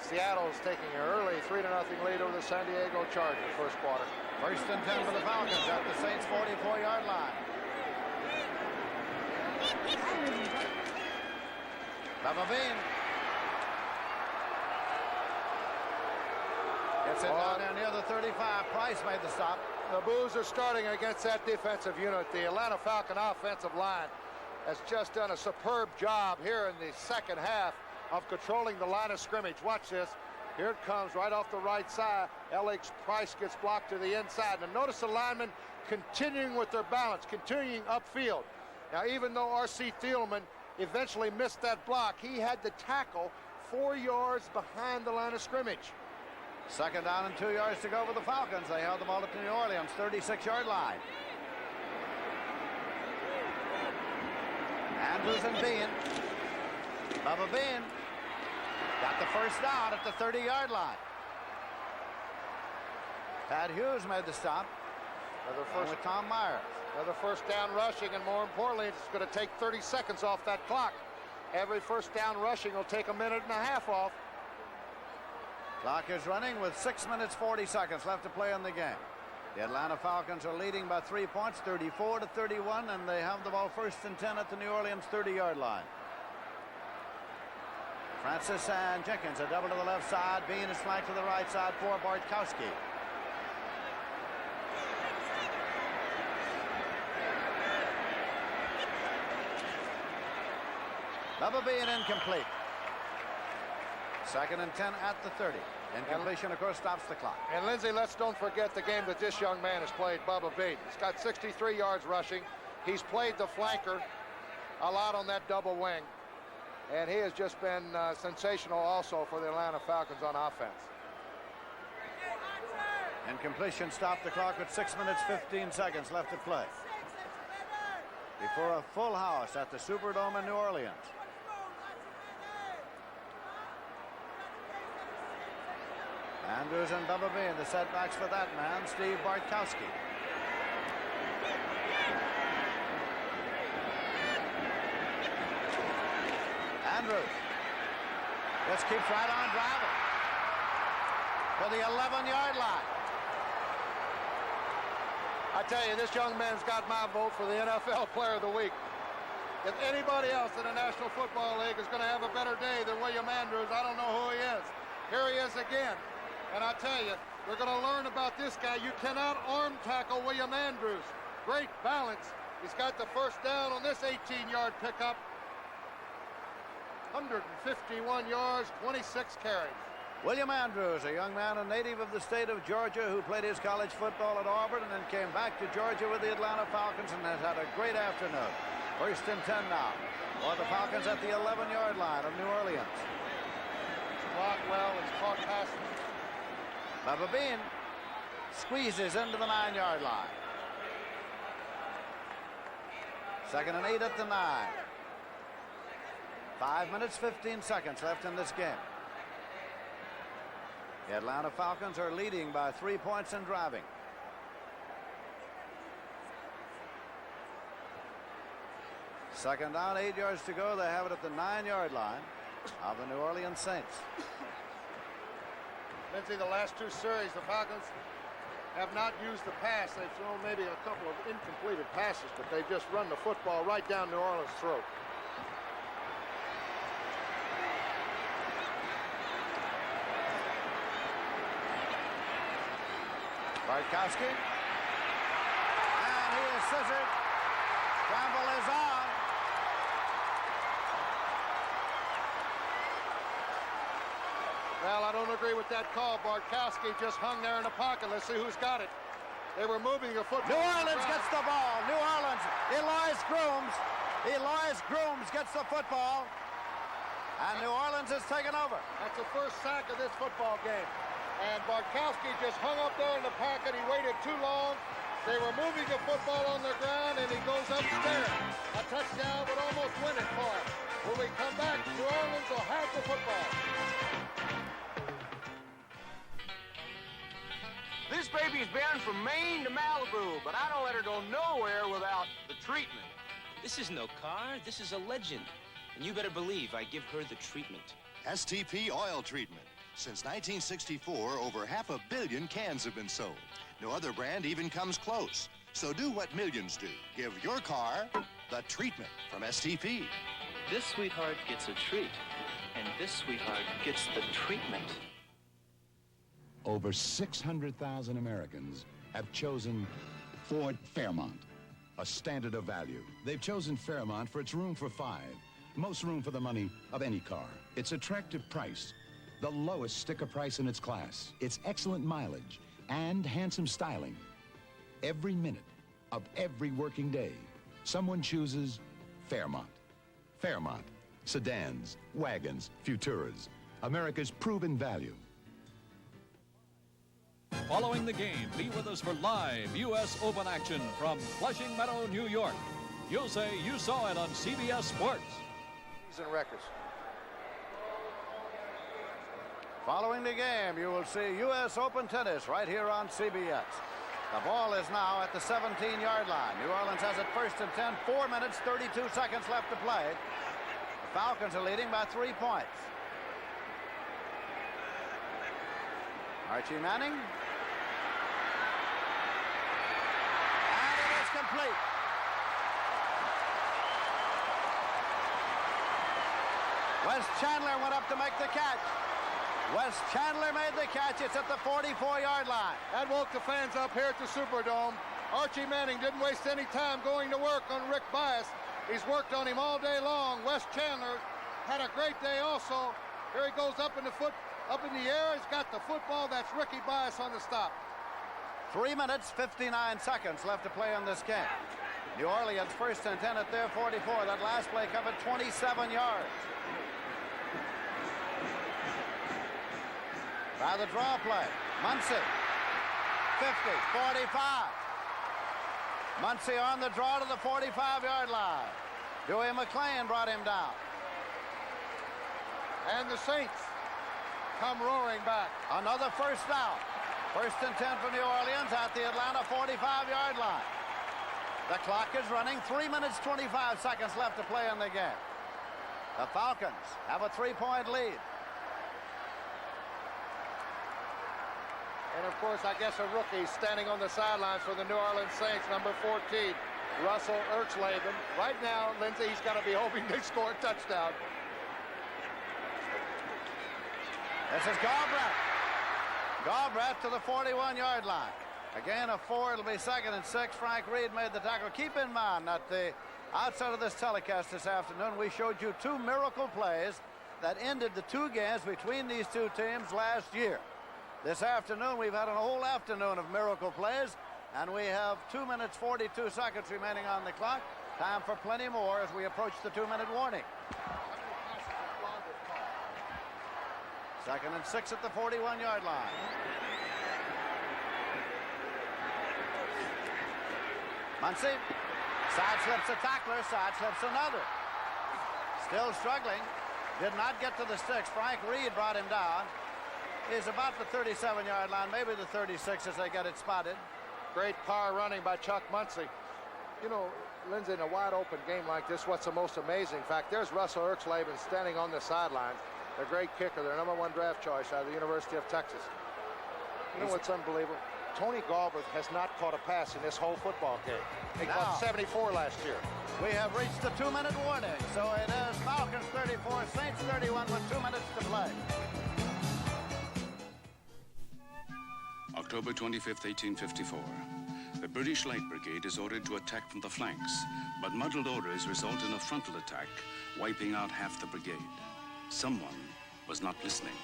Seattle's taking an early 3-0 lead over the San Diego Chargers first quarter. 1st and 10 for the Falcons at the Saints' 44-yard line. Baba Bean gets it down there near the 35. Price made the stop. The boos are starting against that defensive unit. The Atlanta Falcon offensive line has just done a superb job here in the second half of controlling the line of scrimmage. Watch this. Here it comes right off the right side. Alex Price gets blocked to the inside. And notice the linemen continuing with their balance, continuing upfield. Now, even though R.C. Thielman eventually missed that block, he had the tackle 4 yards behind the line of scrimmage. 2nd down and 2 yards to go for the Falcons. They held the ball at the New Orleans 36-yard line. Andrews and Bean. Bubba Bean got the first down at the 30-yard line. Pat Hughes made the stop. With Tom Myers. Another first down rushing, and more importantly, it's going to take 30 seconds off that clock. Every first down rushing will take a minute and a half off. Clock is running with 6 minutes 40 seconds left to play in the game. The Atlanta Falcons are leading by 3 points, 34-31, and they have the ball 1st and 10 at the New Orleans 30-yard line. Francis and Jenkins, a double to the left side. Bean is flanked to the right side for Bartkowski. Bubba Bean incomplete. 2nd and 10 at the 30. Incompletion, of course, stops the clock. And Lindsay, let's don't forget the game that this young man has played, Bubba Bean. He's got 63 yards rushing. He's played the flanker a lot on that double wing. And he has just been sensational also for the Atlanta Falcons on offense. Incompletion stopped the clock with 6 minutes 15 seconds left to play. Before a full house at the Superdome in New Orleans. Andrews and Bubba Bean, the setbacks for that man, Steve Bartkowski. Andrews This keeps right on driving to the 11-yard line. I tell you, this young man's got my vote for the NFL Player of the Week. If anybody else in the National Football League is going to have a better day than William Andrews, I don't know who he is. Here he is again. And I tell you, we're going to learn about this guy. You cannot arm tackle William Andrews. Great balance. He's got the first down on this 18-yard pickup. 151 yards, 26 carries. William Andrews, a young man, a native of the state of Georgia, who played his college football at Auburn and then came back to Georgia with the Atlanta Falcons and has had a great afternoon. First and 10 now. For the Falcons at the 11-yard line of New Orleans. It's blocked well. It's caught passing. Bubba Bean squeezes into the 9-yard line. 2nd and 8 at the 9. 5 minutes, 15 seconds left in this game. The Atlanta Falcons are leading by 3 points and driving. Second down, 8 yards to go. They have it at the 9-yard line of the New Orleans Saints. Lindsay, the last two series, the Falcons have not used the pass. They've thrown maybe a couple of incompleted passes, but they just run the football right down New Orleans' throat. Bartkowski. And he is scissored. Campbell is on. Well, I don't agree with that call. Bartkowski just hung there in the pocket. Let's see who's got it. They were moving the football. New Orleans gets the ball. New Orleans. Elias Grooms gets the football. And New Orleans has taken over. That's the first sack of this football game. And Bartkowski just hung up there in the pocket. He waited too long. They were moving the football on the ground, and he goes upstairs. A touchdown would almost win it for him. When we come back, New Orleans will have the football. This baby's been from Maine to Malibu, but I don't let her go nowhere without the treatment. This is no car. This is a legend. And you better believe I give her the treatment. STP oil treatment. Since 1964, over 500 million cans have been sold. No other brand even comes close. So do what millions do. Give your car the treatment from STP. This sweetheart gets a treat, and this sweetheart gets the treatment. Over 600,000 Americans have chosen Ford Fairmont, a standard of value. They've chosen Fairmont for its room for 5, most room for the money of any car. Its attractive price, the lowest sticker price in its class, its excellent mileage, and handsome styling. Every minute of every working day, someone chooses Fairmont. Fairmont, sedans, wagons, Futuras, America's proven value. Following the game, be with us for live U.S. Open action from Flushing Meadow, New York. You'll say you saw it on CBS Sports. Season records. Following the game, you will see U.S. Open tennis right here on CBS. The ball is now at the 17-yard line. New Orleans has it first and 10, 4 minutes, 32 seconds left to play. The Falcons are leading by 3 points. Archie Manning. And it is complete. Wes Chandler went up to make the catch. Wes Chandler made the catch. It's at the 44-yard line. That woke the fans up here at the Superdome. Archie Manning didn't waste any time going to work on Rick Bias. He's worked on him all day long. Wes Chandler had a great day also. Here he goes up in the air. He's got the football. That's Ricky Bias on the stop. 3 minutes, 59 seconds left to play in this game. New Orleans first and 10 at their 44. That last play covered 27 yards. By the draw play, Muncie, 50, 45. Muncie on the draw to the 45-yard line. Dewey McClain brought him down. And the Saints come roaring back. Another first down. First and 10 for New Orleans at the Atlanta 45-yard line. The clock is running. 3 minutes, 25 seconds left to play in the game. The Falcons have a 3-point lead. And, of course, I guess a rookie standing on the sidelines for the New Orleans Saints, number 14, Russell Ertzleben. Right now, Lindsay, he's got to be hoping they score a touchdown. This is Galbraith. Galbraith to the 41-yard line. Again, a 4. It'll be 2nd and 6. Frank Reed made the tackle. Keep in mind that the outside of this telecast this afternoon, we showed you 2 miracle plays that ended the 2 games between these 2 teams last year. This afternoon, we've had a whole afternoon of miracle plays, and we have 2 minutes, 42 seconds remaining on the clock. Time for plenty more as we approach the 2-minute warning. 2nd and 6 at the 41-yard line. Muncy side slips a tackler, side slips another. Still struggling. Did not get to the sticks. Frank Reed brought him down. He's about the 37-yard line, maybe the 36 as they get it spotted. Great power running by Chuck Muncy. You know, Lindsay, in a wide-open game like this, what's the most amazing fact? There's Russell Ertzleben standing on the sidelines. A great kicker, their #1 draft choice out of the University of Texas. You know what's unbelievable? Tony Galbraith has not caught a pass in this whole football game. He caught 74 last year. We have reached the 2-minute warning. So it is Falcons 34, Saints 31 with 2 minutes to play. October 25th, 1854. The British Light Brigade is ordered to attack from the flanks, but muddled orders result in a frontal attack, wiping out half the brigade. Someone was not listening.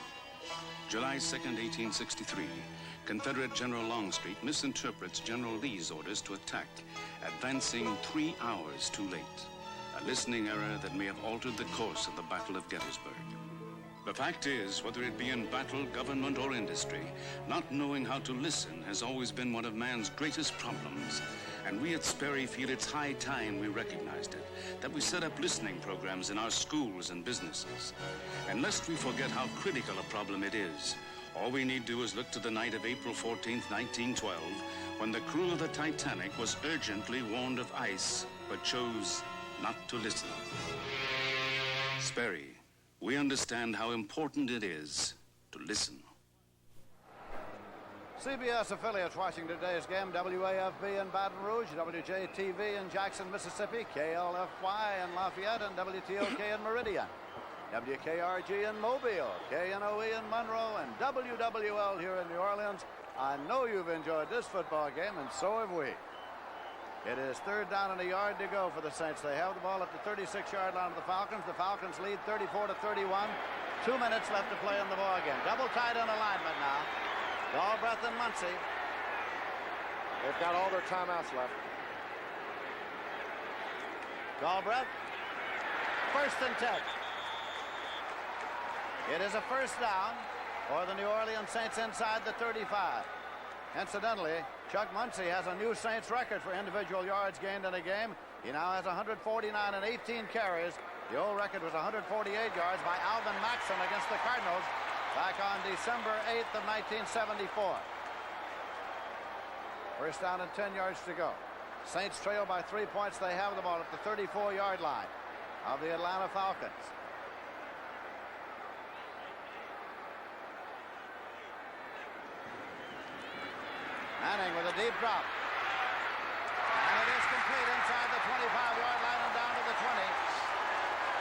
July 2nd, 1863. Confederate General Longstreet misinterprets General Lee's orders to attack, advancing 3 hours too late. A listening error that may have altered the course of the Battle of Gettysburg. The fact is, whether it be in battle, government, or industry, not knowing how to listen has always been one of man's greatest problems. And we at Sperry feel it's high time we recognized it, that we set up listening programs in our schools and businesses. And lest we forget how critical a problem it is, all we need do is look to the night of April 14th, 1912, when the crew of the Titanic was urgently warned of ice, but chose not to listen. Sperry, we understand how important it is to listen. CBS affiliates watching today's game: WAFB in Baton Rouge, WJTV in Jackson, Mississippi, KLFY in Lafayette, and WTOK in Meridian. WKRG in Mobile, KNOE in Monroe, and WWL here in New Orleans. I know you've enjoyed this football game, and so have we. It is 3rd down and a yard to go for the Saints. They have the ball at the 36-yard line of the Falcons. The Falcons lead 34-31. 2 minutes left to play in the ball game. Double tight end alignment now. Galbraith and Muncy. They've got all their timeouts left. Galbraith. 1st and 10. It is a 1st down for the New Orleans Saints inside the 35. Incidentally, Chuck Muncy has a new Saints record for individual yards gained in a game. He now has 149 and 18 carries. The old record was 148 yards by Alvin Maxson against the Cardinals back on December 8th of 1974. 1st down and 10 yards to go. Saints trail by 3 points. They have the ball at the 34-yard line of the Atlanta Falcons. Manning with a deep drop. And it is complete inside the 25-yard line and down to the 20.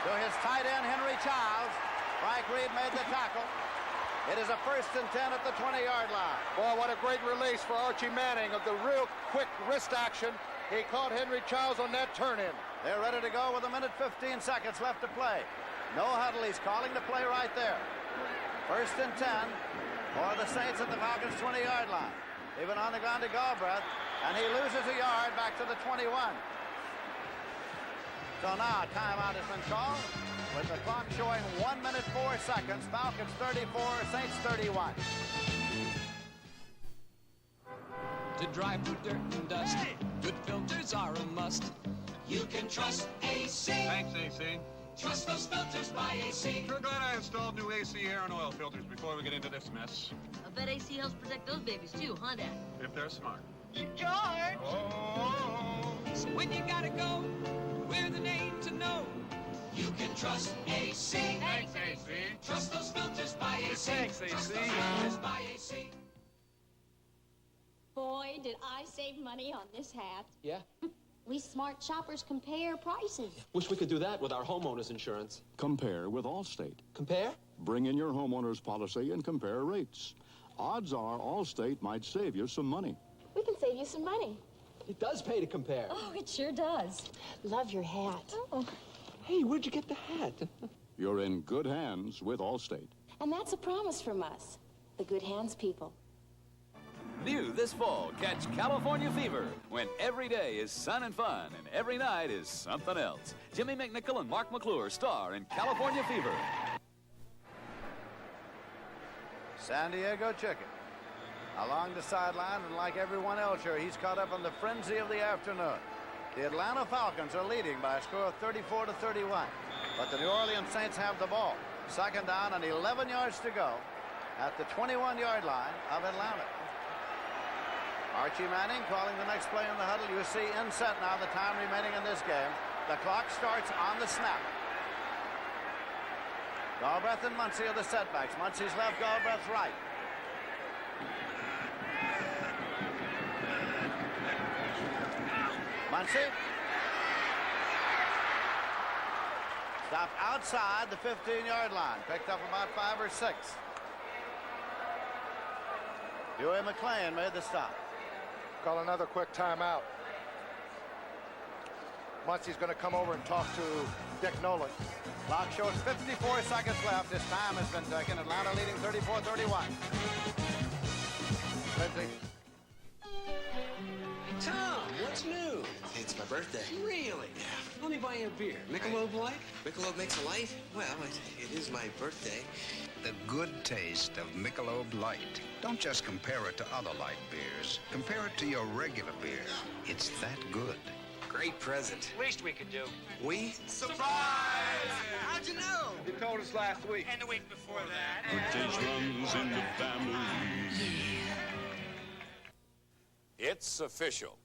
To his tight end, Henry Childs. Frank Reed made the tackle. It is a 1st and 10 at the 20-yard line. Boy, what a great release for Archie Manning of the real quick wrist action. He caught Henry Childs on that turn-in. They're ready to go with 1 minute 15 seconds left to play. No huddle. He's calling the play right there. 1st and 10 for the Saints at the Falcons' 20-yard line. Even on the ground to Galbraith, and he loses a yard back to the 21. So now timeout has been called with the clock showing 1 minute 4 seconds. Falcons 34, Saints 31. To drive through dirt and dust, good filters are a must. You can trust AC. Thanks, AC. Trust those filters by AC. Sure glad I installed new AC air and oil filters before we get into this mess. I bet AC helps protect those babies too, huh, Dad? If they're smart. George! Oh! So when you gotta go, we're the name to know. You can trust AC. Thanks, AC. Trust those filters by AC. Thanks, AC. Trust those filters by AC. Boy, did I save money on this hat. Yeah? We smart shoppers compare prices. Wish we could do that with our homeowner's insurance. Compare with Allstate. Compare? Bring in your homeowner's policy and compare rates. Odds are Allstate might save you some money. We can save you some money. It does pay to compare. Oh, it sure does. Love your hat. Oh. Hey, where'd you get the hat? You're in good hands with Allstate. And that's a promise from us, the Good Hands people. New this fall, catch California Fever, when every day is sun and fun and every night is something else. Jimmy McNichol and Mark McClure star in California Fever. San Diego Chicken along the sideline, and like everyone else here, he's caught up in the frenzy of the afternoon. The Atlanta Falcons are leading by a score of 34-31, but the New Orleans Saints have the ball. Second down and 11 yards to go at the 21-yard line of Atlanta. Archie Manning calling the next play in the huddle. You see in set now, the time remaining in this game. The clock starts on the snap. Galbraith and Muncy are the setbacks. Muncy's left, Galbraith's right. Muncy. Stopped outside the 15-yard line. Picked up about 5 or 6. Huey McClain made the stop. Call another quick timeout. Muncy's going to come over and talk to Dick Nolan. Clock shows 54 seconds left. His time has been taken. Atlanta leading 34-31. Lindsay. Tom, what's new? It's my birthday. Really? Yeah. Let me buy you a beer. Michelob Light? Michelob makes a light? Well, it is my birthday. The good taste of Michelob Light. Don't just compare it to other light beers. Compare it to your regular beer. It's that good. Great present. Least we could do. We? Surprise! How'd you know? You told us last week. And the week before that. Good taste runs in the family. It's official.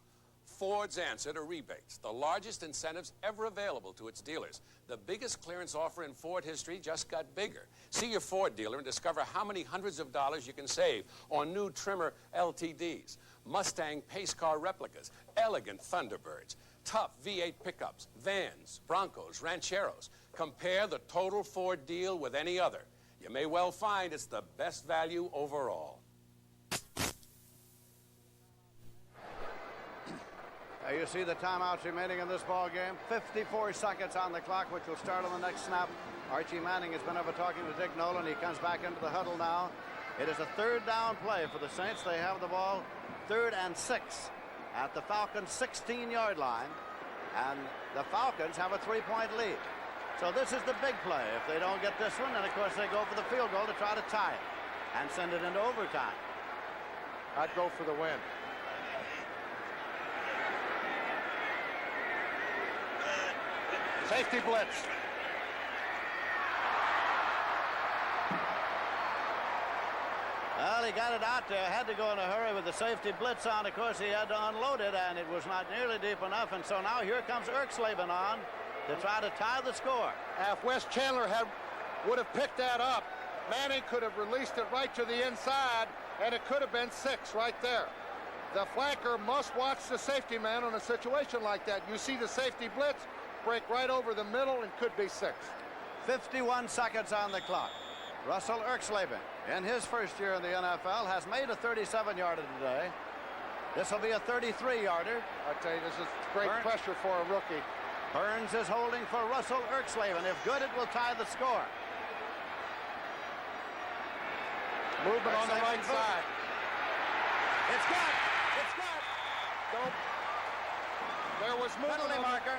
Ford's answer to rebates, the largest incentives ever available to its dealers. The biggest clearance offer in Ford history just got bigger. See your Ford dealer and discover how many hundreds of dollars you can save on new trimmer LTDs, Mustang pace car replicas, elegant Thunderbirds, tough V8 pickups, vans, Broncos, Rancheros. Compare the total Ford deal with any other. You may well find it's the best value overall. You see the timeouts remaining in this ball game. 54 seconds on the clock, which will start on the next snap. Archie Manning has been over talking to Dick Nolan. He comes back into the huddle now. It is a third down play for the Saints. They have the ball 3rd and 6 at the Falcons' 16-yard line. And the Falcons have a 3-point lead. So this is the big play. If they don't get this one, then of course they go for the field goal to try to tie it and send it into overtime. I'd go for the win. Safety blitz. Well, he got it out there. Had to go in a hurry with the safety blitz on. Of course, he had to unload it, and it was not nearly deep enough. And so now here comes Erxleben on to try to tie the score. If Wes Chandler would have picked that up, Manning could have released it right to the inside, and it could have been 6 right there. The flanker must watch the safety man on a situation like that. You see the safety blitz break right over the middle and could be 6. 51 seconds on the clock. Russell Erxleben, in his first year in the NFL, has made a 37-yarder today. This will be a 33-yarder. I tell you, this is great pressure for a rookie. Burns is holding for Russell Erxleben. If good, it will tie the score. Movement on the right side. It's good. It's good. Nope. There was movement. Penalty marker.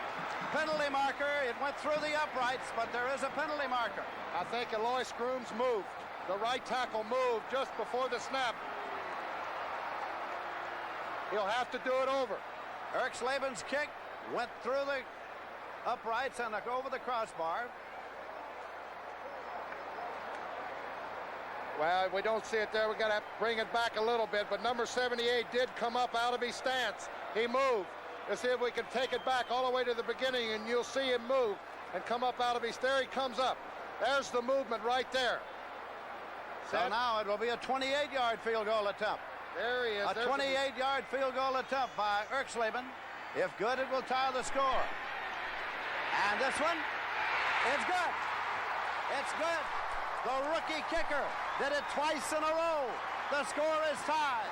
Penalty marker. It went through the uprights, but there is a penalty marker. I think Alois Grooms moved. The right tackle moved just before the snap. He'll have to do it over. Erxleben's kick went through the uprights and over the crossbar. Well, we don't see it there. We got to bring it back a little bit, but number 78 did come up out of his stance. He moved. Let's see if we can take it back all the way to the beginning, and you'll see him move and come up out of his. There he comes up. There's the movement right there. So now it will be a 28-yard field goal attempt. There he is. A 28-yard field goal attempt by Erxleben. If good, it will tie the score. And this one, it's good. It's good. The rookie kicker did it twice in a row. The score is tied.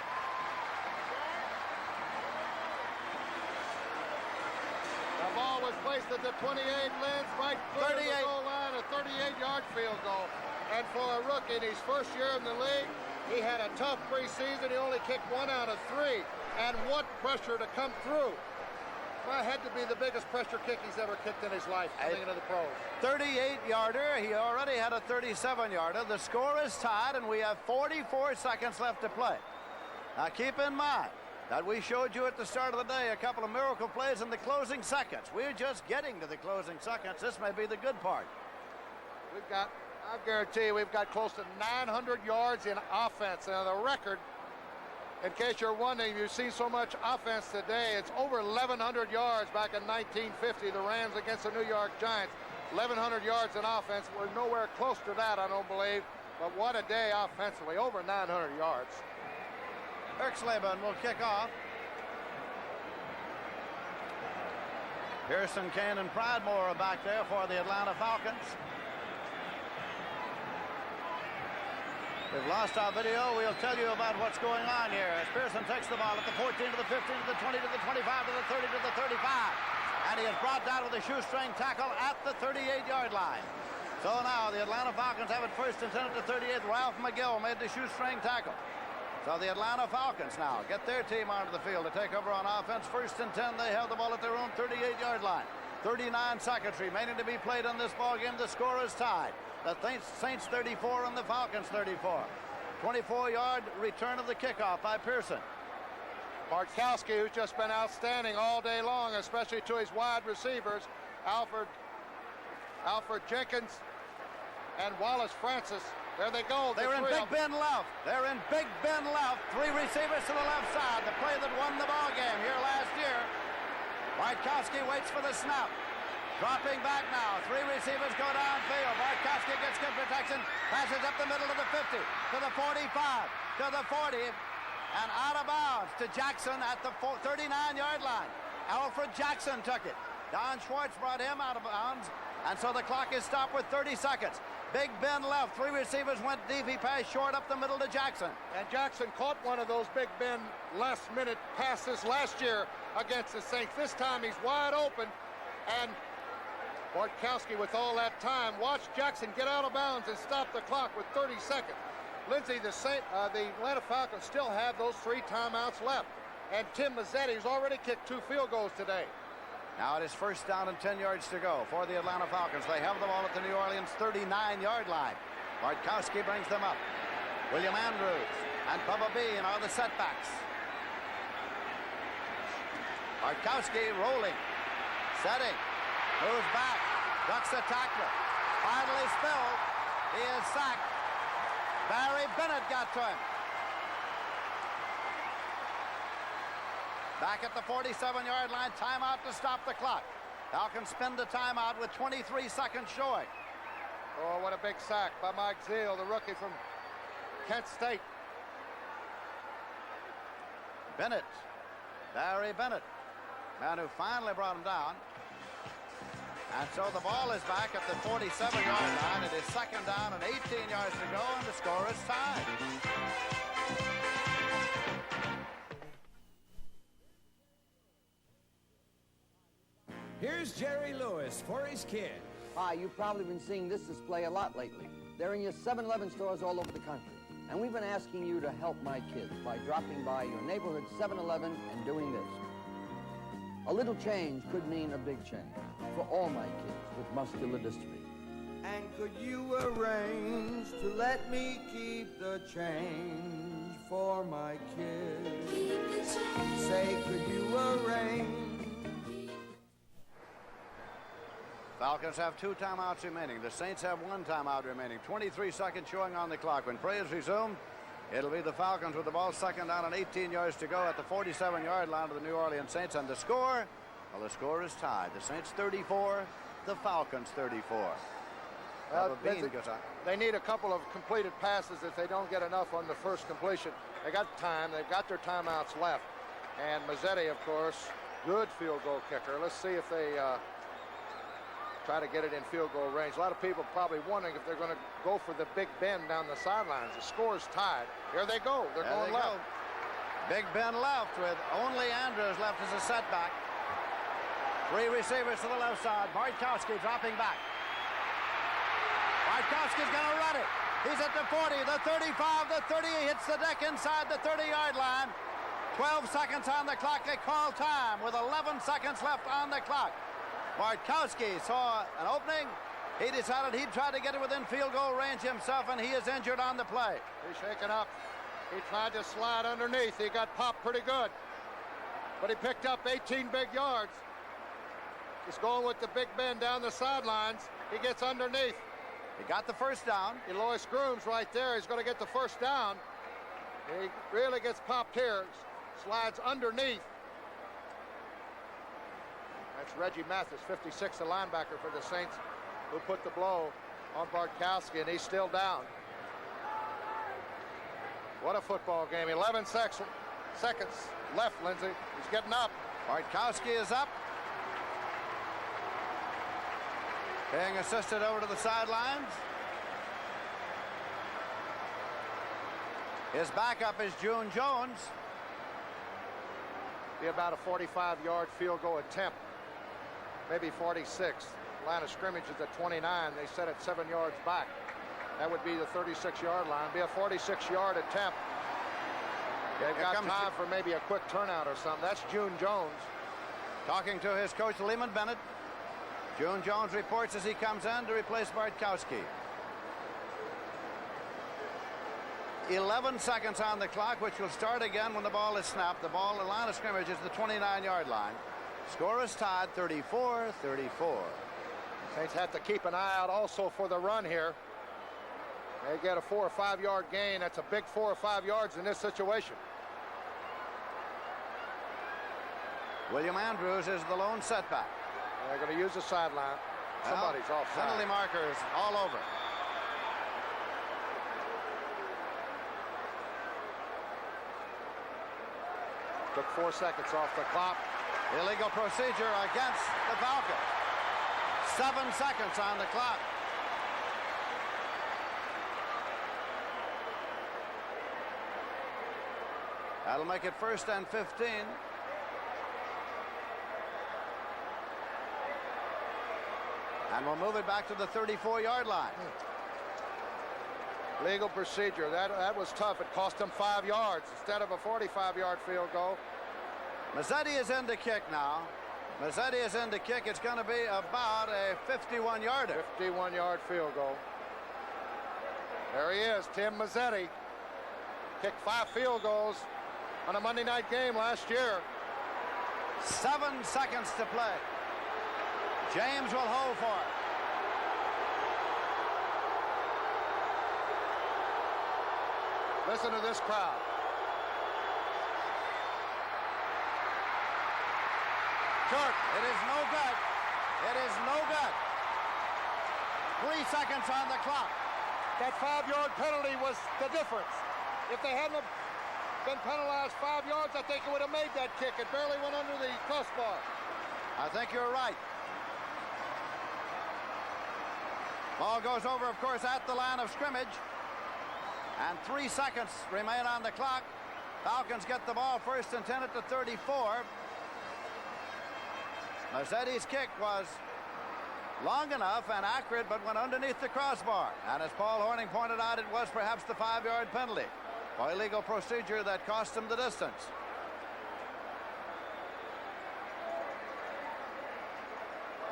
The ball was placed at the 28, Lynch, right through the goal line, a 38-yard field goal. And for a rookie in his first year in the league, he had a tough preseason. He only kicked 1 out of 3. And what pressure to come through. Well, had to be the biggest pressure kick he's ever kicked in his life coming into the pros. 38-yarder. He already had a 37-yarder. The score is tied, and we have 44 seconds left to play. Now, keep in mind that we showed you at the start of the day a couple of miracle plays in the closing seconds. We're just getting to the closing seconds. This may be the good part. We've got, I guarantee you, we've got close to 900 yards in offense. Now, the record, in case you're wondering, you've seen so much offense today. It's over 1,100 yards back in 1950, the Rams against the New York Giants. 1,100 yards in offense. We're nowhere close to that, I don't believe. But what a day offensively, over 900 yards. Erxleben will kick off. Pearson, Kane, and Pridemore are back there for the Atlanta Falcons. We've lost our video. We'll tell you about what's going on here as Pearson takes the ball at the 14 to the 15 to the 20 to the 25 to the 30 to the 35. And he is brought down with a shoestring tackle at the 38-yard line. So now the Atlanta Falcons have it first and 10 at the 38. Ralph McGill made the shoestring tackle. So the Atlanta Falcons now get their team onto the field to take over on offense. First and 10, they held the ball at their own 38-yard line. 39 seconds remaining to be played in this ball game. The score is tied. The Saints 34 and the Falcons 34. 24-yard return of the kickoff by Pearson. Bartkowski, who's just been outstanding all day long, especially to his wide receivers, Alfred Jenkins and Wallace Francis. There they go. They're in Big Ben left. They're in Big Ben left. 3 receivers to the left side. The play that won the ball game here last year. Bartkowski waits for the snap. Dropping back now. 3 receivers go downfield. Bartkowski gets good protection. Passes up the middle of the 50 to the 45 to the 40 and out of bounds to Jackson at the 39-yard line. Alfred Jackson took it. Don Schwartz brought him out of bounds, and so the clock is stopped with 30 seconds. Big Ben left. 3 receivers went deep. He passed short up the middle to Jackson. And Jackson caught one of those Big Ben last-minute passes last year against the Saints. This time he's wide open, and Bartkowski, with all that time, watched Jackson get out of bounds and stop the clock with 30 seconds. Lindsey, the Atlanta Falcons still have those 3 timeouts left. And Tim Mazzetti's already kicked 2 field goals today. Now it is first down and 10 yards to go for the Atlanta Falcons. They have the ball at the New Orleans 39-yard line. Bartkowski brings them up. William Andrews and Bubba Bean are the setbacks. Bartkowski rolling, setting, moves back, ducks a tackler. Finally spilled. He is sacked. Barry Bennett got to him. Back at the 47-yard line, timeout to stop the clock. Falcons spin the timeout with 23 seconds showing. Oh, what a big sack by Mike Zeal, the rookie from Kent State. Bennett, Barry Bennett, man who finally brought him down. And so the ball is back at the 47-yard line. It is second down and 18 yards to go, and the score is tied. Here's Jerry Lewis for his kid. Hi, you've probably been seeing this display a lot lately. They're in your 7-Eleven stores all over the country. And we've been asking you to help my kids by dropping by your neighborhood 7-Eleven and doing this. A little change could mean a big change for all my kids with muscular dystrophy. And could you arrange to let me keep the change for my kids? Say, could you arrange? Falcons have 2 timeouts remaining. The Saints have 1 timeout remaining. 23 seconds showing on the clock. When play is resumed, it'll be the Falcons with the ball second down and 18 yards to go at the 47-yard line of the New Orleans Saints. And the score, well, the score is tied. The Saints 34, the Falcons 34. Well, they need a couple of completed passes if they don't get enough on the first completion. They got time. They've got their timeouts left. And Mazzetti, of course, good field goal kicker. Let's see if they try to get it in field goal range. A lot of people probably wondering if they're going to go for the Big Ben down the sidelines. The score's tied. Here they go. They're going left. Big Ben left with only Andrews left as a setback. 3 receivers to the left side. Bartkowski dropping back. Bartkowski's going to run it. He's at the 40, the 35, the 30. He hits the deck inside the 30-yard line. 12 seconds on the clock. They call time with 11 seconds left on the clock. Bartkowski saw an opening. He decided he'd try to get it within field goal range himself, and he is injured on the play. He's shaken up. He tried to slide underneath. He got popped pretty good. But he picked up 18 big yards. He's going with the Big Ben down the sidelines. He gets underneath. He got the first down. Eloy Grooms right there. He's going to get the first down. He really gets popped here. Slides underneath. That's Reggie Mathis, 56, a linebacker for the Saints, who put the blow on Bartkowski, and he's still down. What a football game. 11 seconds left, Lindsey. He's getting up. Bartkowski is up. Being assisted over to the sidelines. His backup is June Jones. Be about a 45-yard field goal attempt. Maybe 46. Line of scrimmage is at 29. They set it 7 yards back. That would be the 36-yard line. Be a 46-yard attempt. They've got time for maybe a quick turnout or something. That's June Jones. Talking to his coach, Lehman Bennett. June Jones reports as he comes in to replace Bartkowski. 11 seconds on the clock, which will start again when the ball is snapped. The line of scrimmage is the 29-yard line. Score is tied 34-34. Saints have to keep an eye out also for the run here. They get a 4 or 5 yard gain. That's a big 4 or 5 yards in this situation. William Andrews is the lone setback. They're going to use the sideline. Somebody's offside. Penalty markers all over. Took 4 seconds off the clock. Illegal procedure against the Falcons. 7 seconds on the clock. That'll make it 1st and 15. And we'll move it back to the 34-yard line. Legal procedure. That was tough. It cost them 5 yards instead of a 45-yard field goal. Mazzetti is in to kick now. Mazzetti is in to kick. It's going to be about a 51-yarder. 51-yard field goal. There he is, Tim Mazzetti. Kicked 5 field goals on a Monday night game last year. 7 seconds to play. James will hold for it. Listen to this crowd. Kirk, it is no good. It is no good. 3 seconds on the clock. That 5-yard penalty was the difference. If they hadn't been penalized 5 yards, I think it would have made that kick. It barely went under the crossbar. I think you're right. Ball goes over, of course, at the line of scrimmage. And 3 seconds remain on the clock. Falcons get the ball 1st and 10 at the 34. Mazzetti's kick was long enough and accurate, but went underneath the crossbar. And as Paul Horning pointed out, it was perhaps the 5-yard penalty for illegal procedure that cost him the distance.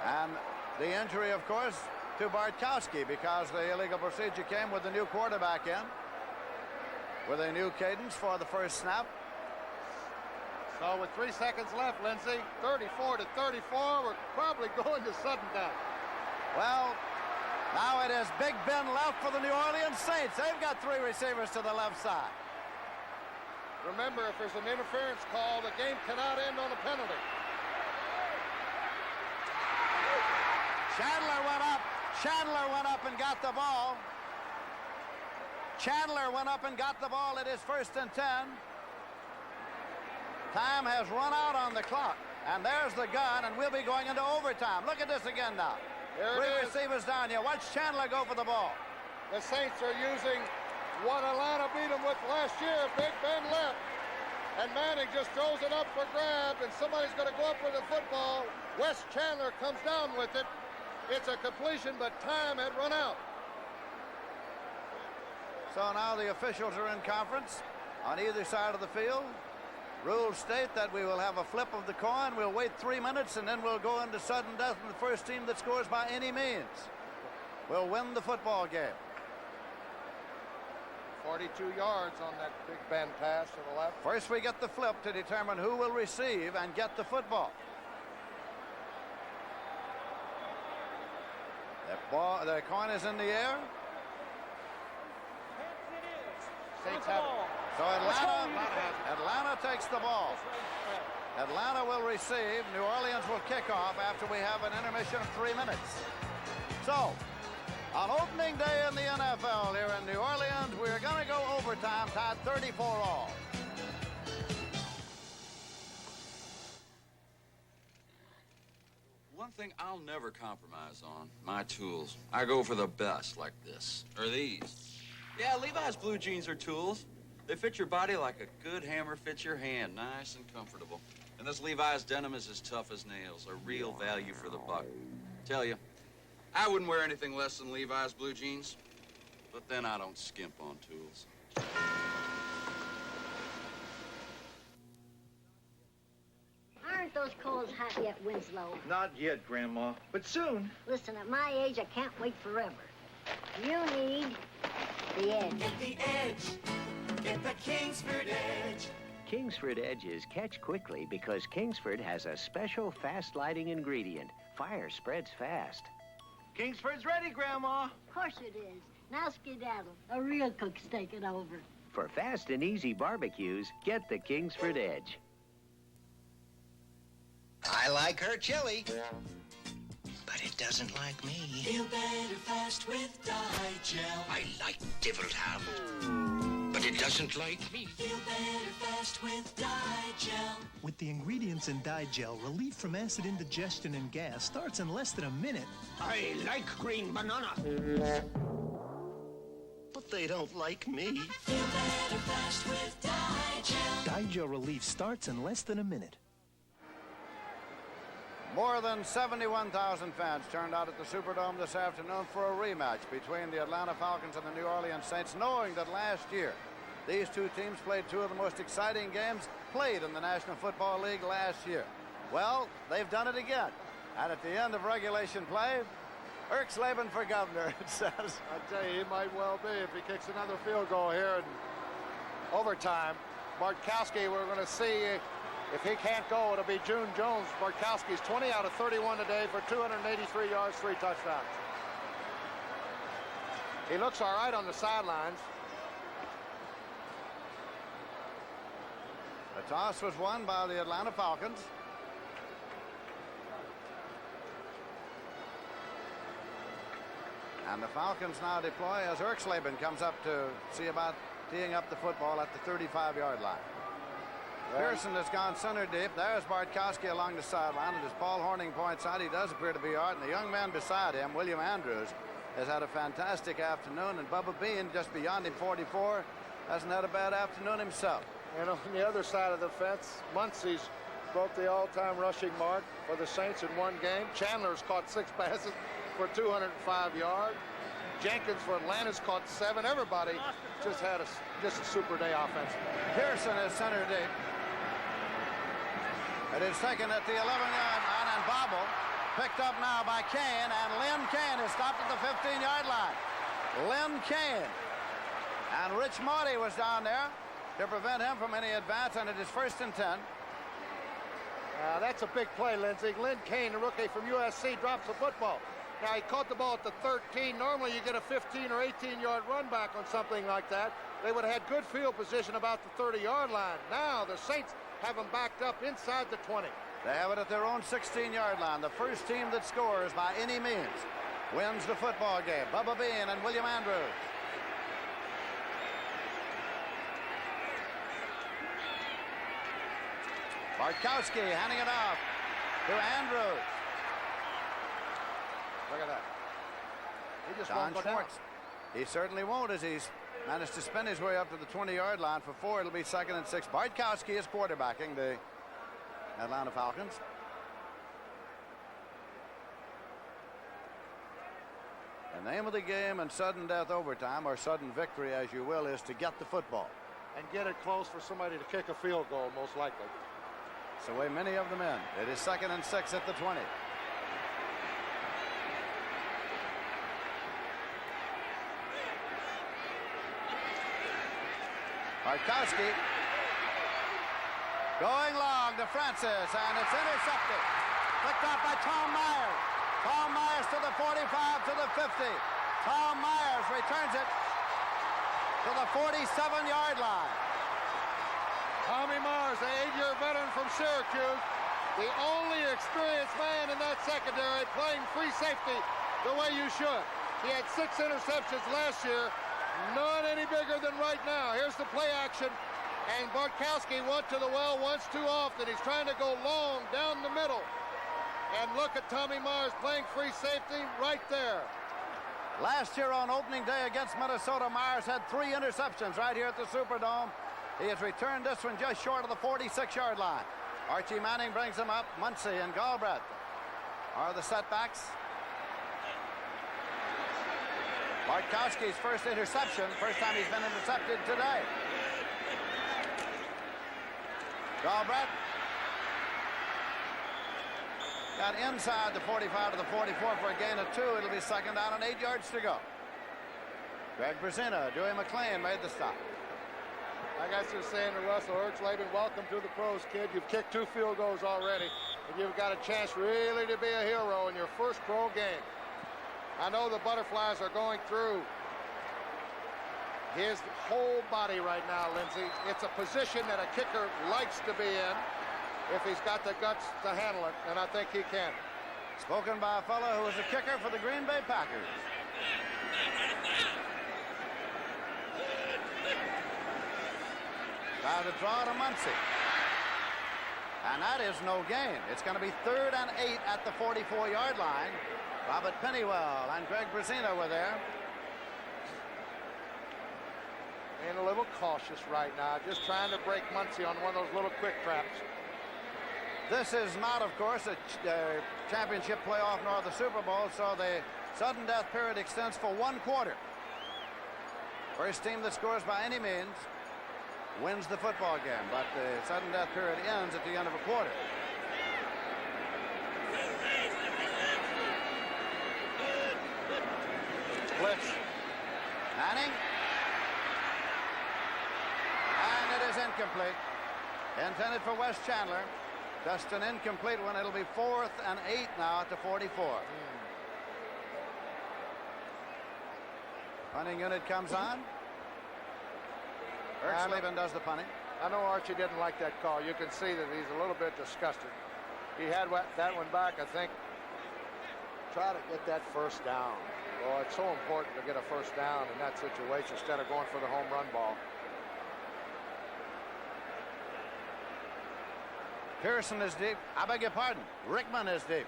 And the injury, of course, to Bartkowski, because the illegal procedure came with the new quarterback in, with a new cadence for the first snap. So with 3 seconds left, Lindsey, 34-34, we're probably going to sudden death. Well, now it is Big Ben left for the New Orleans Saints. They've got 3 receivers to the left side. Remember, if there's an interference call, the game cannot end on a penalty. Chandler went up and got the ball. Chandler went up and got the ball. It is 1st and 10. Time has run out on the clock. And there's the gun, and we'll be going into overtime. Look at this again now. Three receivers down here. Watch Chandler go for the ball. The Saints are using what Atlanta beat them with last year. Big Ben left. And Manning just throws it up for grab, and somebody's going to go up with the football. Wes Chandler comes down with it. It's a completion, but time had run out. So now the officials are in conference on either side of the field. Rules state that we will have a flip of the coin. We'll wait 3 minutes, and then we'll go into sudden death, and the first team that scores by any means will win the football game. 42 yards on that Big Ben pass to the left. First we get the flip to determine who will receive and get the football. The coin is in the air. Saints have it. So Atlanta takes the ball. Atlanta will receive. New Orleans will kick off after we have an intermission of 3 minutes. So, on opening day in the NFL here in New Orleans, we're going to go overtime, tied 34-all. One thing I'll never compromise on, my tools. I go for the best, like this, or these. Yeah, Levi's blue jeans are tools. They fit your body like a good hammer fits your hand, nice and comfortable. And this Levi's denim is as tough as nails, a real value for the buck. Tell you, I wouldn't wear anything less than Levi's blue jeans, but then I don't skimp on tools. Aren't those coals hot yet, Winslow? Not yet, Grandma, but soon. Listen, at my age, I can't wait forever. You need the edge. Get the edge. Get the Kingsford Edge. Kingsford Edges catch quickly because Kingsford has a special fast lighting ingredient. Fire spreads fast. Kingsford's ready, Grandma. Of course it is. Now skedaddle. A real cook's taking over. For fast and easy barbecues, get the Kingsford Edge. I like her chili, but it doesn't like me. Feel better fast with Digel. I like deviled ham, but it doesn't like me. Feel better fast with Digel. With the ingredients in Digel, relief from acid indigestion and gas starts in less than a minute. I like green banana, but they don't like me. Feel better fast with Digel. Digel relief starts in less than a minute. More than 71,000 fans turned out at the Superdome this afternoon for a rematch between the Atlanta Falcons and the New Orleans Saints, knowing that last year these two teams played two of the most exciting games played in the National Football League last year. Well, they've done it again. And at the end of regulation play, Erxleben for governor, it says. I tell you, he might well be if he kicks another field goal here in overtime. Bartkowski, we're going to see if he can't go, it'll be June Jones. Bartkowski's 20 out of 31 today for 283 yards, 3 touchdowns. He looks all right on the sidelines. The toss was won by the Atlanta Falcons. And the Falcons now deploy as Erxleben comes up to see about teeing up the football at the 35-yard line. Pearson has gone center deep. There's Bartkowski along the sideline, and as Paul Horning points out, he does appear to be art. And the young man beside him, William Andrews, has had a fantastic afternoon. And Bubba Bean, just beyond him, 44, hasn't had a bad afternoon himself. And on the other side of the fence, Muncie's broke the all-time rushing mark for the Saints in one game. Chandler's caught 6 passes for 205 yards. Jenkins for Atlanta's caught 7. Everybody just had a super day offensively. Pearson is center deep. It is taken at the 11-yard line and bobble. Picked up now by Kane, and Lynn Kane is stopped at the 15-yard line. Lynn Kane. And Rich Marty was down there to prevent him from any advance, and it is 1st and 10. That's a big play, Lindsey. Lynn Kane, the rookie from USC, drops the football. Now, he caught the ball at the 13. Normally, you get a 15 or 18-yard run back on something like that. They would have had good field position about the 30-yard line. Now, the Saints have them backed up inside the 20. They have it at their own 16-yard line. The first team that scores by any means wins the football game. Bubba Bean and William Andrews. Bartkowski handing it off to Andrews. Look at that. He just Don won't go down. Schwartz. He certainly won't, as he's managed to spin his way up to the 20-yard line. For 4, it'll be 2nd and 6. Bartkowski is quarterbacking the Atlanta Falcons. The name of the game in sudden death overtime, or sudden victory as you will, is to get the football. And get it close for somebody to kick a field goal, most likely. It's the way many of them end. It is 2nd and 6 at the 20. Bartkowski going long to Francis, and it's intercepted. Picked off by Tom Myers. Tom Myers to the 45, to the 50. Tom Myers returns it to the 47-yard line. Tommy Myers, an 8-year veteran from Syracuse, the only experienced man in that secondary, playing free safety the way you should. He had 6 interceptions last year, none any bigger than right now. Here's the play action, and Bartkowski went to the well once too often. He's trying to go long down the middle. And look at Tommy Myers playing free safety right there. Last year on opening day against Minnesota, Myers had 3 interceptions right here at the Superdome. He has returned this one just short of the 46-yard line. Archie Manning brings him up. Muncie and Galbraith are the setbacks. Bartkowski's first interception, first time he's been intercepted today. Galbraith got inside the 45 to the 44 for a gain of 2. It'll be 2nd down and 8 yards to go. Greg Brzezina, Dewey McClain made the stop. I guess you're saying to Russell Ertzleben, welcome to the pros, kid. You've kicked 2 field goals already, and you've got a chance really to be a hero in your first pro game. I know the Butterflies are going through his whole body right now, Lindsey. It's a position that a kicker likes to be in if he's got the guts to handle it, and I think he can. Spoken by a fellow who was a kicker for the Green Bay Packers. Try to draw to Muncie. And that is no gain. It's going to be 3rd and 8 at the 44-yard line. Robert Pennywell and Greg Brzezina were there. Being a little cautious right now, just trying to break Muncie on one of those little quick traps. This is not, of course, a championship playoff nor the Super Bowl, so the sudden death period extends for 1 quarter. First team that scores by any means wins the football game, but the sudden death period ends at the end of a quarter. Blitz. Manning. And it is incomplete. Intended for Wes Chandler. Just an incomplete one. It'll be 4th and 8 now at the 44. Punting unit comes on. Ertzleben does the punting. I know Archie didn't like that call. You can see that he's a little bit disgusted. He had that one back, I think. Try to get that first down. Well, it's so important to get a first down in that situation instead of going for the home run ball. Pearson is deep. I beg your pardon. Rickman is deep.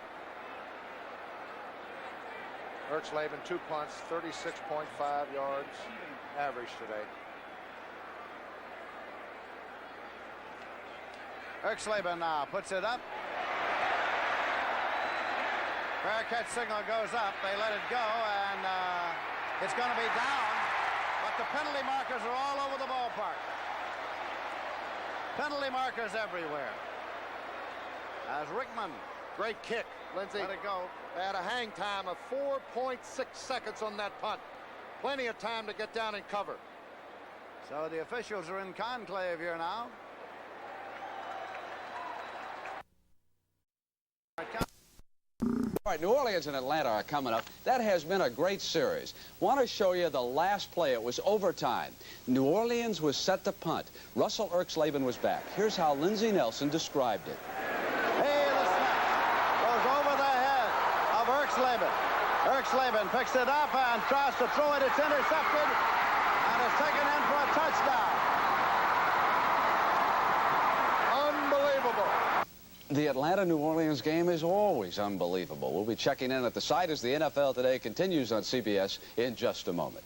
Ertzleben, 2 punts, 36.5 yards average today. Ertzleben now puts it up. Fair catch signal goes up. They let it go, and it's going to be down. But the penalty markers are all over the ballpark. Penalty markers everywhere. As Rickman. Great kick, Lindsey. Let it go. They had a hang time of 4.6 seconds on that punt. Plenty of time to get down and cover. So the officials are in conclave here now. All right, New Orleans and Atlanta are coming up. That has been a great series. Want to show you the last play. It was overtime. New Orleans was set to punt. Russell Ertzleben was back. Here's how Lindsey Nelson described it. Hey, the snap goes over the head of Ertzleben. Ertzleben picks it up and tries to throw it. It's intercepted and is taken in for a touchdown. Unbelievable. The Atlanta-New Orleans game is always unbelievable. We'll be checking in at the site as the NFL Today continues on CBS in just a moment.